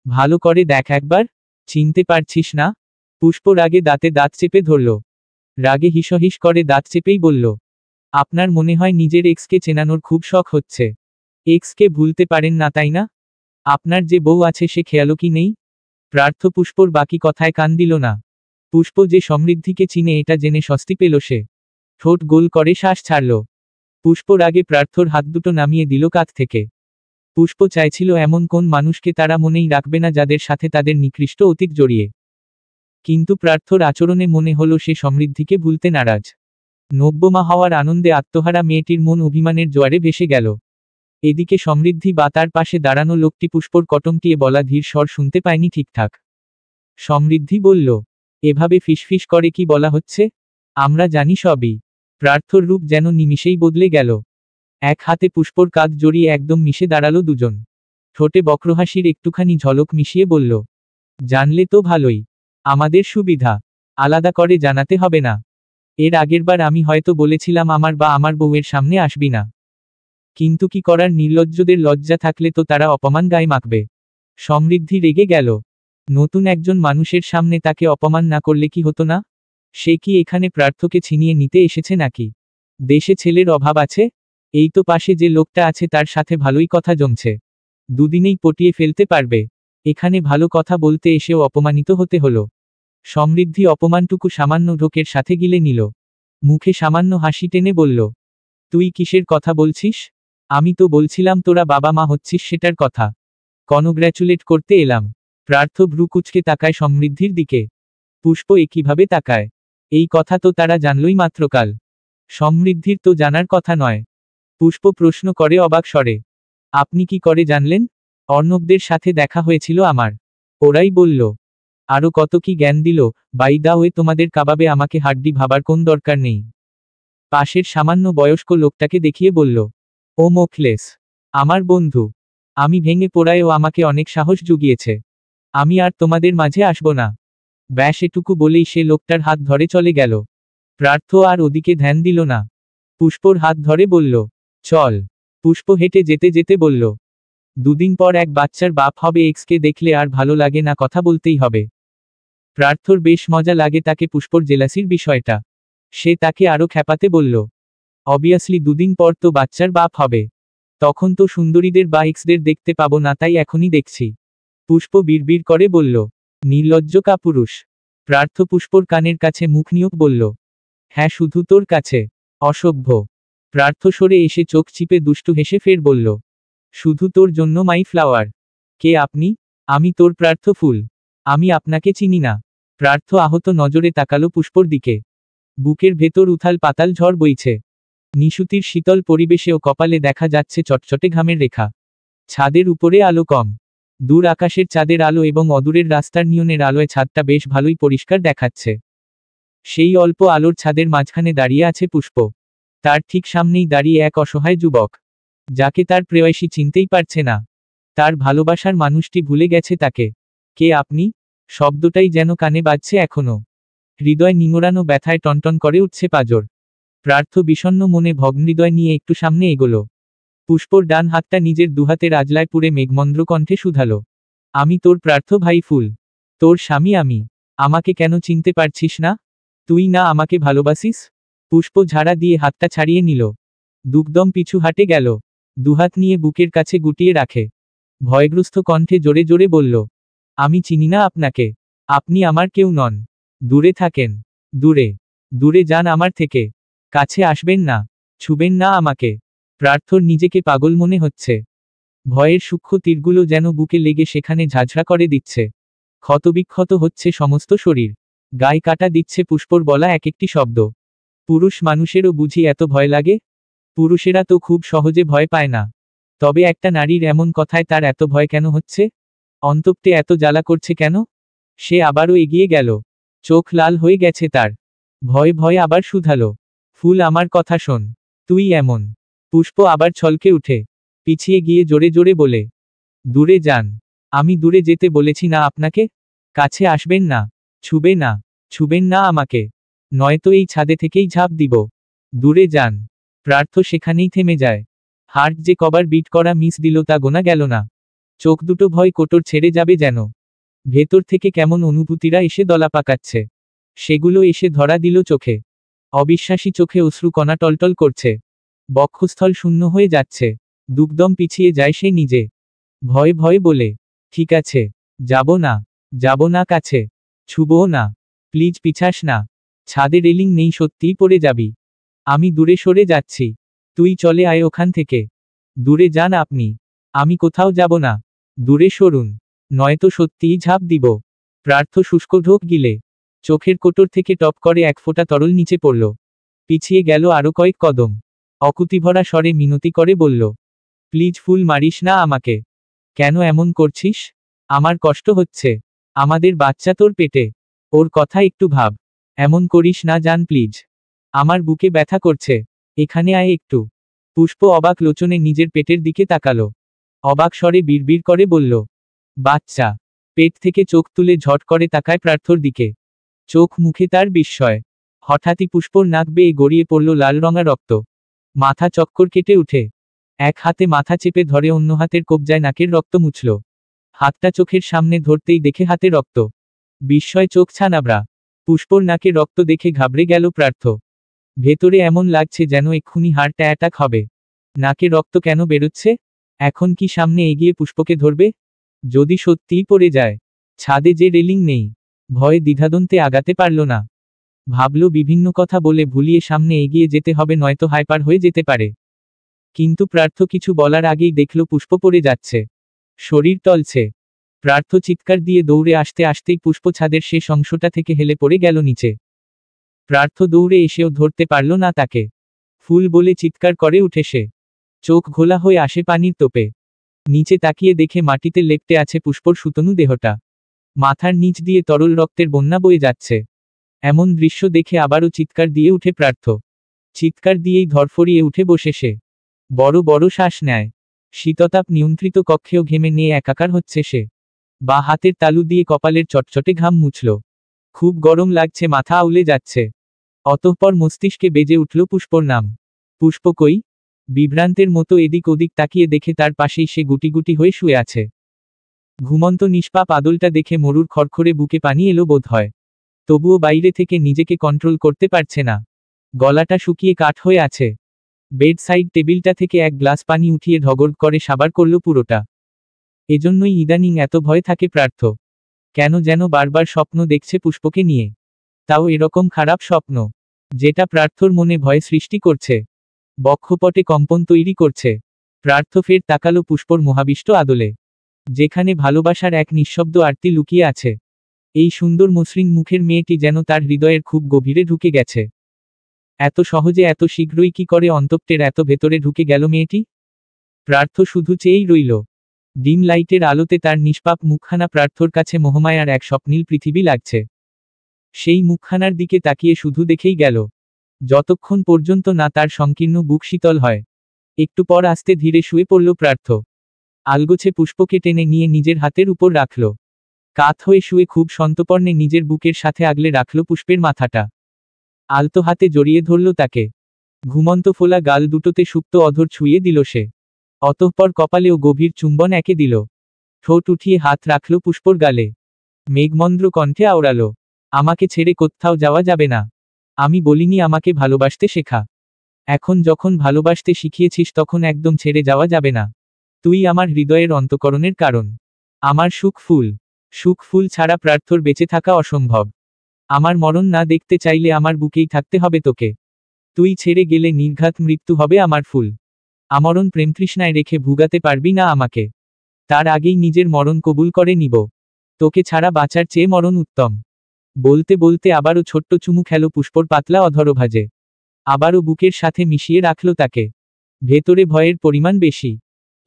ভালো করে দেখ একবার। চিনতে পারছিস না? পুষ্প রাগে দাঁতে দাঁত চেপে ধরল। রাগে হিসহিস করে দাঁত চেপেই বলল, আপনার মনে হয় নিজের এক্সকে চেনানোর খুব শখ হচ্ছে। এক্সকে ভুলতে পারেন না তাই না? আপনার যে বউ আছে সে খেয়ালও কি নেই? প্রার্থ পুষ্পর বাকি কথায় কান দিল না। পুষ্প যে সমৃদ্ধিকে চিনে এটা জেনে স্বস্তি পেল সে। ঠোঁট গোল করে শ্বাস ছাড়ল। পুষ্প রাগে প্রার্থর হাত দুটো নামিয়ে দিল কাঁধ থেকে। পুষ্প চাইছিল এমন কোন মানুষকে তারা মনেই রাখবে না যাদের সাথে তাদের নিকৃষ্ট অতীত জড়িয়ে। কিন্তু প্রার্থর আচরণে মনে হলো সে সমৃদ্ধিকে ভুলতে নারাজ। নব্যমা হওয়ার আনন্দে আত্মহারা মেয়েটির মন অভিমানের জোয়ারে ভেসে গেল। এদিকে সমৃদ্ধি বা তার পাশে দাঁড়ানো লোকটি পুষ্পর কটমটিয়ে বলা ধীর স্বর শুনতে পায়নি ঠিকঠাক। সমৃদ্ধি বলল, এভাবে ফিসফিস করে কি বলা হচ্ছে? আমরা জানি সবই। প্রার্থর রূপ যেন নিমিষেই বদলে গেল। এক হাতে পুষ্পর কাঁধ জড়িয়ে একদম মিশে দাঁড়ালো দুজন। ঠোঁটে বক্রহাসির একটুখানি ঝলক মিশিয়ে বলল, জানলে তো ভালোই। আমাদের সুবিধা। আলাদা করে জানাতে হবে না। এর আগেরবার আমি হয়তো বলেছিলাম আমার বা আমার বউয়ের সামনে আসবি না। কিন্তু কি করার, নির্লজ্জদের লজ্জা থাকলে তো তারা অপমান গায়ে মাখবে। সমৃদ্ধি রেগে গেল। নতুন একজন মানুষের সামনে তাকে অপমান না করলে কি হতো না? সে কি এখানে প্রার্থকে ছিনিয়ে নিতে এসেছে নাকি? দেশে ছেলের অভাব আছে? এই তো পাশে যে লোকটা আছে তার সাথে ভালোই কথা জমছে। দুদিনেই পটিয়ে ফেলতে পারবে। এখানে ভালো কথা বলতে এসেও অপমানিত হতে হলো। সমৃদ্ধি অপমানটুকু সামান্য ঢোকের সাথে গিলে নিল। মুখে সামান্য হাসি টেনে বলল, তুই কিসের কথা বলছিস? আমি তো বলছিলাম তোরা বাবা মা হচ্ছিস সেটার কথা। কনগ্র্যাচুলেট করতে এলাম। প্রার্থ ভ্রু কুঁচকে তাকায় সমৃদ্ধির দিকে। পুষ্প একইভাবে তাকায়। এই কথা তো তারা জানলই মাত্র কাল। সমৃদ্ধির তো জানার কথা নয়। পুষ্প প্রশ্ন করে অবাক স্বরে, আপনি কি করে জানলেন? অর্ণবদের সাথে দেখা হয়েছিল আমার। ওরাই বলল। আরো কত কি জ্ঞান দিল। বাই দা ওয়ে, তোমাদের কাবাবে আমাকে হাড্ডি ভাবার কোন দরকার নেই। পাশের সামান্য বয়স্ক লোকটাকে দেখিয়ে বলল, ও মোখলেস। আমার বন্ধু। আমি ভেঙে পড়ায় ও আমাকে অনেক সাহস জুগিয়েছে। আমি আর তোমাদের মাঝে আসব না। ব্যাস এটুকু বলেই সে লোকটার হাত ধরে চলে গেল। প্রার্থ আর ওদিকে ধ্যান দিল না। পুষ্পর হাত ধরে বলল, চল। পুষ্প হেঁটে যেতে যেতে বলল, দুদিন পর এক বাচ্চার বাপ হবে, এক্সকে দেখলে আর ভালো লাগে না, কথা বলতেই হবে। প্রার্থর বেশ মজা লাগে তাকে পুষ্পর জেলাসির বিষয়টা। সে তাকে আরো খেপাতে বলল, অবভিয়াসলি দুদিন পর তো বাচ্চার বাপ হবে। তখন তো সুন্দরীদের বা এক্সদের দেখতে পাবো না, তাই এখনই দেখছি। পুষ্প বিড়বিড় করে বলল, নির্লজ্জ কাপুরুষ। প্রার্থ পুষ্পর কানের কাছে মুখ নিয়োগ বলল, হ্যাঁ শুধু তোর কাছে, অসভ্য। প্রার্থ সরে এসে চোখ চিপে দুষ্টু হেসে ফের বলল, শুধু তোর জন্য মাই ফ্লাওয়ার। কে আপনি? আমি তোর প্রার্থ ফুল। আমি আপনাকে চিনি না। প্রার্থ আহত নজরে তাকালো পুষ্পর দিকে। বুকের ভেতর উথাল পাতাল ঝড় বইছে। নিশুতির শীতল পরিবেশেও কপালে দেখা যাচ্ছে চটচটে ঘামের রেখা। ছাদের উপরে আলো কম। দূর আকাশের চাঁদের আলো এবং অদূরের রাস্তার নিয়নের আলোয় ছাদটা বেশ ভালোই পরিষ্কার দেখাচ্ছে। সেই অল্প আলোর ছাদের মাঝখানে দাঁড়িয়ে আছে পুষ্প। তার ঠিক সামনেই দাঁড়িয়ে এক অসহায় যুবক, যাকে তার প্রেয়সী চিনতেই পারছে না। তার ভালোবাসার মানুষটি ভুলে গেছে তাকে। কে আপনি? শব্দটাই যেন কানে বাজছে এখনো। হৃদয় নিঙড়ানো ব্যথায় টনটন করে উঠছে পাঁজর। প্রার্থ বিষণ্ণ মনে ভগ্নহৃদয় নিয়ে একটু সামনে এগোলো। পুষ্পর ডান হাতটা নিজের দুহাতের আজলায় পুড়ে মেঘমন্দ্র কণ্ঠে শুধালো, আমি তোর প্রার্থ ভাই ফুল। তোর স্বামী আমি। আমাকে কেন চিনতে পারছিস না? তুই না আমাকে ভালোবাসিস? পুষ্প ঝাড়া দিয়ে হাতটা ছাড়িয়ে নিল। দুকদম পিছু হাটে গেল। দুহাত নিয়ে বুকের কাছে গুটিয়ে রাখে। ভয়গ্রস্ত কণ্ঠে জোরে জোরে বলল, আমি চিনি না আপনাকে। আপনি আমার কেউ নন। দূরে থাকেন। দূরে। দূরে যান আমার থেকে। কাছে আসবেন না। ছুবেন না আমাকে। প্রার্থর নিজেকে পাগল মনে হচ্ছে। ভয়ের সূক্ষ্ম তীরগুলো যেন বুকে লেগে সেখানে ঝাঁঝরা করে দিচ্ছে। ক্ষতবিক্ষত হচ্ছে সমস্ত শরীর। গায়ে কাটা দিচ্ছে পুষ্পর বলা এক একটি শব্দ। পুরুষ মানুষেরও বুঝি এত ভয় লাগে? পুরুষেরা তো খুব সহজে ভয় পায় না। তবে একটা নারীর এমন কথায় তার এত ভয় কেন হচ্ছে? অন্তপ্তে এত জ্বালা করছে কেন? সে আবারও এগিয়ে গেল। চোখ লাল হয়ে গেছে তার। ভয়ে ভয়ে আবার শুধালো, ফুল আমার কথা শোন। তুই এমন। পুষ্প আবার ছলকে উঠে পিছিয়ে গিয়ে জোরে জোরে বলে, দূরে যান। আমি দূরে যেতে বলেছি না আপনাকে? কাছে আসবেন না। ছুবে না। ছুবেন না আমাকে। নয়তো এই ছাদে থেকেই ঝাঁপ দিব। দূরে যান। প্রার্থ সেখানেই থেমে যায়। হার্ট যে কবার বিট করা মিস দিল তা গোনা গেল না। চোখ দুটো ভয় কোটর ছেড়ে যাবে যেন। ভেতর থেকে কেমন অনুভূতিরা এসে দলা পাকাচ্ছে। সেগুলো এসে ধরা দিল চোখে। অবিশ্বাসী চোখে অশ্রু কণা টলটল করছে। বক্ষস্থল শূন্য হয়ে যাচ্ছে। দুকদম পিছিয়ে যায় সে নিজে। ভয়ে ভয়ে বলে, ঠিক আছে। যাব না। যাব না কাছে। ছুবও না। প্লিজ পিছাস না। ছাদে রেলিং নেই, সত্যিই পড়ে যাবি। আমি দূরে সরে যাচ্ছি। তুই চলে আয় ওখান থেকে। দূরে যান আপনি। আমি কোথাও যাব না। দূরে সরুন। নয়তো সত্যিই ঝাঁপ দিব। প্রার্থ শুষ্ক ঢোক গিলে চোখের কোটর থেকে টপ করে এক ফোঁটা তরল নিচে পড়ল। পিছিয়ে গেল আরো কয়েক কদম। অকুতিভরা স্বরে মিনতি করে বলল, প্লিজ ফুল মারিস না আমাকে। কেন এমন করছিস? আমার কষ্ট হচ্ছে। আমাদের বাচ্চা তোর পেটে। ওর কথা একটু ভাব। এমন করিস না জান প্লিজ। আমার বুকে ব্যথা করছে। এখানে আয় একটু। পুষ্প অবাক লোচনে নিজের পেটের দিকে তাকালো। অবাক স্বরে বিড়বিড় করে বলল, বাচ্চা। পেট থেকে চোখ তুলে ঝট করে তাকায় প্রার্থর দিকে। চোখ মুখে তার বিস্ময়। হঠাৎই পুষ্পর নাক বেয়ে গড়িয়ে পড়ল লাল রঙা রক্ত। মাথা চক্কর কেটে উঠে এক হাতে মাথা চেপে ধরে অন্য হাতের কবজায় নাকের রক্ত মুছল। হাতটা চোখের সামনে ধরতেই দেখে হাতে রক্ত। বিস্ময় চোখ ছানাবড়া। পুষ্পর নাকে রক্ত দেখে ঘাবড়ে গেল প্রার্থ। ভেতরে এমন লাগছে যেন এক্ষুনি হার্ট অ্যাটাক হবে। নাকে রক্ত কেন বেরোচ্ছে? এখন কি সামনে এগিয়ে পুষ্পকে ধরবে? যদি সত্যিই পড়ে যায়? ছাদে যে রেলিং নেই। ভয়ে দ্বিধাদ্বন্দ্বে আগাতে পারল না। ভাবল বিভিন্ন কথা বলে ভুলিয়ে সামনে এগিয়ে যেতে হবে, নয়তো হাইপার হয়ে যেতে পারে। কিন্তু প্রার্থ কিছু বলার আগেই দেখল পুষ্প পড়ে যাচ্ছে। শরীর টলছে। প্রার্থ চিৎকার দিয়ে দৌড়ে আসতে আসতেই পুষ্প ছাদের শেষ অংশটা থেকে হেলে পড়ে গেল নিচে। প্রার্থ দৌড়ে এসেও ধরতে পারল না তাকে। ফুল বলে চিৎকার করে উঠে সে। চোখ ঘোলা হয়ে আসে পানির তোপে। নিচে তাকিয়ে দেখে মাটিতে লেপ্টে আছে পুষ্পর সুতনু দেহটা। মাথার নিচ দিয়ে তরল রক্তের বন্যা বয়ে যাচ্ছে। এমন দৃশ্য দেখে আবারও চিৎকার দিয়ে উঠে প্রার্থ। চিৎকার দিয়েই ধরফরিয়ে উঠে বসে সে। বড় বড় শ্বাস নেয়। শীততাপ নিয়ন্ত্রিত কক্ষেও ঘেমে নিয়ে একাকার হচ্ছে সে। বা হাতের তালু দিয়ে কপালের চটচটে ঘাম মুছল। খুব গরম লাগছে, মাথা আউলে যাচ্ছে। অতঃপর মস্তিষ্কে বেজে উঠল পুষ্পর নাম। পুষ্প কই? বিভ্রান্তের মতো এদিক ওদিক তাকিয়ে দেখে তার পাশেই সে গুটি গুটি হয়ে শুয়ে আছে। ঘুমন্ত নিষ্পাপ আদলটা দেখে মরুর খড়খড়ে বুকে পানি এলো বোধ হয়। তবুও বাইরে থেকে নিজেকে কন্ট্রোল করতে পারছে না। গলাটা শুকিয়ে কাঠ হয়ে আছে। বেড সাইড টেবিলটা থেকে এক গ্লাস পানি উঠিয়ে ঢগড় করে সাবার করল পুরোটা। এজন্যই ইদানিং এত ভয় থাকে প্রার্থ। কেন যেন বারবার স্বপ্ন দেখছে পুষ্পকে নিয়ে। তাও এরকম খারাপ স্বপ্ন, যেটা প্রার্থর মনে ভয় সৃষ্টি করছে, বক্ষপটে কম্পন তৈরি করছে। প্রার্থ ফের তাকালো পুষ্পর মোহাবিষ্ট আদলে, যেখানে ভালোবাসার এক নিঃশব্দ আরতি লুকিয়ে আছে। এই সুন্দর মসৃণ মুখের মেয়েটি যেন তার হৃদয়ের খুব গভীরে ঢুকে গেছে। এত সহজে এত শীঘ্রই কি করে অন্তঃপ্তের এত ভেতরে ঢুকে গেল মেয়েটি? প্রার্থ শুধু চেয়েই রইল। ডিম লাইটের আলোতে তার নিষ্পাপ মুখখানা প্রার্থর কাছে মোহমায়ার এক স্বপ্নীল পৃথিবী লাগছে। সেই মুখখানার দিকে তাকিয়ে শুধু দেখেই গেল, যতক্ষণ পর্যন্ত না তার সংকীর্ণ বুক শীতল হয়। একটু পর আস্তে ধীরে শুয়ে পড়ল প্রার্থ। আলগোছে পুষ্পকে টেনে নিয়ে নিজের হাতের উপর রাখল। কাত হয়ে শুয়ে খুব সন্তর্পণে নিজের বুকের সাথে আগলে রাখল পুষ্পের মাথাটা। আলতো হাতে জড়িয়ে ধরল তাকে। ঘুমন্ত ফোলা গাল দুটোতে সুপ্ত অধর ছুঁয়ে দিল সে। অতঃপর কপালেও গভীর চুম্বন একে দিল। ঠোঁট উঠিয়ে হাত রাখল পুষ্পর গালে। মেঘমন্দ্র কণ্ঠে আওড়াল, আমাকে ছেড়ে কোত্থাও যাওয়া যাবে না। আমি বলিনি আমাকে ভালোবাসতে শেখা? এখন যখন ভালোবাসতে শিখিয়েছিস তখন একদম ছেড়ে যাওয়া যাবে না। তুই আমার হৃদয়ের অন্তঃকরণের কারণ, আমার সুখ ফুল। সুখ ফুল ছাড়া প্রার্থর বেঁচে থাকা অসম্ভব। আমার মরণ না দেখতে চাইলে আমার বুকেই থাকতে হবে তোকে। তুই ছেড়ে গেলে নির্ঘাত মৃত্যু হবে আমার ফুল। আমরণ প্রেমতৃষ্ণায় রেখে ভুগাতে পারবি না আমাকে। তার আগেই নিজের মরণ কবুল করে নিব। তোকে ছাড়া বাঁচার চেয়ে মরণ উত্তম। বলতে বলতে আবারও ছোট্ট চুমু খেল পুষ্পর পাতলা অধরভাজে। আবারও বুকের সাথে মিশিয়ে রাখল তাকে। ভেতরে ভয়ের পরিমাণ বেশি।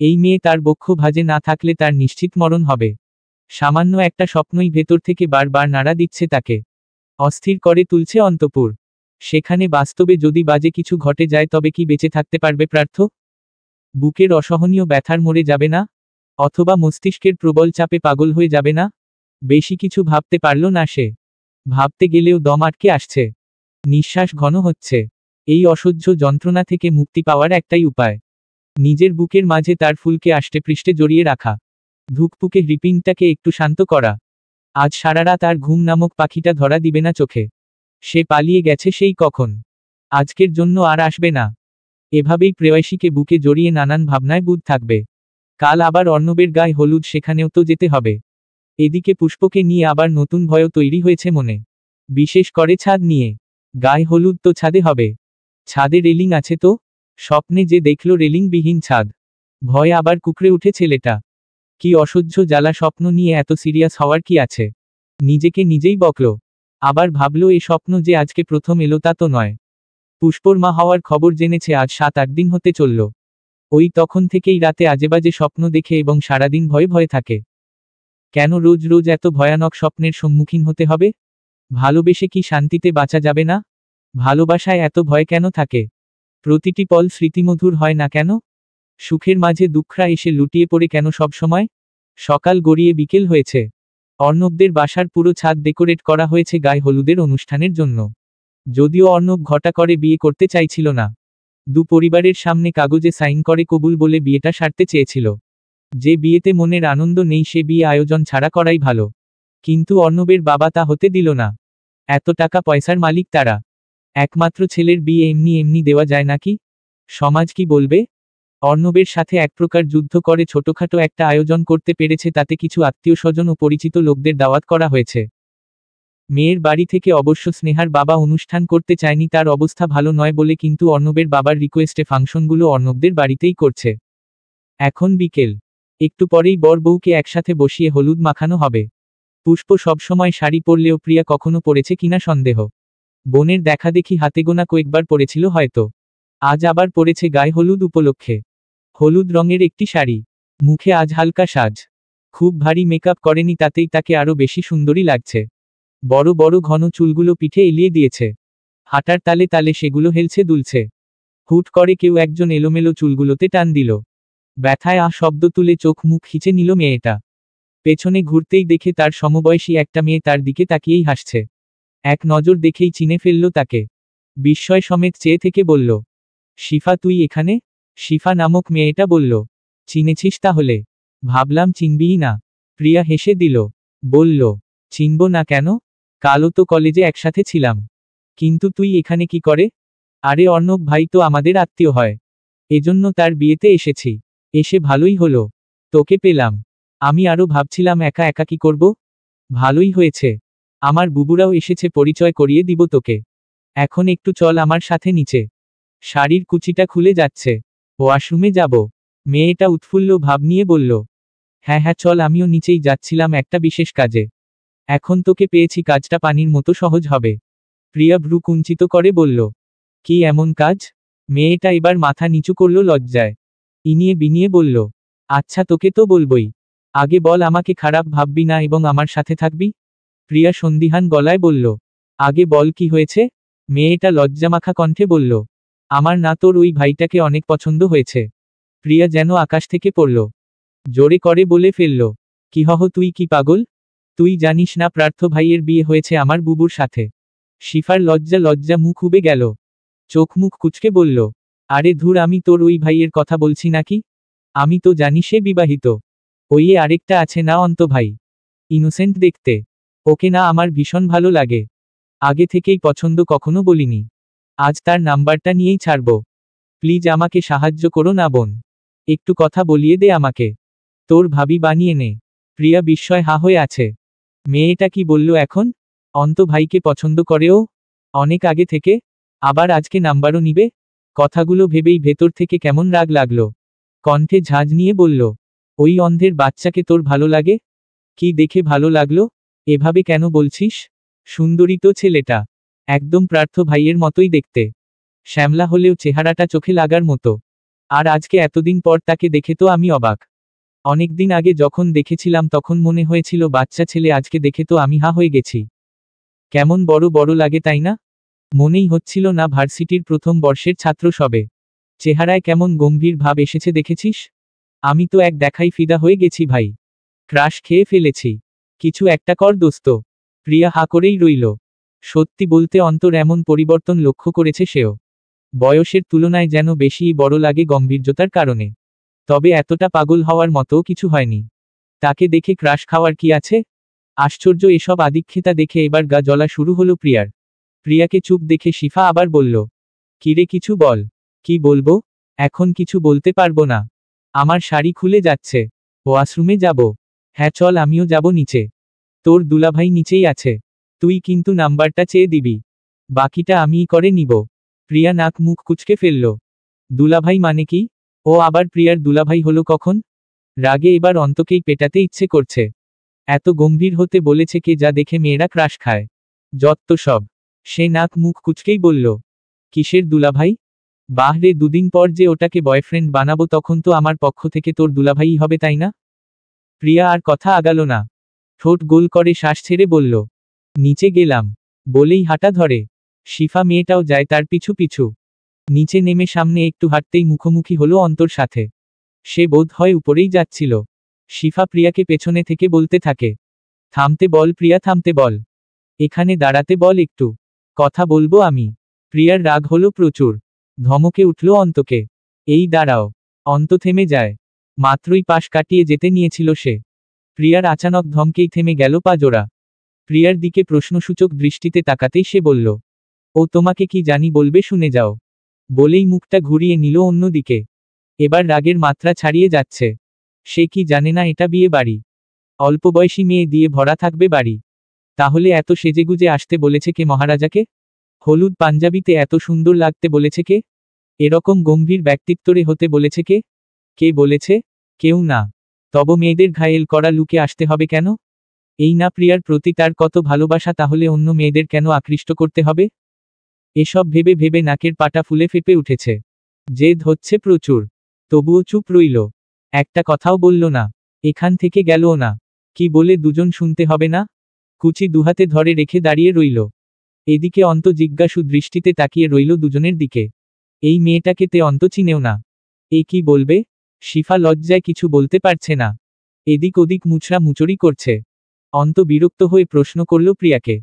এই মেয়ে তার বক্ষ ভাজে না থাকলে তার নিশ্চিত মরণ হবে। সামান্য একটা স্বপ্নই ভেতর থেকে বারবার নাড়া দিচ্ছে তাকে, অস্থির করে তুলছে অন্তঃপুর। সেখানে বাস্তবে যদি বাজে কিছু ঘটে যায় তবে কি বেঁচে থাকতে পারবে প্রার্থ? বুকের অসহনীয় ব্যথার মরে যাবে না? অথবা মস্তিষ্কের প্রবল চাপে পাগল হয়ে যাবে না? বেশি কিছু ভাবতে পারল না সে। ভাবতে গেলেও দম আটকে আসছে, নিঃশ্বাস ঘন হচ্ছে। এই অসহ্য যন্ত্রণা থেকে মুক্তি পাওয়ার একটাই উপায়, নিজের বুকের মাঝে তার ফুলকে আষ্টেপৃষ্ঠে জড়িয়ে রাখা। ধুকপুকে হৃৎপিণ্ডটাকে একটু শান্ত করা। আজ সারারাত আর ঘুম নামক পাখিটা ধরা দিবে না চোখে। সে পালিয়ে গেছে সেই কখন, আজকের জন্য আর আসবে না। এভাবেই প্রেয়সীকে বুকে জড়িয়ে নানান ভাবনায় বুঁদ থাকবে। কাল আবার অর্ণবের গায়ে হলুদ, সেখানেও তো যেতে হবে। এদিকে পুষ্পকে নিয়ে আবার নতুন ভয়ও তৈরি হয়েছে মনে, বিশেষ করে ছাদ নিয়ে। গায়ে হলুদ তো ছাদে হবে। ছাদে রেলিং আছে তো? স্বপ্নে যে দেখল রেলিংবিহীন ছাদ। ভয়ে আবার কুকড়ে উঠে ছেলেটা। কি অসহ্য জ্বালা, স্বপ্ন নিয়ে এত সিরিয়াস হওয়ার কি আছে? নিজেকে নিজেই বকল। আবার ভাবল এ স্বপ্ন যে আজকে প্রথম এলো তা তো নয়। পুষ্পর মা হওয়ার খবর জেনেছে আজ 7-8 দিন হতে চলল। ওই তখন থেকেই রাতে আজেবাজে স্বপ্ন দেখে এবং সারাদিন ভয়ে ভয়ে থাকে। কেন রোজ রোজ এত ভয়ানক স্বপ্নের সম্মুখীন হতে হবে? ভালোবেসে কি শান্তিতে বাঁচা যাবে না? ভালোবাসায় এত ভয় কেন থাকে? প্রতিটি পল স্মৃতিমধুর হয় না কেন? সুখের মাঝে দুঃখরা এসে লুটিয়ে পড়ে কেন সব সময়? সকাল গড়িয়ে বিকেল হয়েছে। অর্ণবদের বাসার পুরো ছাদ ডেকোরেট করা হয়েছে গায়ে হলুদের অনুষ্ঠানের জন্য। যদিও অর্ণব ঘটা করে বিয়ে করতে চাইছিল না, দু পরিবারের সামনে কাগজে সাইন করে কবুল বলে বিয়েটা সারতে চেয়েছিল। যে বিয়েতে মনের আনন্দ নেই সে বিয়ে আয়োজন ছাড়া করাই ভালো। কিন্তু অর্ণবের বাবা তা হতে দিল না। এত টাকা পয়সার মালিক তারা, একমাত্র ছেলের বিয়ে এমনি এমনি দেওয়া যায় নাকি? সমাজ কি বলবে? অর্ণবের সাথে এক প্রকার যুদ্ধ করে ছোটখাটো একটা আয়োজন করতে পেরেছে, তাতে কিছু আত্মীয় স্বজন ও পরিচিত লোকদের দাওয়াত করা হয়েছে। মেয়ের বাড়ি থেকে অবশ্য স্নেহার বাবা অনুষ্ঠান করতে চায়নি, তার অবস্থা ভালো নয় বলে, কিন্তু অর্ণবের বাবার রিকোয়েস্টে ফাংশনগুলো অর্ণবদের বাড়িতেই করছে। এখন বিকেল, একটু পরেই বর বউকে একসাথে বসিয়ে হলুদ মাখানো হবে। পুষ্প সবসময় শাড়ি পরলেও প্রিয়া কখনো পরেছে কিনা সন্দেহ। বোনের দেখাদেখি হাতে গোনা কয়েকবার পরেছিল হয়তো, আজ আবার পরেছে গায়ে হলুদ উপলক্ষে। হলুদ রঙের একটি শাড়ি, মুখে আজ হালকা সাজ। খুব ভারী মেকআপ করেনি, তাতেই তাকে আরো বেশি সুন্দরী লাগছে। বড় বড় ঘন চুলগুলো পিঠে এলিয়ে দিয়েছে। হাঁটার তালে তালে সেগুলো হেলছে দুলছে। হুট করে কেউ একজন এলোমেলো চুলগুলোতে টান দিল। ব্যথায় শব্দ তুলে চোখ মুখ খিচে নিল মেয়েটা। পেছনে ঘুরতেই দেখে তার সমবয়সী একটা মেয়ে তার দিকে তাকিয়েই হাসছে। এক নজর দেখেই চিনে ফেলল তাকে। বিস্ময় সমেত চেয়ে থেকে বলল, শিফা তুই এখানে? শিফা নামক মেয়েটা বলল, চিনেছিস তাহলে? ভাবলাম চিনবিই না। প্রিয়া হেসে দিল, বলল, চিনব না কেন? কালও তো কলেজে একসাথে ছিলাম। কিন্তু তুই এখানে কি করে? আরে অর্ণব ভাই তো আমাদের আত্মীয় হয়, এজন্য তার বিয়েতে এসেছি। এসে ভালোই হলো, তোকে পেলাম। আমি আরো ভাবছিলাম একা একা কি করব। ভালোই হয়েছে, আমার বুবুরাও এসেছে, পরিচয় করিয়ে দিব তোকে। এখন একটু চল আমার সাথে নিচে। শাড়ির কুচিটা খুলে যাচ্ছে, ওয়াশরুমে যাব। মেয়েটা উৎফুল্ল ভাব নিয়ে বলল, হ্যাঁ হ্যাঁ চল, আমিও নিচেই যাচ্ছিলাম একটা বিশেষ কাজে। এখন তোকে পেয়েছি, কাজটা পানির মতো সহজ হবে। প্রিয়া ভ্রু কুঞ্চিত করে বলল, কি এমন কাজ? মেয়েটা এবার মাথা নিচু করল লজ্জায়। ইনিয়ে বিনিয়ে বলল, আচ্ছা তোকে তো বলবই, আগে বল আমাকে খারাপ ভাববি না এবং আমার সাথে থাকবি। প্রিয়া সন্দিহান গলায় বলল, আগে বল কি হয়েছে। মেয়েটা লজ্জামাখা কণ্ঠে বলল, আমার না তোর ওই ভাইটাকে অনেক পছন্দ হয়েছে। প্রিয়া যেন আকাশ থেকে পড়ল, জোরে করে বলে ফেলল, কি হহ তুই কি পাগল? তুই জানিস না পার্থ ভাইয়ের বিয়ে হয়েছে আমার বুবুর সাথে। শিফার লজ্জা লজ্জা মুখ উবে গেল, চোখ মুখ কুচকে বলল, আরে ধুর, আমি তোর ওই ভাইয়ের কথা বলছি নাকি? আমি তো জানি সে বিবাহিত। ওই আরেকটা আছে না অন্ত ভাই, ইনোসেন্ট দেখতে, ওকে না আমার ভীষণ ভালো লাগে। আগে থেকেই পছন্দ, কখনো বলিনি। আজ তার নাম্বারটা নিয়েই ছাড়ব। প্লিজ আমাকে সাহায্য করো না বোন, একটু কথা বলিয়ে দে আমাকে, তোর ভাবি বানিয়ে নে। প্রিয়া বিস্ময় হা হয়ে আছে। মেয়েটা কি বলল এখন? অন্ত ভাইকে পছন্দ করে ও? অনেক আগে থেকে? আবার আজকে নাম্বারও নিবে? কথাগুলো ভেবেই ভেতর থেকে কেমন রাগ লাগলো। কণ্ঠে ঝাঁজ নিয়ে বলল, ওই অন্ধের বাচ্চাকে তোর ভালো লাগে? কি দেখে ভালো লাগলো? এভাবে কেন বলছিস? সুন্দরী তো ছেলেটা, একদম পার্থ ভাইয়ের মতোই দেখতে। শ্যামলা হলেও চেহারাটা চোখে লাগার মতো। আর আজকে এতদিন পর তাকে দেখে তো আমি অবাক। অনেকদিন আগে যখন দেখেছিলাম তখন মনে হয়েছিল বাচ্চা ছেলে, আজকে দেখে তো আমি হা হয়ে গেছি। কেমন বড় বড় লাগে তাই না? মনেই হচ্ছিল না ভার্সিটির প্রথম বর্ষের ছাত্র সবে। চেহারায় কেমন গম্ভীর ভাব এসেছে দেখেছিস? আমি তো এক দেখাই ফিদা হয়ে গেছি ভাই। ক্রাশ খেয়ে ফেলেছি। কিছু একটা কর দোস্ত। প্রিয়া হা করেই রইল। সত্যি বলতে অন্তর এমন পরিবর্তন লক্ষ্য করেছে সেও। বয়সের তুলনায় যেন বেশিই বড় লাগে গম্ভীর্যতার কারণে। তবে এতটা পাগল হওয়ার মতো কিছু হয়নি। তাকে দেখে ক্রাশ খাওয়ার কি আছে? আশ্চর্য, এসব আদিক্ষেতা দেখে এবার গা জ্বলা শুরু হলো প্রিয়ার। প্রিয়াকে চুপ দেখে শিফা আবার বলল, কিরে কিছু বল। কি বলবো? এখন কিছু বলতে পারবো না। আমার শাড়ি খুলে যাচ্ছে, ওয়াশরুমে যাব। হ্যাঁ চল, আমিও যাব নিচে। তোর দুলাভাই নিচেই আছে, তুই কিন্তু নাম্বারটা চেয়ে দিবি, বাকিটা আমিই করে নিব। প্রিয়া নাক মুখ কুচকে ফেলল। দুলাভাই মানে কি? ও আবার প্রিয়ার দুলাভাই হলো কখন? রাগে এবার অন্তকেই পেটাতে ইচ্ছে করছে। এত গম্ভীর হতে বলেছে কে যা দেখে মেয়েরা ক্রাশ খায়? যত সব। সে নাক মুখ কুচকেই বলল, কিসের দুলাভাই? বাহরে, দুদিন পর যে ওটাকে বয়ফ্রেন্ড বানাবো তখন তো আমার পক্ষ থেকে তোর দুলাভাই হবে তাই না? প্রিয়া আর কথা আগাল না। ঠোঁট গোল করে শ্বাস ছেড়ে বলল, নিচে গেলাম। বলেই হাঁটা ধরে। শিফা মেয়েটাও যায় তার পিছু পিছু। নিচে নেমে সামনে একটু হাঁটতেই মুখোমুখি হলো অন্তর সাথে। সে বোধ হয় উপরেই যাচ্ছিল। শিফা প্রিয়াকে পেছনে থেকে বলতে থাকে, থামতে বল প্রিয়া, থামতে বল। এখানে দাঁড়াতে বল একটু, কথা বলবো আমি। প্রিয়ার রাগ হলো প্রচুর। ধমকে উঠল অন্তকে, এই দাঁড়াও। অন্ত থেমে যায়। মাত্রই পাশ কাটিয়ে যেতে নিয়েছিল সে। প্রিয়ার আচানক ধমকেই থেমে গেল পা জোড়া। প্রিয়ার দিকে প্রশ্নসূচক দৃষ্টিতে তাকাতেই সে বলল, ও তোমাকে কি জানি বলবে, শুনে যাও। বলেই মুখটা ঘুরিয়ে নিল অন্যদিকে। এবার রাগের মাত্রা ছাড়িয়ে যাচ্ছে। সে কি জানে না এটা বিয়ে বাড়ি? অল্পবয়সী মেয়ে দিয়ে ভরা থাকবে বাড়ি। তাহলে এত সেজেগুজে আসতে বলেছে কে মহারাজাকে? হলুদ পাঞ্জাবিতে এত সুন্দর লাগতে বলেছে কে? এরকম গম্ভীর ব্যক্তিত্বরে হতে বলেছে কে? কে বলেছে? কেউ না। তব মেয়েদের ঘায়েল করা লুকে আসতে হবে কেন? এই না প্রিয়ার প্রতি তার কত ভালোবাসা, তাহলে অন্য মেয়েদের কেন আকৃষ্ট করতে হবে? এসব ভেবে ভেবে নাকের পাটা ফুলে ফেপে উঠেছে। জেদ হচ্ছে প্রচুর। তবুও চুপ রইল। একটা কথাও বলল না। এখান থেকে গেলও না। কি বলে দুজন শুনতে হবে না? কুচি দুহাতে ধরে রেখে দাঁড়িয়ে রইল। এদিকে অন্ত জিজ্ঞাসু দৃষ্টিতে তাকিয়ে রইল দুজনের দিকে। এই মেয়েটাকে তে অন্ত চিনেও না। এ কি বলবে? শিফা লজ্জায় কিছু বলতে পারছে না। এদিক ওদিক মুচড়া মুচড়ি করছে। অন্ত বিরক্ত হয়ে প্রশ্ন করল প্রিয়াকে,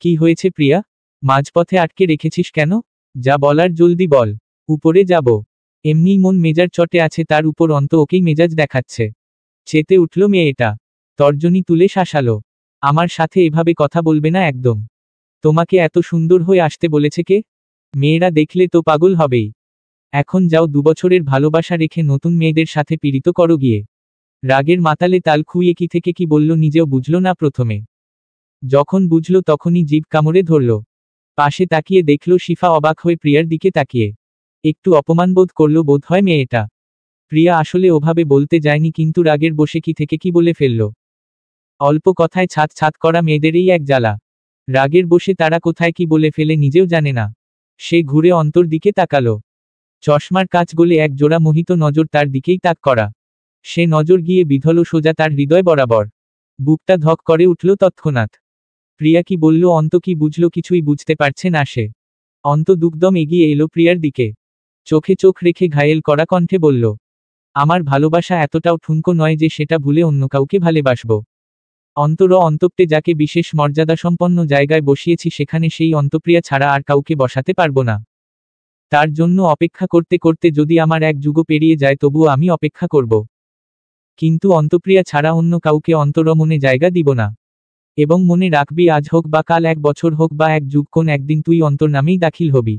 কি হয়েছে প্রিয়া? মাঝপথে আটকে রেখেছিস কেন? যা বলার জলদি বল। উপরে যাব। এমনিই মন মেজাজ চটে আছে, তার উপর অন্ত ওকেই মেজাজ দেখাচ্ছে। চেতে উঠল মেয়েটা। তর্জনী তুলে শাসালো, আমার সাথে এভাবে কথা বলবে না একদম। তোমাকে এত সুন্দর হয়ে আসতে বলেছে কে? মেয়েরা দেখলে তো পাগল হবেই। এখন যাও, 2 বছরের ভালোবাসা রেখে নতুন মেয়েদের সাথে পীড়িত করো গিয়ে। রাগের মাতালে তাল খুইয়ে কি থেকে কি বলল নিজেও বুঝল না প্রথমে। যখন বুঝল তখনই জিভ কামড়ে ধরল। পাশে তাকিয়ে দেখল শিফা অবাক হয়ে প্রিয়ার দিকে তাকিয়ে। একটু অপমানবোধ করল বোধহয় মেয়েটা। প্রিয়া আসলে ওভাবে বলতে যায়নি, কিন্তু রাগের বসে কি থেকে কি বলে ফেলল। অল্প কথায় ছাদ ছাদ করা মেয়েদেরই এক জ্বালা। রাগের বসে তারা কোথায় কি বলে ফেলে নিজেও জানে না। সে ঘুরে অন্তর দিকে তাকালো। চশমার কাচ গলে এক জোড়া মোহিত নজর তার দিকেই তাক করা। সে নজর গিয়ে বিধল সোজা তার হৃদয় বরাবর। বুকটা ধক করে উঠল তৎক্ষণাৎ। প্রিয়া কি বলল, অন্ত কি বুঝল, কিছুই বুঝতে পারছে না সে। অন্ত দুকদম এগিয়ে এলো প্রিয়ার দিকে। চোখে চোখ রেখে ঘায়েল করা কণ্ঠে বলল, আমার ভালোবাসা এতটাও ঠুনকো নয় যে সেটা ভুলে অন্য কাউকে ভালোবাসব। অন্তপ্তে যাকে বিশেষ মর্যাদাসম্পন্ন জায়গায় বসিয়েছি সেখানে সেই অন্তপ্রিয়া ছাড়া আর কাউকে বসাতে পারবো না। তার জন্য অপেক্ষা করতে করতে যদি আমার এক যুগ পেরিয়ে যায় তবুও আমি অপেক্ষা করব। কিন্তু অন্তপ্রিয়া ছাড়া অন্য কাউকে অন্তরমনে জায়গা দিব না। এবং মনে রাখবি, আজ হোক বা কাল, 1 বছর হোক বা 1 যুগ, কোন একদিন তুই অন্তর নামেই দাখিল হবি।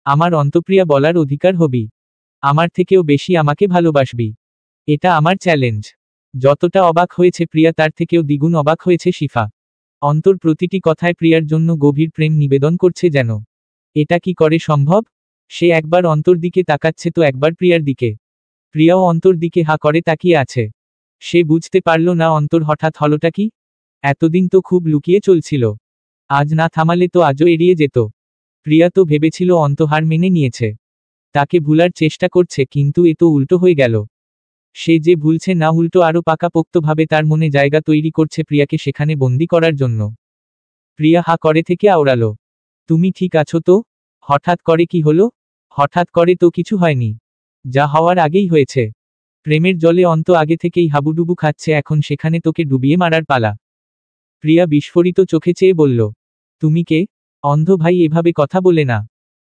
আমার অন্তপ্রিয়া বলার অধিকার হবি। আমার থেকেও বেশি আমাকে ভালোবাসবি। এটা আমার চ্যালেঞ্জ। যতটা অবাক হয়েছে প্রিয়া, তার থেকেও দ্বিগুণ অবাক হয়েছে শিফা। অন্তর প্রতিটি কথায় প্রিয়ার জন্য গভীর প্রেম নিবেদন করছে যেন। এটা কি করে সম্ভব? সে একবার অন্তর দিকে তাকাচ্ছে তো একবার প্রিয়ার দিকে। প্রিয়াও অন্তর দিকে হা করে তাকিয়ে আছে। সে বুঝতে পারল না অন্তর হঠাৎ হলোটা কি। এতদিন তো খুব লুকিয়ে চলছিল। আজ না থামালে তো আজও এড়িয়ে যেত। প্রিয়া তো ভেবেছিল অন্ত হার মেনে নিয়েছে, তাকে ভুলার চেষ্টা করছে, কিন্তু এ তো উল্টো হয়ে গেল। সে যে ভুলছে না, উল্টো আরো পাকাপোক্তভাবে তার মনে জায়গা তৈরি করছে প্রিয়াকে সেখানে বন্দি করার জন্য। প্রিয়া হা করে থেকে আওড়ালো, তুমি ঠিক আছো তো? হঠাৎ করে কি হলো? হঠাৎ করে তো কিছু হয়নি। যা হওয়ার আগেই হয়েছে। প্রেমের জলে অন্ত আগে থেকেই হাবুডুবু খাচ্ছে, এখন সেখানে তোকে ডুবিয়ে মারার পালা। প্রিয়া বিস্ফোরিত চোখে চেয়ে বলল, তুমি কে? অন্ধ ভাই এভাবে কথা বলে না।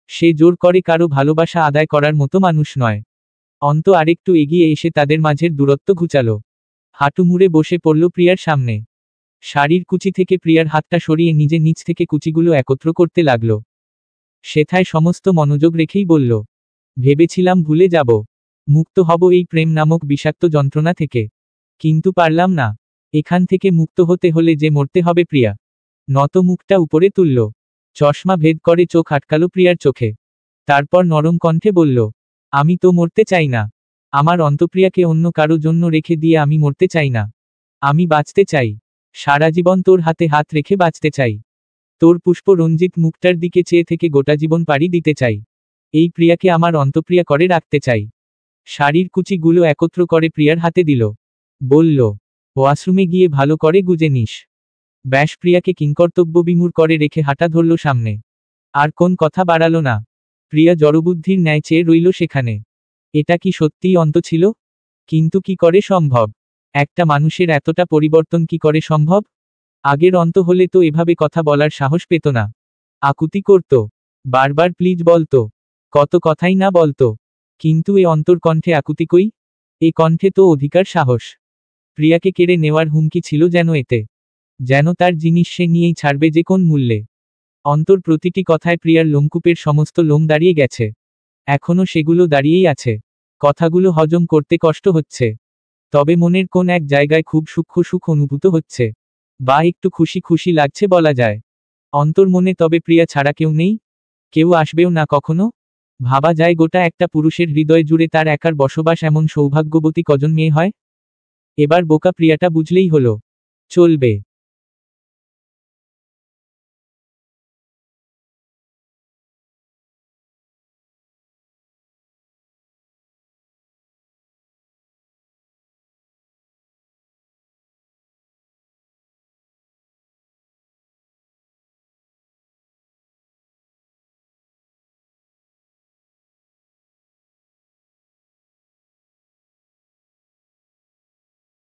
সে জোর করে কারো ভালোবাসা আদায় করার মতো মানুষ নয়। অন্ত আরেকটু এগিয়ে এসে তাদের মাঝের দূরত্ব ঘুচালো। হাঁটু মুড়ে বসে পড়ল প্রিয়ার সামনে। শাড়ির কুচি থেকে প্রিয়ার হাতটা সরিয়ে নিজে নিচ থেকে কুচিগুলো একত্র করতে লাগল। সেথায় সমস্ত মনোযোগ রেখেই বলল, ভেবেছিলাম ভুলে যাব, মুক্ত হব এই প্রেম নামক বিষাক্ত যন্ত্রণা থেকে। কিন্তু পারলাম না। এখান থেকে মুক্ত হতে হলে যে মরতে হবে। প্রিয়া নত মুখটা উপরে তুলল। চশমা ভেদ করে চোখ আটকালো প্রিয়ার চোখে। তারপর নরম কণ্ঠে বলল, আমি তো মরতে চাই না। আমার অন্তপ্রিয়াকে অন্য কারো জন্য রেখে দিয়ে আমি মরতে চাই না। আমি বাঁচতে চাই। সারা জীবন তোর হাতে হাত রেখে বাঁচতে চাই। তোর পুষ্প রঞ্জিত মুখটার দিকে চেয়ে থেকে গোটা জীবন পাড়ি দিতে চাই। এই প্রিয়াকে আমার অন্তপ্রিয়া করে রাখতে চাই। শাড়ির কুচিগুলো একত্র করে প্রিয়ার হাতে দিল। বলল, ওয়াশরুমে গিয়ে ভালো করে গুজে নিস। ব্যাস প্রিয়াকে কিংকর্তব্য বিমূঢ় করে রেখে হাঁটা ধরল সামনে। আর কোন কথা বাড়ালো না। প্রিয়া জড়বুদ্ধির ন্যায় চেয়ে রইল সেখানে। এটা কি সত্যিই অন্ত ছিল? কিন্তু কি করে সম্ভব? একটা মানুষের এতটা পরিবর্তন কি করে সম্ভব? আগের অন্ত হলে তো এভাবে কথা বলার সাহস পেত না। আকুতি করত, বারবার প্লিজ বলতো, কত কথাই না বলতো। কিন্তু এ অন্তর কণ্ঠে আকুতি কই? এ কণ্ঠে তো অধিকার, সাহস। প্রিয়াকে কেড়ে নেওয়ার হুমকি ছিল যেন এতে। যেন তার জিনিস সে নিয়েই ছাড়বে যে কোন মূল্যে। অন্তর প্রতিটি কথায় প্রিয়ার লোমকূপের সমস্ত লোম দাঁড়িয়ে গেছে। এখনো সেগুলো দাঁড়িয়েই আছে। কথাগুলো হজম করতে কষ্ট হচ্ছে। তবে মনের কোন এক জায়গায় খুব সূক্ষ্ম সুখ অনুভূত হচ্ছে। বা একটু খুশি খুশি লাগছে বলা যায়। অন্তর মনে তবে প্রিয়া ছাড়া কেউ নেই, কেউ আসবেও না কখনো। ভাবা যায় গোটা একটা পুরুষের হৃদয় জুড়ে তার একার বসবাস, এমন সৌভাগ্যবতী কজন মেয়ে হয়? এবার বোকা প্রিয়াটা বুঝলেই হলো। চলবে।